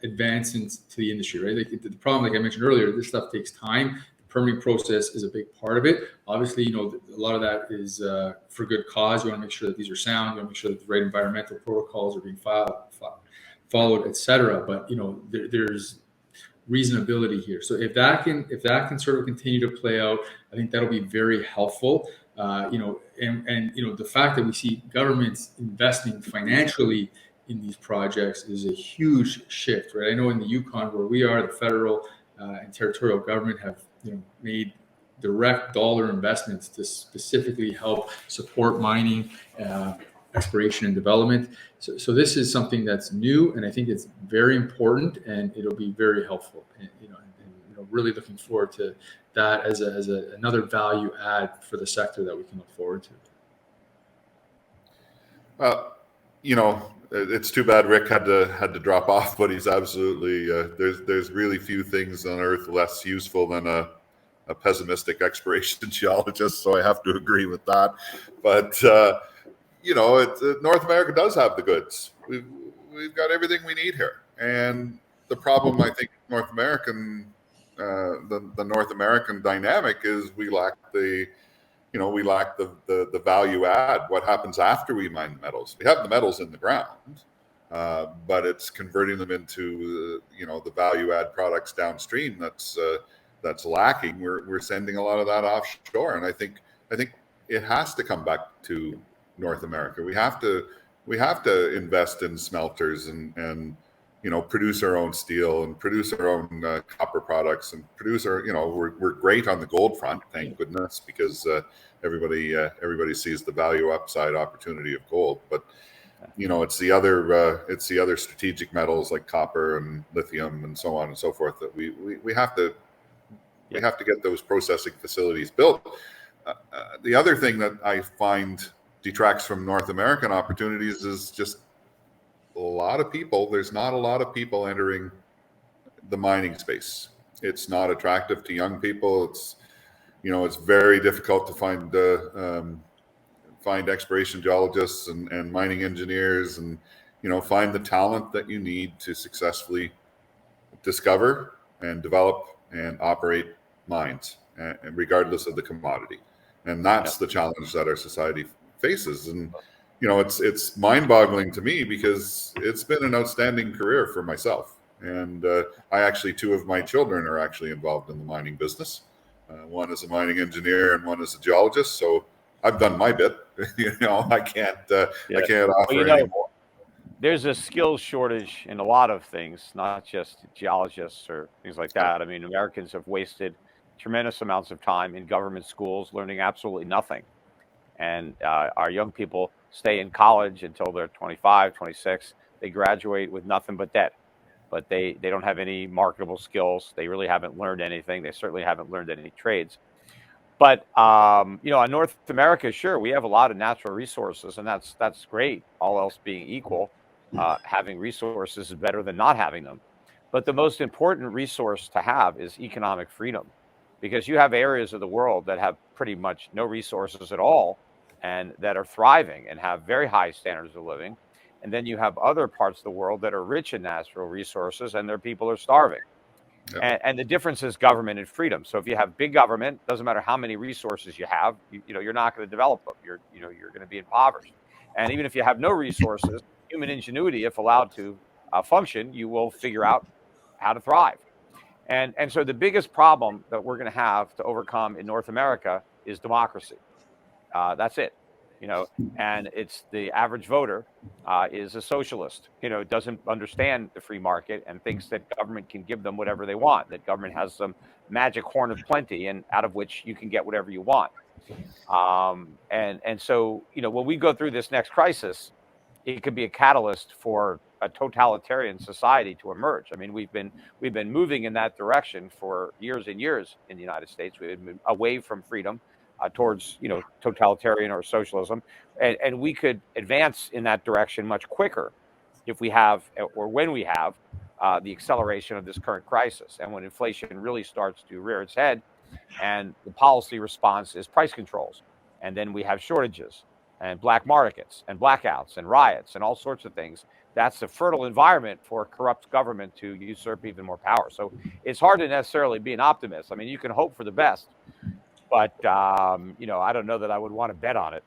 advancements to the industry, right? Like, the problem, like I mentioned earlier, this stuff takes time. The permitting process is a big part of it. Obviously, a lot of that is for good cause. You want to make sure that these are sound. You want to make sure that the right environmental protocols are being followed, etc. But there's reasonability here. So if that can sort of continue to play out, I think that'll be very helpful. And the fact that we see governments investing financially in these projects is a huge shift, right? I know in the Yukon, where we are, the federal and territorial government have made direct dollar investments to specifically help support mining, exploration and development. So this is something that's new, and I think it's very important, and it'll be very helpful. And really looking forward to that as another value add for the sector that we can look forward to.
It's too bad Rick had to drop off, but he's absolutely there's really few things on earth less useful than a pessimistic exploration geologist. So I have to agree with that. But North America does have the goods. We've got everything we need here. And the problem, I think, the North American dynamic is we lack the value add. What happens after we mine the metals? We have the metals in the ground, but it's converting them into the value add products downstream that's lacking. We're sending a lot of that offshore, and I think it has to come back to North America. We have to invest in smelters and produce our own steel and produce our own copper products and produce our, we're great on the gold front, thank goodness, because everybody sees the value upside opportunity of gold. But it's the other strategic metals like copper and lithium and so on and so forth that we have to get those processing facilities built. The other thing that I find detracts from North American opportunities is just there's not a lot of people entering the mining space. It's not attractive to young people. It's very difficult to find exploration geologists and mining engineers, and find the talent that you need to successfully discover and develop and operate mines, and regardless of the commodity. And that's the challenge that our society faces. And it's mind-boggling to me, because it's been an outstanding career for myself. And I actually, 2 of my children are actually involved in the mining business. One is a mining engineer and one is a geologist. So I've done my bit. I can't offer any more.
There's a skills shortage in a lot of things, not just geologists or things like that. I mean, Americans have wasted tremendous amounts of time in government schools learning absolutely nothing. And our young people stay in college until they're 25, 26. They graduate with nothing but debt. But they don't have any marketable skills. They really haven't learned anything. They certainly haven't learned any trades. But in North America, sure, we have a lot of natural resources, and that's great. All else being equal, having resources is better than not having them. But the most important resource to have is economic freedom, because you have areas of the world that have pretty much no resources at all and that are thriving and have very high standards of living. And then you have other parts of the world that are rich in natural resources and their people are starving. Yeah. And the difference is government and freedom. So if you have big government, doesn't matter how many resources you have, you're not going to develop them. You're going to be impoverished. And even if you have no resources, human ingenuity, if allowed to function, you will figure out how to thrive. And so the biggest problem that we're going to have to overcome in North America is democracy. That's it. And it's the average voter is a socialist, doesn't understand the free market and thinks that government can give them whatever they want, that government has some magic horn of plenty and out of which you can get whatever you want. And so, when we go through this next crisis, it could be a catalyst for a totalitarian society to emerge. I mean, we've been moving in that direction for years and years in the United States. We've been moved away from freedom towards totalitarian or socialism, and we could advance in that direction much quicker if we have, or when we have, the acceleration of this current crisis, and when inflation really starts to rear its head, and the policy response is price controls, and then we have shortages and black markets and blackouts and riots and all sorts of things. That's a fertile environment for corrupt government to usurp even more power. So it's hard to necessarily be an optimist. I mean, you can hope for the best, but I don't know that I would want to bet on it.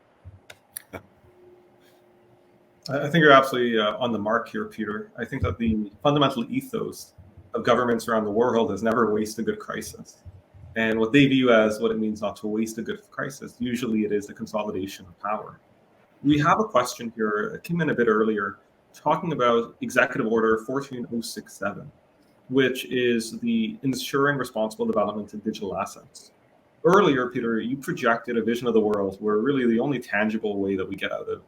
I think you're absolutely on the mark here, Peter. I think that the fundamental ethos of governments around the world is never waste a good crisis. And what they view as what it means not to waste a good crisis, usually it is the consolidation of power. We have a question here, it came in a bit earlier, talking about Executive Order 14067, which is the ensuring responsible development of digital assets. Earlier, Peter, you projected a vision of the world where really the only tangible way that we get out of,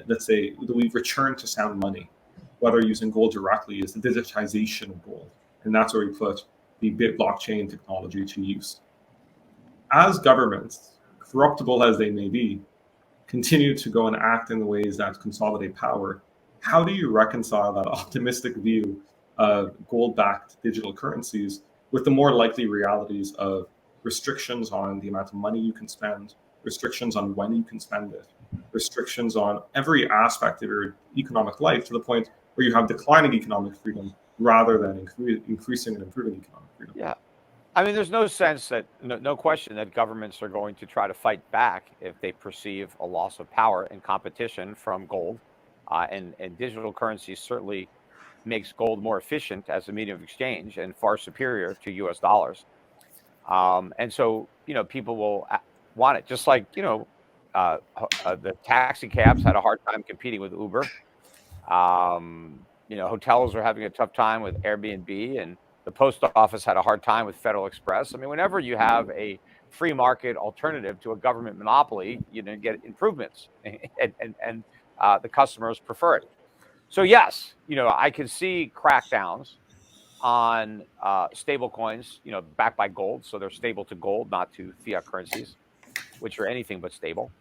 let's say, that we return to sound money, whether using gold directly, is the digitization of gold. And that's where we put the big blockchain technology to use. As governments, corruptible as they may be, continue to go and act in the ways that consolidate power, how do you reconcile that optimistic view of gold-backed digital currencies with the more likely realities of restrictions on the amount of money you can spend, restrictions on when you can spend it, restrictions on every aspect of your economic life, to the point where you have declining economic freedom rather than increasing and improving economic freedom?
Yeah. I mean, there's no sense that, no question that governments are going to try to fight back if they perceive a loss of power and competition from gold. And digital currency certainly makes gold more efficient as a medium of exchange and far superior to US dollars. And so, people will want it. Just like, the taxi cabs had a hard time competing with Uber. Hotels are having a tough time with Airbnb, and the post office had a hard time with Federal Express. I mean, whenever you have a free market alternative to a government monopoly, you get improvements, and the customers prefer it. So yes, I can see crackdowns on stable coins, backed by gold. So they're stable to gold, not to fiat currencies, which are anything but stable.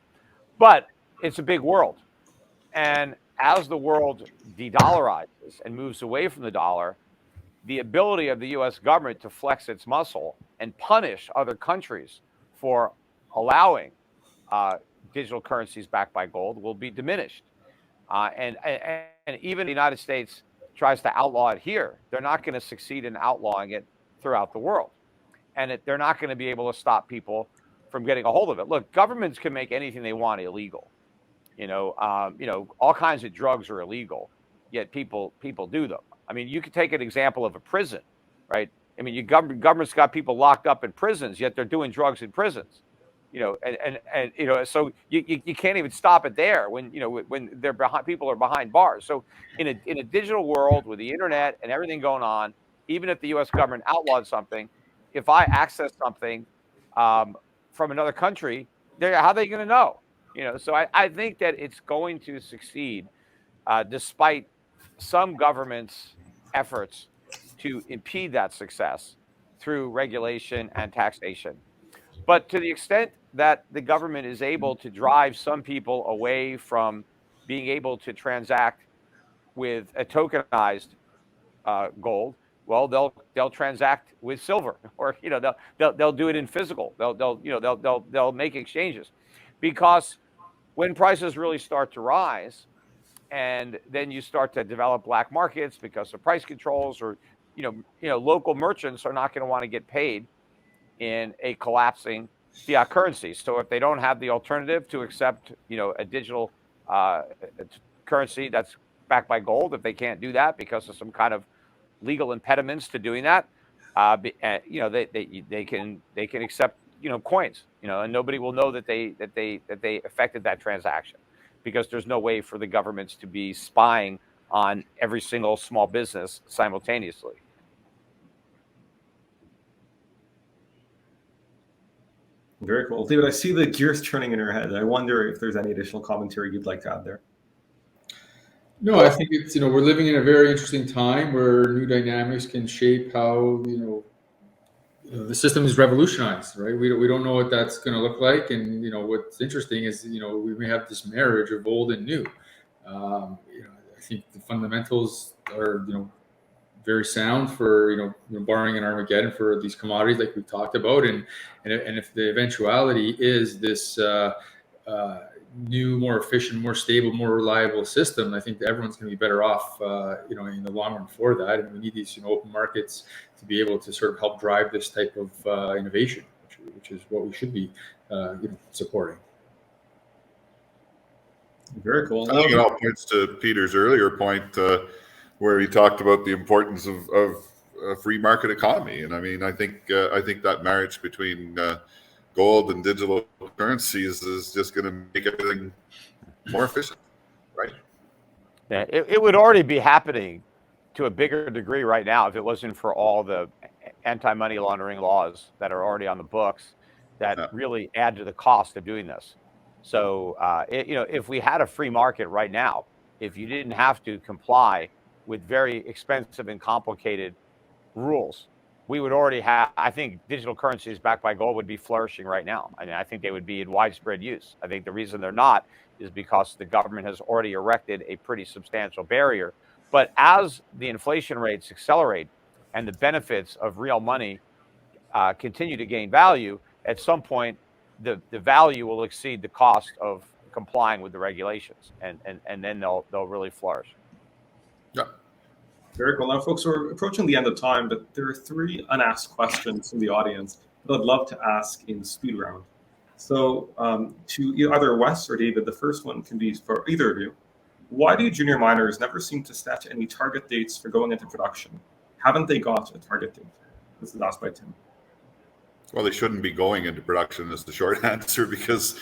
But it's a big world. And as the world de-dollarizes and moves away from the dollar, the ability of the U.S. government to flex its muscle and punish other countries for allowing digital currencies backed by gold will be diminished. And even the United States tries to outlaw it here, they're not going to succeed in outlawing it throughout the world. And they're not going to be able to stop people from getting a hold of it. Look, governments can make anything they want illegal. All kinds of drugs are illegal, yet people do them. I mean, you could take an example of a prison, right? I mean, government's got people locked up in prisons, yet they're doing drugs in prisons. So you can't even stop it there when they're behind, people are behind bars. So in a digital world with the internet and everything going on, even if the U.S. government outlawed something, if I access something from another country, how are they going to know? So I think that it's going to succeed, despite some governments' efforts to impede that success through regulation and taxation. But to the extent that the government is able to drive some people away from being able to transact with a tokenized gold, well, they'll transact with silver, or they'll do it in physical. They'll make exchanges, because when prices really start to rise, and then you start to develop black markets because of price controls, or local merchants are not going to want to get paid in a collapsing fiat currency. So if they don't have the alternative to accept a digital currency that's backed by gold, if they can't do that because of some kind of legal impediments to doing that, they can accept coins, and nobody will know that they affected that transaction, because there's no way for the governments to be spying on every single small business simultaneously.
Very cool. David, I see the gears turning in your head. I wonder if there's any additional commentary you'd like to add there.
No, I think it's, we're living in a very interesting time where new dynamics can shape how, the system is revolutionized, right? We don't know what that's going to look like. And, what's interesting is, we may have this marriage of old and new. I think the fundamentals are, very sound for, barring an Armageddon for these commodities like we talked about. And if the eventuality is this new, more efficient, more stable, more reliable system, I think that everyone's going to be better off, in the long run for that. And we need these, open markets to be able to sort of help drive this type of innovation, which is what we should be, supporting.
Very cool.
I think it all points to Peter's earlier point, where he talked about the importance of a free market economy. And I mean, I think that marriage between gold and digital currencies is just going to make everything more efficient, right?
Yeah, it would already be happening to a bigger degree right now if it wasn't for all the anti-money laundering laws that are already on the books that really add to the cost of doing this. So, if we had a free market right now, if you didn't have to comply with very expensive and complicated rules, we would already have, I think digital currencies backed by gold would be flourishing right now. I mean, I think they would be in widespread use. I think the reason they're not is because the government has already erected a pretty substantial barrier. But as the inflation rates accelerate and the benefits of real money continue to gain value, at some point, the value will exceed the cost of complying with the regulations, and then they'll really flourish.
Yeah. Very cool. Now, folks, we're approaching the end of time, but there are 3 unasked questions from the audience that I'd love to ask in speed round. So to either Wes or David, the first one can be for either of you. Why do junior miners never seem to set any target dates for going into production? Haven't they got a target date? This is asked by Tim.
Well, they shouldn't be going into production is the short answer, because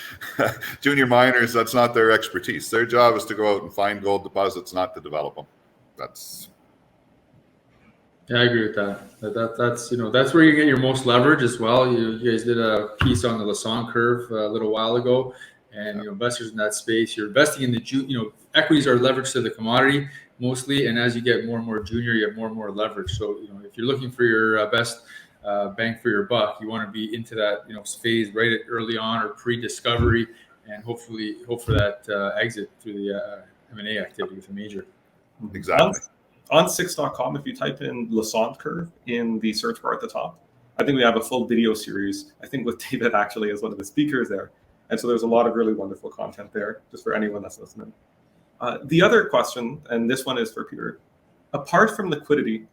junior miners, that's not their expertise. Their job is to go out and find gold deposits, not to develop them.
Yeah, I agree with that. That's where you get your most leverage as well. You guys did a piece on the Lassonde curve a little while ago, and investors in that space, you're investing in the equities are leveraged to the commodity mostly, and as you get more and more junior, you have more and more leverage. So if you're looking for your best bang for your buck, you want to be into that phase right early on or pre-discovery, and hopefully hope for that exit through the M&A activity with a major.
Exactly.
On 6.com, if you type in Lassonde curve in the search bar at the top, I think we have a full video series, I think with David actually as one of the speakers there, And so there's a lot of really wonderful content there, just for anyone that's listening. The other question, and this one is for Peter, apart from liquidity,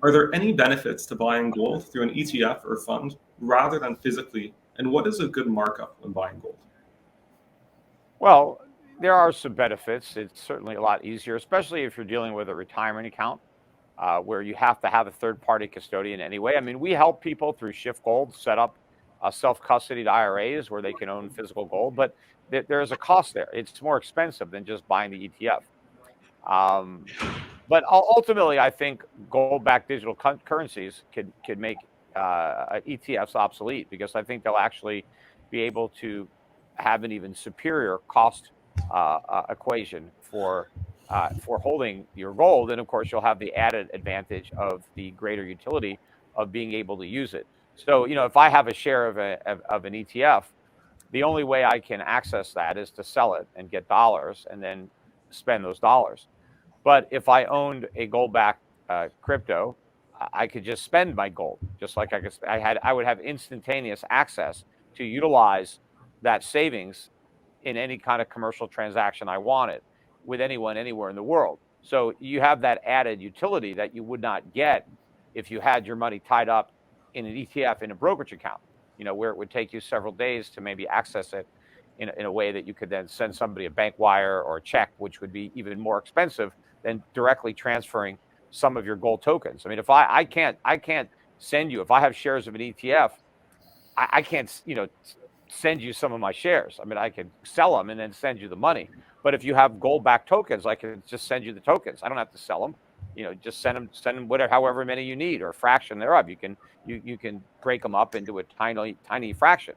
are there any benefits to buying gold through an ETF or fund rather than physically? And what is a good markup when buying gold?
Well, there are some benefits. It's certainly a lot easier, especially if you're dealing with a retirement account where you have to have a third-party custodian anyway. I mean, we help people through Shift Gold set up self-custodied IRAs where they can own physical gold, but there's a cost there. It's more expensive than just buying the ETF. But ultimately, I think gold-backed digital currencies could make ETFs obsolete, because I think they'll actually be able to have an even superior cost equation for holding your gold. And of course, you'll have the added advantage of the greater utility of being able to use it. So, if I have a share of an ETF, the only way I can access that is to sell it and get dollars and then spend those dollars. But if I owned a gold-backed crypto, I could just spend my gold, just like I would have instantaneous access to utilize that savings in any kind of commercial transaction I wanted with anyone anywhere in the world. So you have that added utility that you would not get if you had your money tied up in an ETF in a brokerage account, where it would take you several days to maybe access it in a way that you could then send somebody a bank wire or a check, which would be even more expensive than directly transferring some of your gold tokens. I mean, if I can't send you, if I have shares of an ETF, I can't, send you some of my shares. I mean, I can sell them and then send you the money. But if you have gold-backed tokens, I can just send you the tokens. I don't have to sell them. Just send them whatever, however many you need, or a fraction thereof. You can break them up into a tiny fraction.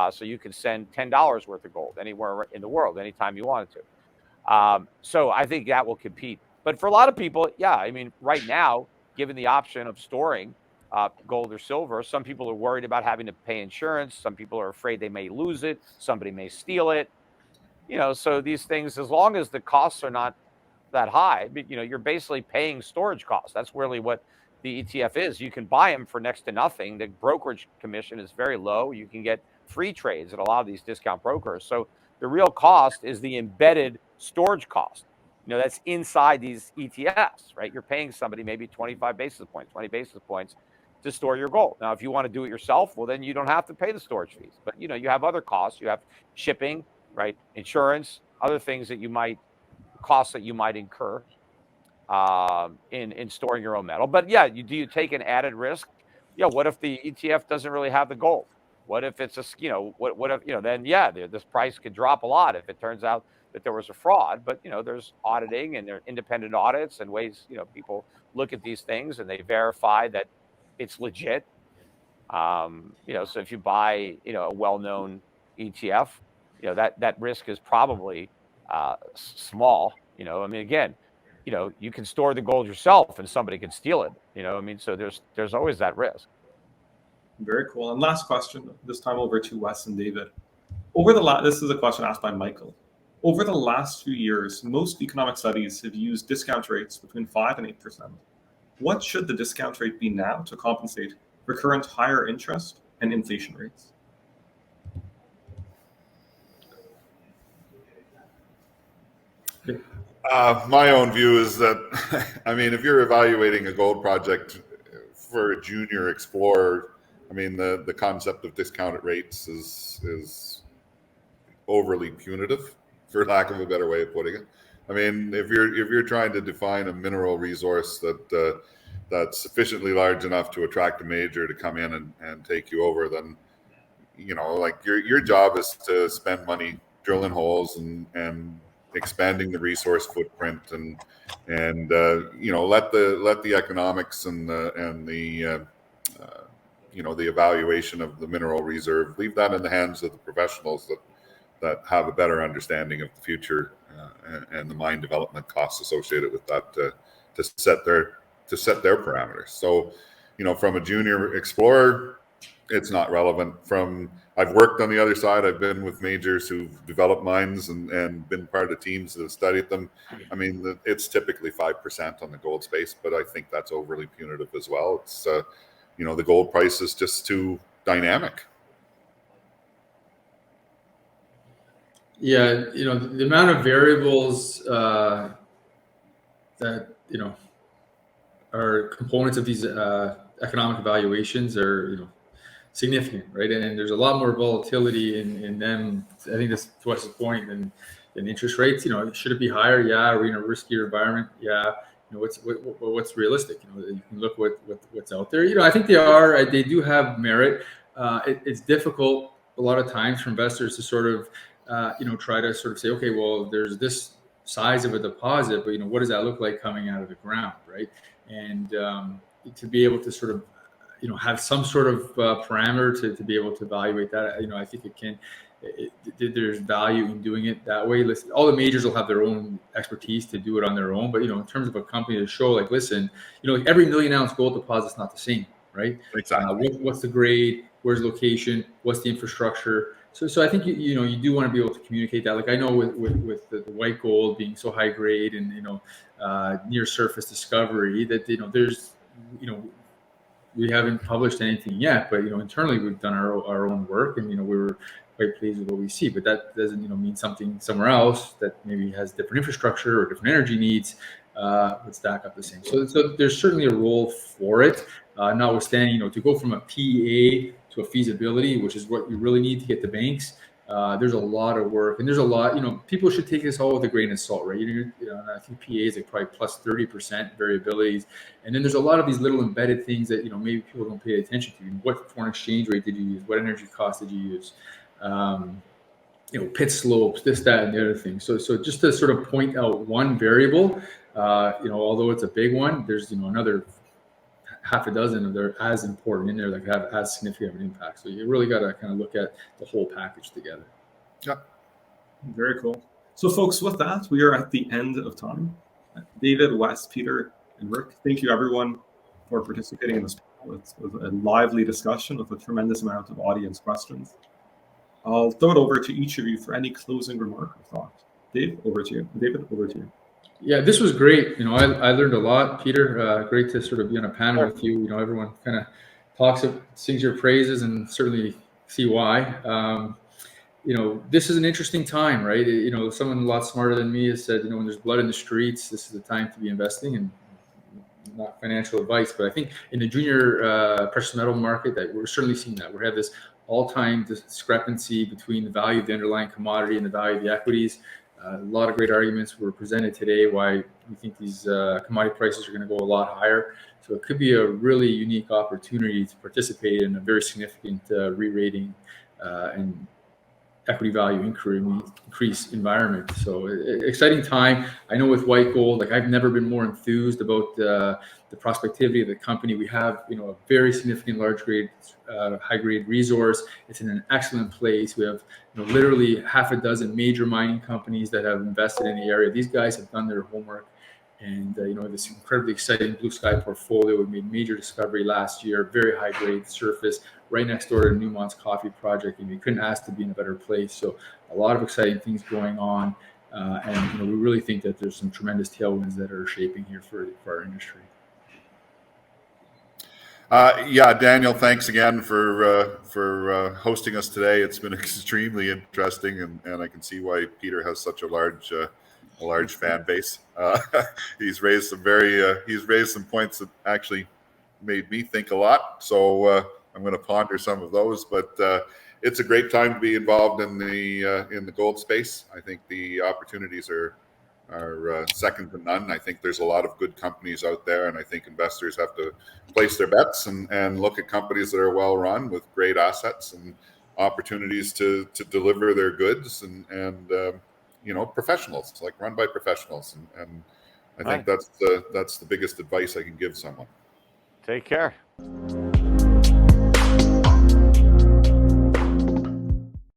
So you can send $10 worth of gold anywhere in the world, anytime you wanted to. So I think that will compete. But for a lot of people, yeah, I mean, right now, given the option of storing gold or silver, some people are worried about having to pay insurance. Some people are afraid they may lose it. Somebody may steal it. So these things, as long as the costs are not that high, you're basically paying storage costs. That's really what the ETF is. You can buy them for next to nothing. The brokerage commission is very low. You can get free trades at a lot of these discount brokers. So the real cost is the embedded storage cost. That's inside these ETFs, right? You're paying somebody maybe 25 basis points, 20 basis points to store your gold. Now, if you want to do it yourself, well, then you don't have to pay the storage fees. But, you have other costs. You have shipping, right? Insurance, other things costs that you might incur in storing your own metal. But yeah, do you take an added risk? Yeah. What if the ETF doesn't really have the gold? What if it's what if, then yeah, this price could drop a lot if it turns out that there was a fraud. But, there's auditing and there are independent audits and ways, people look at these things and they verify that it's legit. So if you buy, a well-known ETF, that risk is probably small. I mean, again, you can store the gold yourself and somebody can steal it. So there's always that risk.
Very cool. And last question, this time over to Wes and David. This is a question asked by Michael. Over the last few years, most economic studies have used discount rates between 5 and 8%. What should the discount rate be now to compensate for current higher interest and inflation rates?
My own view is that, I mean, if you're evaluating a gold project for a junior explorer, I mean, the concept of discounted rates is overly punitive, for lack of a better way of putting it. I mean, if you're trying to define a mineral resource that's sufficiently large enough to attract a major to come in and take you over, then like your job is to spend money drilling holes and expanding the resource footprint and let the economics and the evaluation of the mineral reserve, leave that in the hands of the professionals that have a better understanding of the future and the mine development costs associated with that to set their parameters. So, from a junior explorer, it's not relevant. I've worked on the other side. I've been with majors who've developed mines and been part of teams that have studied them. I mean, it's typically 5% on the gold space, but I think that's overly punitive as well. It's, the gold price is just too dynamic.
Yeah, the amount of variables that are components of these economic evaluations are significant, right? And there's a lot more volatility in them. I think that's to Wes's point than interest rates. Should it be higher? Yeah. Are we in a riskier environment? Yeah. What's realistic? You can look what's out there. I think they do have merit. It's difficult a lot of times for investors to sort of try to sort of say, okay, well, there's this size of a deposit, but what does that look like coming out of the ground, right? And to be able to sort of have some sort of parameter to be able to evaluate that. I think there's value in doing it that way. Listen, all the majors will have their own expertise to do it on their own, but in terms of a company to show, like, listen, every 1 million ounce gold deposit is not the same, right?
Exactly.
What's the grade? Where's the location? What's the infrastructure? So I think you do want to be able to communicate that. Like I know with the white gold being so high grade and near surface discovery that there's we haven't published anything yet, but internally we've done our own work, and we were quite pleased with what we see. But that doesn't mean something somewhere else that maybe has different infrastructure or different energy needs would stack up the same. So there's certainly a role for it. Notwithstanding, to go from a PEA to a feasibility, which is what you really need to get the banks. There's a lot of work, and there's a lot. People should take this all with a grain of salt, right? I think PA is probably plus 30% variabilities, and then there's a lot of these little embedded things that maybe people don't pay attention to. What foreign exchange rate did you use? What energy cost did you use? Pit slopes, this, that, and the other thing. So just to sort of point out one variable, although it's a big one, there's another half a dozen of they're as important in there that have as significant of an impact. So you really got to kind of look at the whole package together.
Yeah, very cool. So folks, with that, we are at the end of time. David, Wes, Peter, and Rick, thank you everyone for participating in this panel. It was a lively discussion with a tremendous amount of audience questions. I'll throw it over to each of you for any closing remark or thought. David, over to you.
Yeah, this was great. I learned a lot, Peter. Great to sort of be on a panel with you. Everyone kind of sings your praises, and certainly see why. This is an interesting time, right? Someone a lot smarter than me has said, when there's blood in the streets, this is the time to be investing. And not financial advice, but I think in the junior precious metal market, that we're certainly seeing that. We have this all-time discrepancy between the value of the underlying commodity and the value of the equities. A lot of great arguments were presented today why we think these commodity prices are going to go a lot higher. So it could be a really unique opportunity to participate in a very significant re-rating and equity value increase environment. So exciting time. I know with white gold, like I've never been more enthused about the prospectivity of the company. We have, a very significant large grade, high grade resource. It's in an excellent place. We have, literally half a dozen major mining companies that have invested in the area. These guys have done their homework, and this incredibly exciting blue sky portfolio. We made major discovery last year, very high grade surface, right next door to Newmont's coffee project, and we couldn't ask to be in a better place. So a lot of exciting things going on, and we really think that there's some tremendous tailwinds that are shaping here for our industry.
Daniel, thanks again for hosting us today. It's been extremely interesting, and I can see why Peter has such a large fan base. He's raised some points that actually made me think a lot. So I'm going to ponder some of those. But it's a great time to be involved in the gold space. I think the opportunities are second to none. I think there's a lot of good companies out there, and I think investors have to place their bets and look at companies that are well run with great assets and opportunities to deliver their goods and professionals, like run by professionals. And I think that's the biggest advice I can give someone.
Take care.